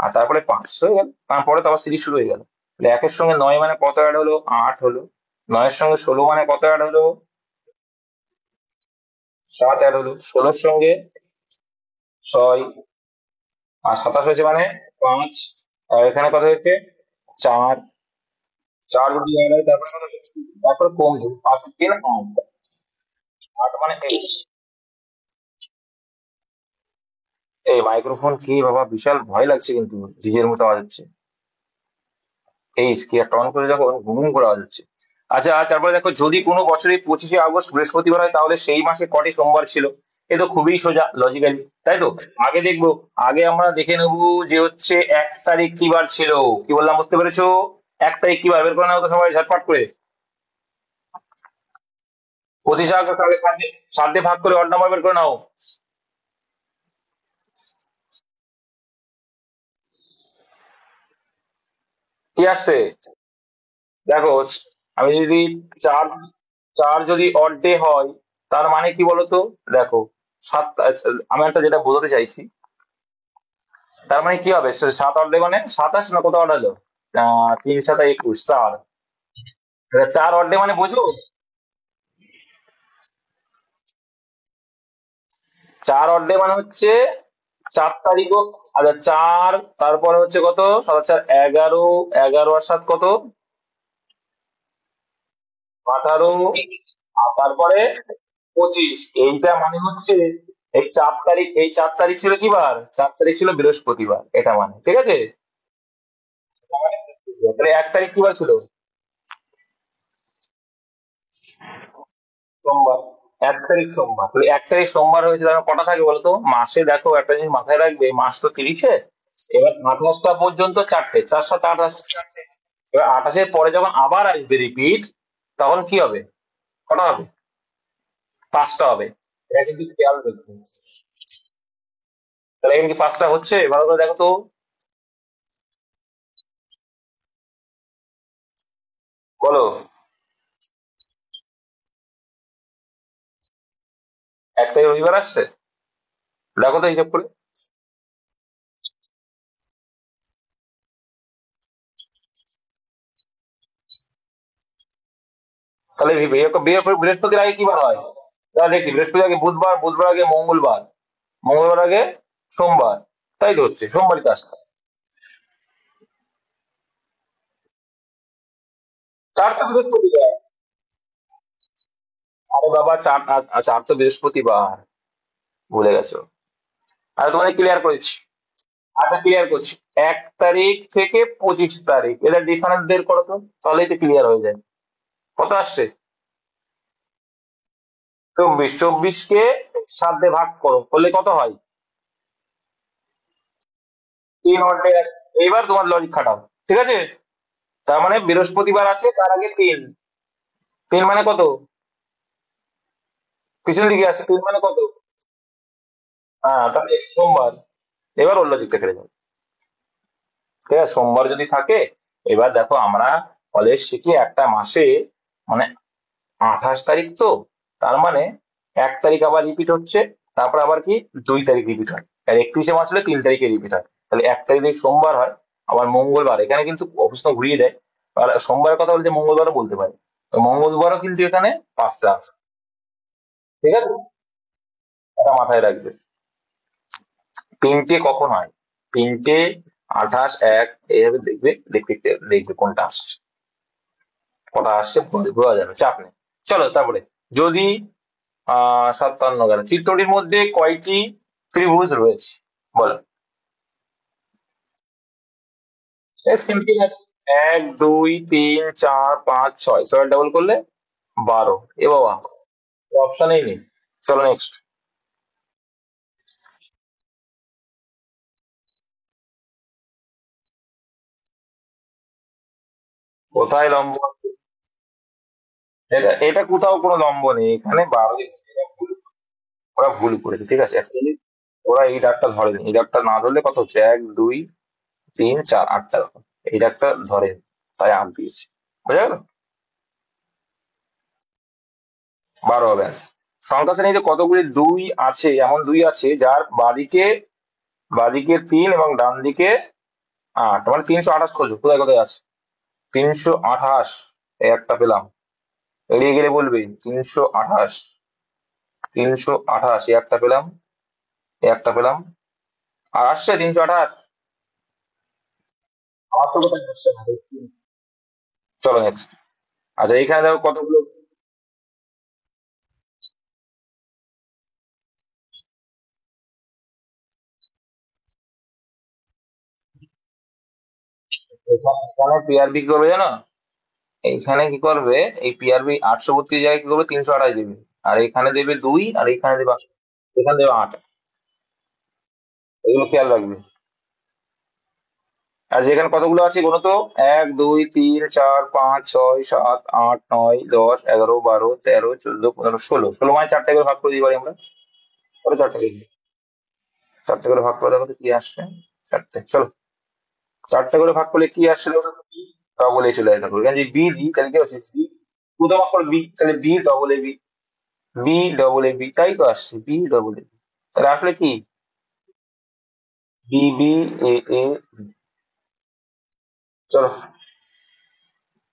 আর তারপরে 5 হয়ে গেল, তারপরে তো আবার সিরিজ শুরু হয়ে গেল। তাহলে 1-এর সঙ্গে 9 মানে কত অ্যাড হলো? 8 হলো। 9-এর সঙ্গে 16 মানে কত অ্যাড হলো? 7 অ্যাড হলো। 16-এর সঙ্গে 6, আর 27 হয়েছে মানে 5, আর এখানে কত হয়েছে? 4। 4 যদি অ্যাড হয় তারপরে কত হচ্ছে? তারপরে কমবে, 5 আর 3 8। 8 মানে 23। এই মাইক্রোফোন কি বাবা, বিশাল ভয় লাগছে কিন্তু, ডিজের মতো আওয়াজ হচ্ছে। এই স্পিয়ারটা অন করে যখন গুম করে আওয়াজ হচ্ছে। আচ্ছা, তারপরে দেখো, যদি কোনো বছরে 25শে আগস্ট বৃহস্পতিবার হয় তাহলে সেই মাসে কটি সোমবার ছিল? এ তো খুবই সোজা লজিক্যালি, তাই তো? আগে দেখবো, আগে আমরা দেখে নেবো যে হচ্ছে 1 তারিখ কি বার ছিল। কি বললাম, বুঝতে পেরেছো? 1 তারিখ কি বার বের করে নাও তো সবাই ঝটপট করে। 25শে আগস্ট, তাহলে 7 দিয়ে ভাগ করে অড নাম্বার বের করে নাও। কি আসছে? দেখো, আমি যদি চার, চার যদি অড ডে হয় তার মানে কি বলতো? দেখো, সাত, আমি একটা যেটা বোঝাতে চাইছি, তার মানে কি হবে? 7 অড ডে মানে 27 না, কত অড হলো? 3 7 21, 4। 4 অড ডে মানে বুঝো, 4 অড ডে মানে হচ্ছে 4 তারিখও। আচ্ছা, 4, তারপরে হচ্ছে কত? 7 আর 4 11, 11 আর 7 কত? 18, আর তারপরে 25। এইটা মানে হচ্ছে এই 4 তারিখ, এই 4 তারিখ ছিল কি বার? 4 তারিখ ছিল বৃহস্পতিবার, এটা মানে ঠিক আছে। তাহলে 1 তারিখ কি বার ছিল? সোমবার। 1 তারিখ সোমবার, তাহলে 1 তারিখ সোমবার হয়েছে, তাহলে কটা থাকে বলতো মাসে? দেখো একটা জিনিস মাথায় রাখবে, মাস তো 30-এ, এবার 28টা পর্যন্ত 4টে, 4 7 28, 4টে। এবার 28-এর পরে যখন আবার আসবে রিপিট, তখন কি হবে? কটা হবে? 5টা হবে। এটা কিন্তু খেয়াল রাখবে। তাহলে এখানে কি 5টা হচ্ছে? ভালো করে দেখো তো। বলো, 1 তারিখ রবিবার আসছে? দেখো তো হিসাব করে। তাহলে বৃহস্পতির আগে কি বার হয়? তাহলে দেখি, বৃহস্পতির আগে বুধবার, বুধবার আগে মঙ্গলবার, মঙ্গলবার আগে সোমবার। তাই তো হচ্ছে, সোমবারই তো আসছে। 4 তো বৃহস্পতিবার। আরে বাবা, 4, 4 তো বৃহস্পতিবার, ভুলে গেছো। আর তোমাদের ক্লিয়ার করেছি। আচ্ছা, ক্লিয়ার করছি। 1 তারিখ থেকে 25 তারিখ, এদের ডিফারেন্স বের করো তো, তাহলেই তো ক্লিয়ার হয়ে যায়। কত আসছে? 24। 24 কে 7 দিয়ে ভাগ করো, করলে কত হয়? 3 অর্ডে। এইবার তোমার লজিক খাটাও, ঠিক আছে। তার মানে বৃহস্পতিবার আছে, তার আগে তিন। তিন মানে কত? পিছনের দিকে আছে, তিন মানে কত? হ্যাঁ, তাহলে সোমবার। এবার ওর লজিকটা কেটে যাবে। ঠিক আছে, সোমবার যদি থাকে, এবার দেখো আমরা কলেজ শিখি একটা মাসে, মানে 28 তারিখ তো, তার মানে 1 তারিখ আবার রিপিট হচ্ছে, তারপর আবার কি 2 তারিখ রিপিট হয়, আর 31শে মার্চ হলে 3 তারিখে রিপিট হয়। তাহলে 1 তারিখ যদি সোমবার হয়, আবার মঙ্গলবার, এখানে কিন্তু প্রশ্ন ঘুরিয়ে দেয়। আর সোমবারের কথা বলতে মঙ্গলবারও বলতে পারে, তো মঙ্গলবারও কিন্তু এখানে পাঁচটা আছে। ঠিক আছে, এটা মাথায় রাখবে। তিনটে কখন হয়? তিনটে, 28, 1, এইভাবে দেখবে, দেখবে দেখবে কোনটা আসছে, কটা আসছে বোঝা যাবে, চাপ নেই। চলো তারপরে, যদি 57 গেল, চিত্রটির মধ্যে কয়টি ত্রিভুজ রয়েছে বলো? সিম্পল আছে। 1, 2, 3, 4, 5, 6, 6 ডাবল করলে 12। এ বাবা, অপশনেই নেই। চলো নেক্সট। কোথায় লম্ব? এটা এটা কোথাও কোনো লম্ব নেই এখানে, 12। ওরা ভুল করেছে, ঠিক আছে actually। ওরা এই দাগটা ধরেনি, এই দাগটা না ধরলে কত হচ্ছে, 1, 2, 3, 4, 8টা দেখো, এই দাগটা ধরে, তাই 8 দিয়েছে। বুঝা গেল? 12 হবে answer। সংখ্যা শ্রেণীতে কতগুলি দুই আছে, এমন দুই আছে যার বাঁদিকে, বাঁদিকে 3 এবং ডান দিকে 8, মানে 328 খোঁজো, কোথায় কোথায় আছে? 328, এই একটা পেলাম। এড়িয়ে গেলে বলবে 328, 328, এই একটা পেলাম, এই একটা পেলাম। আর আসছে 328? আমার তো কোথায় আসছে না। চলো নেক্সট। আচ্ছা, এইখানে দেখো কতগুলো। এখানে পিআরবি কি করবে জানো? এইখানে কি করবে, এই পিআরবি 832 জায়গায় কি করবে, 328 দেবে। আর এখানে দেবে 2, আর এখানে দেবে এখানে দেবে 8। এগুলো খেয়াল রাখবে। আর এখানে কতগুলো আছে বলো তো? 1, 2, 3, 4, 5, 6, 7, 8, 9, 10, 11, 12, 13, 14, 15, 16, 16 মানে 4টা করে ভাগ করে দিই আমরা। ওটা 4টা করে দিই। 4টা করে ভাগ করে দেখো তো কি আসছে। 4টে, চলো। 4টা করে ভাগ করলে কি আসছে দেখো তো? ডবল এ চলে আসবে, এখানে যে বি জি, তাহলে কি হচ্ছে বি, প্রথম অক্ষর বি, তাহলে B double A B, B double A B, তাই তো আসছে বি ডবল এ বি। তাহলে আসলে কি, বি বি এ এ। চলো,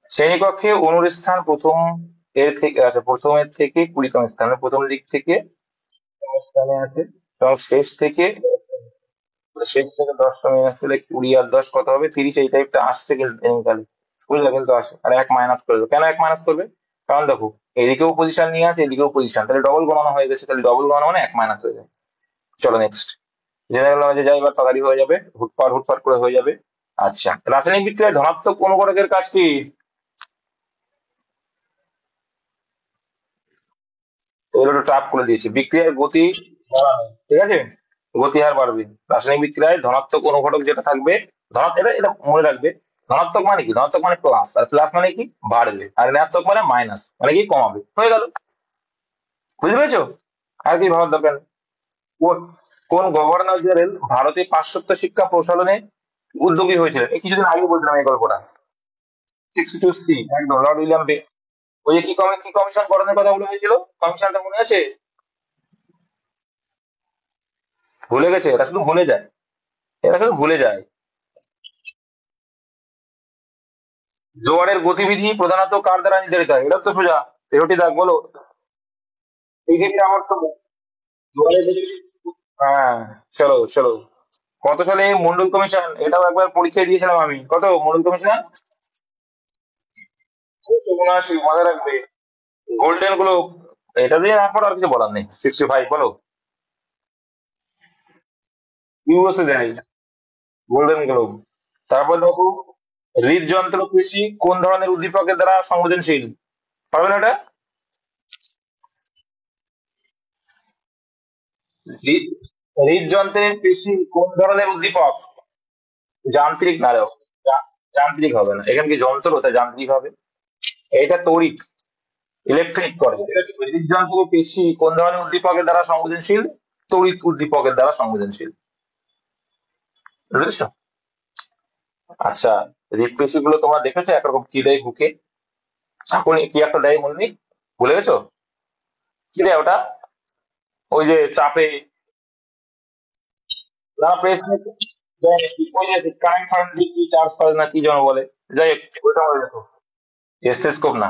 শ্রেণীকক্ষে অনুর স্থান প্রথম এর থেকে, আচ্ছা প্রথমের থেকে 20তম স্থানে, প্রথম দিক থেকে স্থানে আছে, এবং শেষ থেকে, শেষ থেকে 10তম আসলে 20 আর 10 কত হবে, 30, এই টাইপটা আসছে কিন্তু টেকনিক্যালি, বুঝলে, কিন্তু আসে। আর এক মাইনাস করবে, কেন এক মাইনাস করবে? কারণ দেখো, এদিকেও পজিশন নিয়ে আছে, এদিকেও পজিশন, তাহলে ডবল গণনা হয়ে গেছে, তাহলে ডবল গণনা মানে এক মাইনাস হয়ে যায়। চলো নেক্সট। জেনারেল নলেজে যাই, এবার তাড়াতাড়ি হয়ে যাবে, হুটপাট হুটপাট করে হয়ে যাবে। আচ্ছা, রাসায়নিক বিক্রিয়ায় ধনাত্মক অনুঘটকের কাজ কি? এগুলো একটু টাফ করে দিয়েছি। বিক্রিয়ার গতি বাড়ানো, ঠিক আছে, গতি হার বাড়বে। রাসায়নিক বিক্রিয়ায় ধনাত্মক অনুঘটক যেটা থাকবে, ধনাত্মক, এটা এটা মনে রাখবে। ধনাত্মক মানে কি, ধনাত্মক মানে প্লাস, আর প্লাস মানে কি বাড়বে, আর ঋণাত্মক মানে মাইনাস, মানে কি কমাবে, হয়ে গেল। বুঝতে পেরেছো? আর কি ভাবার দরকার নেই। কোন কোন গভর্নর জেনারেল ভারতে পাশ্চাত্য শিক্ষা প্রসারণে উদ্যোগী হয়েছিলেন? এই কিছুদিন আগে বলছিলাম এই গল্পটা। 62 একদম, লর্ড উইলিয়াম বে। ওই যে কি কমিশন গঠনের কথা বলা হয়েছিল, কমিশনটা মনে আছে? ভুলে গেছে, এটা শুধু ভুলে যায়, এটা শুধু ভুলে যায়। জোয়ারের গতিবিধি প্রধানত কার দ্বারা নির্ধারিত হয়? এটা তো সোজা, তেরোটি দাগ বলো। এই ক্ষেত্রে আমার তো জোয়ারের গতিবিধি, হ্যাঁ। চলো চলো, কত সালে মন্ডল কমিশন, এটাও একবার পরীক্ষায় দিয়েছিলাম আমি, কত মন্ডল কমিশন? 1979, মনে রাখবে। গোল্ডেন গ্লোব, এটা দিয়ে না পড়া আর কিছু বলার নেই। 65 বলো। ইউএসএ দেয় গোল্ডেন গ্লোব। তারপর দেখো, হৃদযন্ত্র পেশি কোন ধরনের উদ্দীপকের দ্বারা সংবেদনশীল? পারবে না এটা? হৃদ- হৃদযন্ত্রের পেশি কোন ধরনের উদ্দীপক? যান্ত্রিক নায়ক। যান্ত্রিক হবে না, এখানে কি যন্ত্র, তাই যান্ত্রিক হবে। এটা তড়িৎ, ইলেকট্রিক করে। তড়িৎ যন্ত্র পেশি কোন ধরনের উদ্দীপকের দ্বারা সংবেদনশীল? তড়িৎ উদ্দীপকের দ্বারা সংবেদনশীল। বুঝেছো? আচ্ছা, হৃদপেশি গুলো তোমরা দেখেছো একরকম কি দেয় বুকে? এখন কি একটা দেয় মনে নেই? ভুলে গেছো? কি দেয় ওটা? ওই যে চাপে, না প্রেস, ওই যে কারেন্ট ফারেন্ট কি চার্জ করে না কি যেন বলে, যাই হোক ওইটা মনে রেখো। স্টেথোস্কোপ না।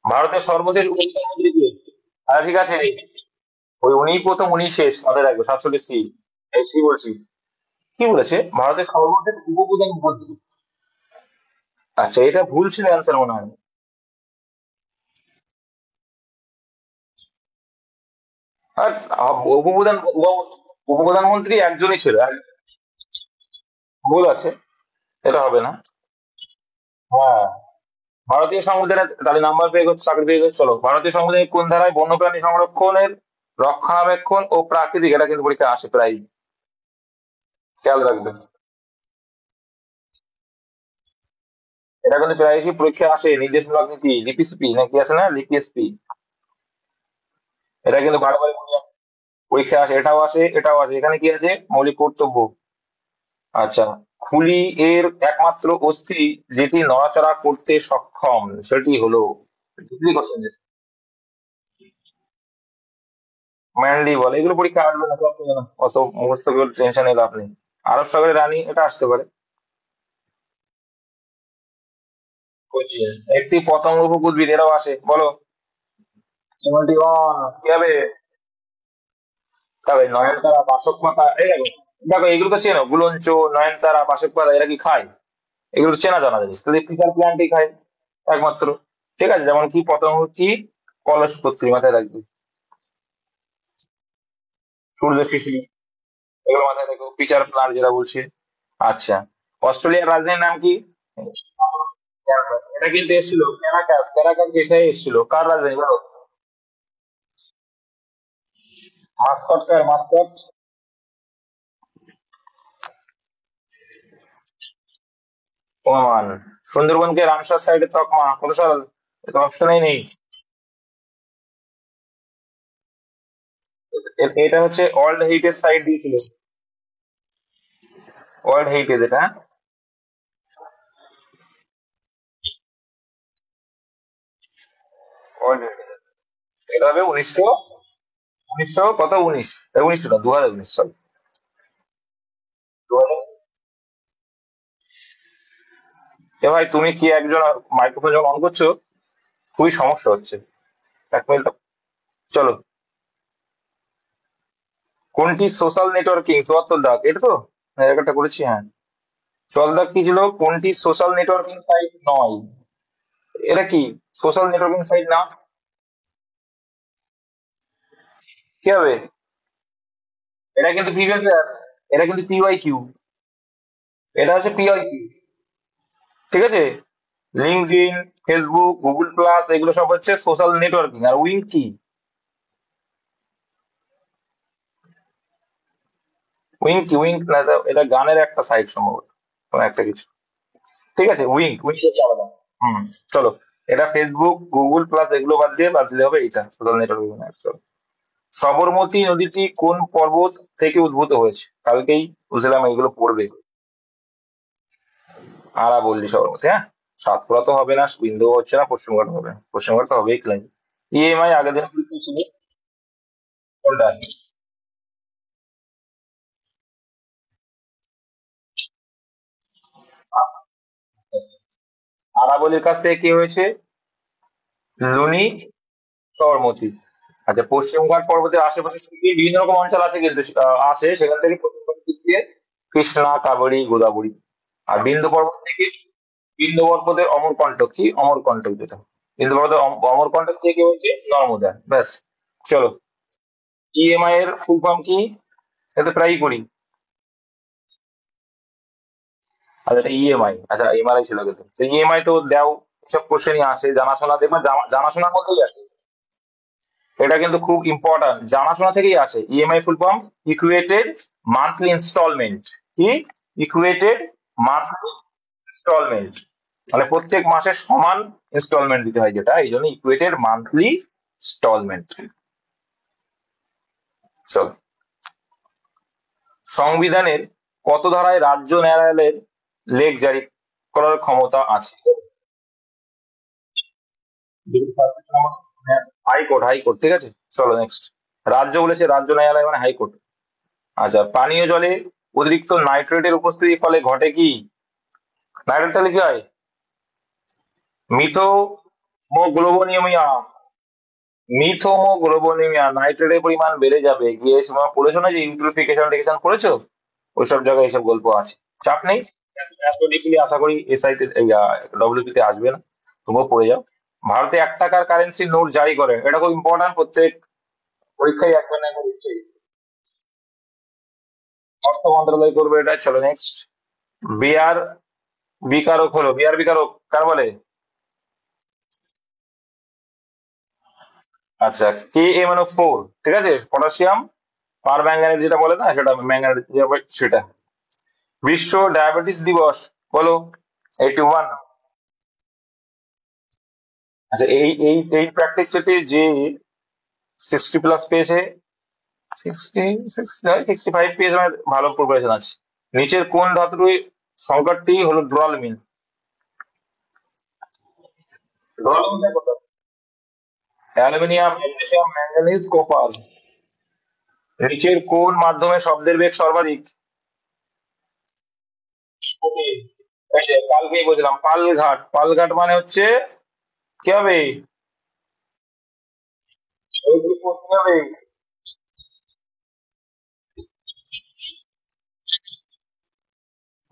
ভারতের সর্বশেষ উড়িষ্যা মন্ত্রী কে? আচ্ছা ঠিক আছে, ওই উনি প্রথম উনি শেষ, মাথায় রাখবে 47 সি। এই সি বলছি। কি বলেছে? ভারতের সর্বশেষ উপপ্রধানমন্ত্রী। আচ্ছা, এটা ভুল ছিল অ্যান্সার মনে হয়। আর উপপ্রধান উপপ্রধানমন্ত্রী একজনই ছিল, ভুল আছে, এটা হবে না। হ্যাঁ, ভারতীয় সংবিধানে তাহলে নাম্বার পেয়ে গেছে, চাকরি পেয়ে গেছে। চলো, ভারতীয় সংবিধানে কোন ধারায় বন্যপ্রাণী সংরক্ষণের রক্ষণাবেক্ষণ ও প্রাকৃতিক, এটা কিন্তু পরীক্ষা আসে প্রায়, খেয়াল রাখবেন। এটা কিন্তু প্রায়শই পরীক্ষা আসে, নির্দেশমূলক নীতি, লিপিসিপি নাকি আছে না, লিপিএসপি। এটা কিন্তু বারবার পরীক্ষা আসে, এটাও আসে, এটাও আসে। এখানে কি আছে? মৌলিক কর্তব্য। আচ্ছা, খুলি এর একমাত্র অস্থি যেটি নড়াচড়া করতে সক্ষম সেটি হলো, ম্যানলি বলে। এগুলো পরীক্ষা আসবে না তো, আপনি জানেন। অত মুহূর্ত টেনশন নিলে আপনি, আরব সাগরের রানী, এটা আসতে পারে। কোচিন একটি পতঙ্গভুক উদ্ভিদ, এরাও আসে, বলো। 71 কি হবে? তবে নয়নতারা, বাসক পাতা, এই দেখো, দেখো এগুলো তো চেনো, গুলঞ্চ, নয়নতারা, বাসক পাতা, এরা কি খায়? এগুলো তো চেনা জানা জিনিস, তাহলে ফিশার প্ল্যান্টই খায় একমাত্র। ঠিক আছে, যেমন কি পতঙ্গ কি, কলসপত্রী, মাথায় রাখবে। সূর্য শিশি, এগুলো মাথায় রাখো, ফিশার প্ল্যান্ট যেটা বলছে। আচ্ছা, অস্ট্রেলিয়ার রাজধানীর নাম কি? এটা কিন্তু এসেছিল ক্যারাকাস, ক্যারাকাস দেশে এসেছিল, কার রাজধানী বলো? মাস্কট, কার মাস্কট? ওমান। সুন্দরবনকে রামসার সাইডে তকমা কত সাল? এটা অপশনেই নেই। এটা হচ্ছে ওয়ার্ল্ড হেরিটেজ সাইট দিয়েছিল, ওয়ার্ল্ড হেরিটেজ এটা, হ্যাঁ? World heritage. এটা হবে 1900, 1900 কত, 19, 19 না 2019, সরি। 2000। এ ভাই তুমি কি একজন, মাইক্রোফোন যখন অন করছো খুবই সমস্যা হচ্ছে, 1 মিনিট। চলো, কোনটি সোশ্যাল নেটওয়ার্কিং, চুয়াত্তর দাগ, এটা তো একটা করেছি, হ্যাঁ। চুয়াত্তর দাগ কি ছিল? কোনটি সোশ্যাল নেটওয়ার্কিং সাইট নয়? এটা কি সোশ্যাল নেটওয়ার্কিং সাইট না? কি হবে? এটা কিন্তু প্রিভিয়াস ইয়ার, এটা কিন্তু পিওয়াই কিউ, এটা হচ্ছে পিওয়াই কিউ। ঠিক আছে, লিঙ্কডইন, ফেসবুক, গুগল প্লাস, এগুলো সব হচ্ছে সোশ্যাল নেটওয়ার্কিং। আর উইং কি? উইং কি? উইং না, এটা গানের একটা সাইট সম্ভবত, কোনো একটা কিছু। ঠিক আছে, উইং, উইং হচ্ছে আলাদা। হুম। চলো, এটা ফেসবুক, গুগল প্লাস, এগুলো বাদ দিলে হবে এটা সোশ্যাল নেটওয়ার্কিং। চলো, সবরমতী নদীটি কোন পর্বত থেকে উদ্ভূত হয়েছে? কালকেই বুঝলাম এগুলো পড়বে। আরাবল্লী সবরমতী, হ্যাঁ। সাতপুরা তো হবে না, বিন্দু হচ্ছে না, পশ্চিমঘাট হবে না, পশ্চিমঘাট তো হবেই ক্লাইম। ইএমআই আগের দিন কি ছিল? কোনটা? আরাবলীর কাছ থেকে কি হয়েছে? লুনি সবরমতী। আচ্ছা, পশ্চিমঘাট পর্বতের আশেপাশে কি বিভিন্ন রকম অঞ্চল আছে কিন্তু, আছে, সেখান থেকে পশ্চিমঘাটের দিক দিয়ে কৃষ্ণা, কাবেরী, গোদাবরী। আর বিন্দু পর্বত থেকে, বিন্দু পর্বতের অমরকণ্টক, কি অমরকণ্টক যেটা, বিন্দু পর্বতের অমরকণ্টক থেকে কি হয়েছে? নর্মদা, ব্যাস। চলো, ইএমআই এর ফুল ফর্ম কি? এটা প্রায়ই করি। আচ্ছা, এটা ইএমআই, আচ্ছা এমআরআই ছিল কিন্তু, তো ইএমআই তো দাও, সব কোশ্চেনই আসে জানাশোনা, দেখবে জানাশোনার মধ্যেই আসে। এটা কিন্তু খুব ইম্পর্টেন্ট, জানাশোনা থেকেই আসে। EMI full form equated monthly instalment, কি? ইকুয়েটেড মান্থলি ইনস্টলমেন্ট, মানে প্রত্যেক মাসে সমান ইনস্টলমেন্ট দিতে হয়, যেটা এই জন্য ইকুয়েটেড মান্থলি ইনস্টলমেন্ট। চলো, সংবিধানের কত ধারায় রাজ্য ন্যায়ালয়ের লেখ জারি করার ক্ষমতা আছে? হাইকোর্ট, হাইকোর্ট, ঠিক আছে। চলো নেক্সট। রাজ্য বলেছে, রাজ্য ন্যায়ালয় মানে হাইকোর্ট। আচ্ছা, পানীয় জলে অতিরিক্ত নাইট্রেটের উপস্থিতির ফলে ঘটে কি? নাইট্রেট তাহলে কি হয়? মিথোমোগ্লোবিনিমিয়া। মিথোমোগ্লোবিনিমিয়া, নাইট্রেটের পরিমাণ বেড়ে যাবে গিয়ে, তোমরা পড়েছো না যে ইউট্রোফিকেশন টেকেশন পড়েছো? ওইসব জায়গায় এইসব গল্প আছে, চাপ নেই। এত ডিগ্রি আশা করি এসআই তে, ডব্লিউপি তে আসবে না, তোমরাও পড়ে যাও। ভারতে 1 টাকার কারেন্সি নোট জারি করে, এটা খুব ইম্পর্টেন্ট, প্রত্যেক পরীক্ষায় একবার না একবার দিচ্ছেই। অর্থ মন্ত্রণালয় করবে এটা। চলো নেক্সট। বিয়ার বিকারক হলো, বিয়ার বিকারক কার বলে? আচ্ছা, কে এ মানে 4, ঠিক আছে, পটাশিয়াম পার ম্যাঙ্গানেট যেটা বলে না, সেটা ম্যাঙ্গানেট সেটা। বিশ্ব ডায়াবেটিস দিবস বলো। 81। আচ্ছা, এই প্র্যাকটিস সেটে যে 60+ পেয়েছে, 65 পেয়েছে, মানে ভালো প্রিপারেশন আছে। নিচের কোন ধাতুর সংকটটি হলো ডুরালমিন? ডুরালমিনটা কোনটা? Aluminium, magnesium, manganese, copper. নিচের কোন মাধ্যমে শব্দের বেগ সর্বাধিক? Okay, এই যে কালকেই বলছিলাম, পালঘাট, পালঘাট মানে হচ্ছে কি হবে? এই যে কি হবে?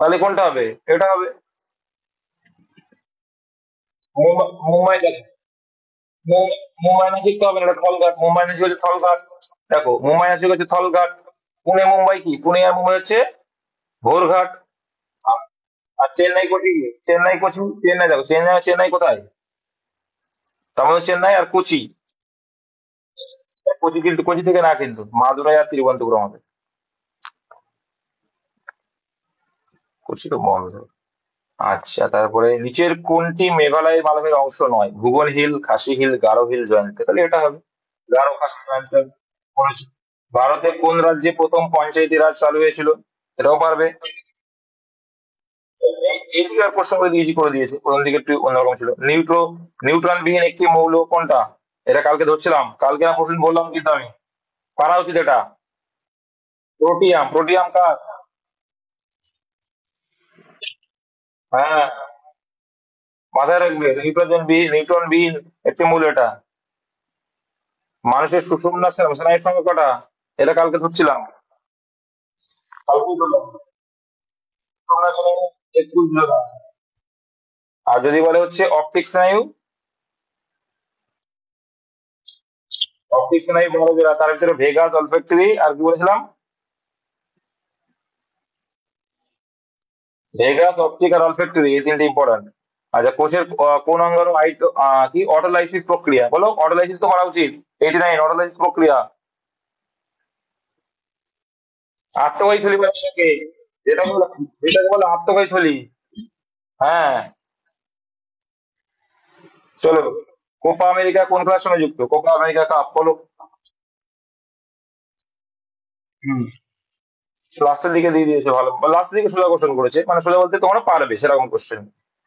তাহলে কোনটা হবে? এটা হবে। মুম্বাই দেখো, মুম্বাই নাসিক তো হবে না, এটা থলঘাট। মুম্বাই নাসিক হচ্ছে থলঘাট। দেখো, মুম্বাই নাসিক হচ্ছে থলঘাট। পুনে মুম্বাই কি? পুনে আর মুম্বাই হচ্ছে ভোরঘাট। আর আর চেন্নাই কোচি কি? চেন্নাই কোচি, চেন্নাই দেখো, চেন্নাই, চেন্নাই কোথায়? তামিল চেন্নাই আর কোচি। কোচি কিন্তু, কোচি থেকে না কিন্তু, মাদুরাই আর তিরুবনন্তপুরম হবে। কোচি তো বন্ধ। আচ্ছা, তারপরে নিচের কোনটি মেঘালয়ের মালভূমির অংশ নয়? ভূগোল হিল, খাসি হিল, গারো হিল, জয়ন্তীয়া। তাহলে এটা হবে গারো, খাসি, জয়ন্তীয়া। পড়েছি। ভারতের কোন রাজ্যে প্রথম পঞ্চায়েতি রাজ চালু হয়েছিল? এটাও পারবে। এই দিকে প্রশ্ন করে দিয়েছি, করে দিয়েছে, প্রথম দিকে একটু অন্যরকম ছিল। নিউট্রন বিহীন একটি মৌল কোনটা? এটা কালকে ধরছিলাম, কালকে না প্রশ্ন বললাম কিন্তু আমি, পারা উচিত এটা। প্রোটিয়াম, প্রোটিয়াম কার? হ্যাঁ, মাথায় রাখবে, নিউট্রন বিহীন একটি মৌল এটা। মানুষের সুষুম্না স্নায়ুর সংখ্যা কটা? এটা কালকে ধরছিলাম, কালকেই বললাম। সুষুম্না স্নায়ু 21 জোড়া। আর যদি বলে হচ্ছে অপটিক স্নায়ু, অপটিক স্নায়ু 12 জোড়া, তার ভিতরে ভেগাস, অলফ্যাক্টরি আর কি বলেছিলাম? ভেগাস, অপটিক আর অলফ্যাক্টরি, এই তিনটে ইম্পর্টেন্ট। আচ্ছা, কোষের কোন অঙ্গাণু কি অটোলাইসিস প্রক্রিয়া বলো? অটোলাইসিস তো করা উচিত। 89, অটোলাইসিস প্রক্রিয়া। আত্মকয়ী থলি বলে এটাকে, যেটাকে বলে আত্মকয়ী থলি। হ্যাঁ। চলো, কোপা আমেরিকা কোন খেলার সঙ্গে যুক্ত? কোপা আমেরিকা কাপ বলো। হুম, লাস্টের দিকে দিয়ে দিয়েছে, ভালো, লাস্টের দিকে সোজা কোশ্চেন করেছে, মানে সোজা বলতে তোমরা পারবে সেরকম কোশ্চেন।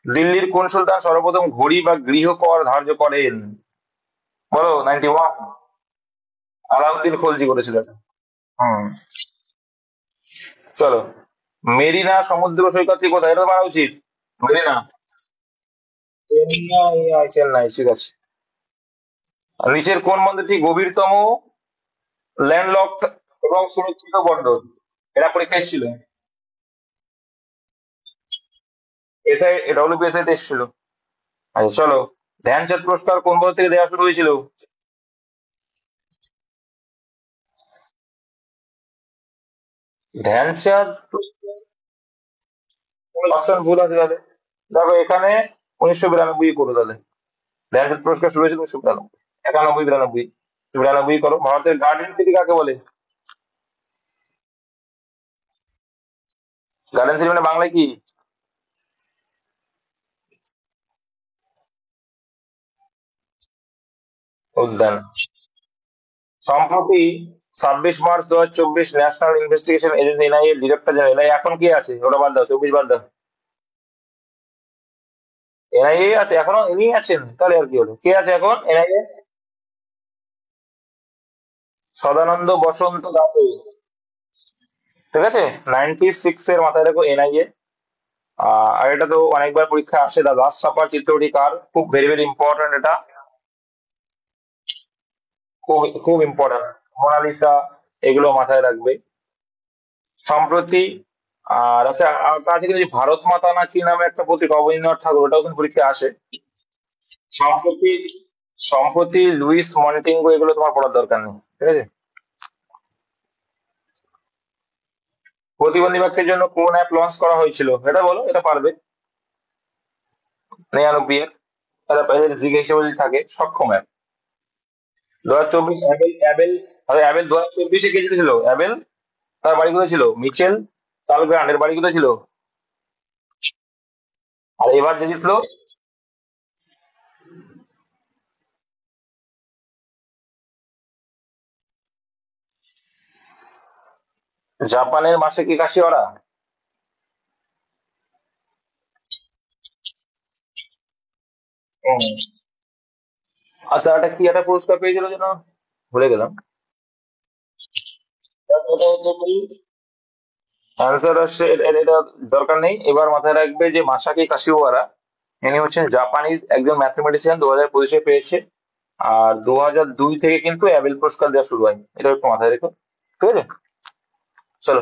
দিল্লির কোন সুলতান সর্বপ্রথম ঘড়ি বা গৃহকর ধার্য করেন? বলো। 91। আলাউদ্দিন খলজি করেছিল এটা। হুম। চলো, মেরিনা সমুদ্র সৈকতটি কোথায়? এটা তো পারা উচিত। মেরিনা, চেন্নাই, চেন্নাই, ঠিক আছে। আর নিচের কোন বন্দরটি গভীরতম ল্যান্ডলকড এবং সুরক্ষিত বন্দর? এটা পরীক্ষা এসেছিল, এসআই, ডব্লিউপিএসআই তে এসেছিল। আচ্ছা চলো, ধ্যানচাঁদ পুরস্কার কোন বছর থেকে দেওয়া শুরু হয়েছিল? ধ্যানচাঁদ অপশন ভুল আছে তাহলে। দেখো এখানে 1992 করো তাহলে। ধ্যানচাঁদ পুরস্কার শুরু হয়েছিল 1992, 91, 92, 92 করো। ভারতের গার্ডেন সিটি কাকে বলে? গার্ডেন সিটি মানে বাংলায় কি? উদ্যান। সম্প্রতি 26 March 2024 national investigation agency NIA director general, NIA এখন কি আছে ওটা বাদ দাও, 24 বাদ দাও, এনআইএ আছে এখনো, ইনি আছেন, তাহলে আর কি হলো, কে আছে এখন এনআইএ? সদানন্দ বসন্ত দাতে, ঠিক আছে, 96 এর মাথায় রেখো এনআইএ। আর এটা তো অনেকবার পরীক্ষা আসে, দা লাস্ট সাপার চিত্রটি কার, খুব ভেরি ভেরি ইম্পর্টেন্ট এটা, খুব খুব ইম্পর্টেন্ট, মোনালিসা, এগুলো মাথায় রাখবে। সম্প্রতি, আর আচ্ছা, আর তা থেকে যদি ভারত মাতা না কি নামে একটা পত্রিকা, অবনীন্দ্রনাথ ঠাকুর, ওটাও কিন্তু পরীক্ষা আসে। সম্প্রতি, সম্প্রতি লুইস মন্টেঙ্গো, এগুলো তোমার পড়ার দরকার নেই, ঠিক আছে। প্রতিবন্ধী ব্যক্তির জন্য কোন অ্যাপ লঞ্চ করা হয়েছিল, এটা বলো, এটা পারবে। 99 এর, এটা প্রেসিডেন্ট জিকে হিসেবে যদি থাকে, সক্ষম অ্যাপ। 2024 অ্যাবেল, অ্যাবেল 2024-এ কে জিতেছিল, অ্যাবেল, তার বাড়ি কোথায় ছিল, মিচেল তালগ্রান্ড এর বাড়ি কোথায় ছিল, আর এবার যে জিতলো, জাপানের মাসে কি কাশিওয়ারা। হুম। আচ্ছা, এটা কি একটা পুরস্কার পেয়েছিল যেন, ভুলে গেলাম। অ্যান্সার আসছে এটা দরকার নেই, এবার মাথায় রাখবে যে মাসাকি কাশিওয়ারা, ইনি হচ্ছেন জাপানিজ একজন ম্যাথমেটিশিয়ান, 2025-এ পেয়েছে। আর 2002 থেকে কিন্তু অ্যাবেল পুরস্কার দেওয়া শুরু হয়, এটা একটু মাথায় রেখো, ঠিক আছে। চলো।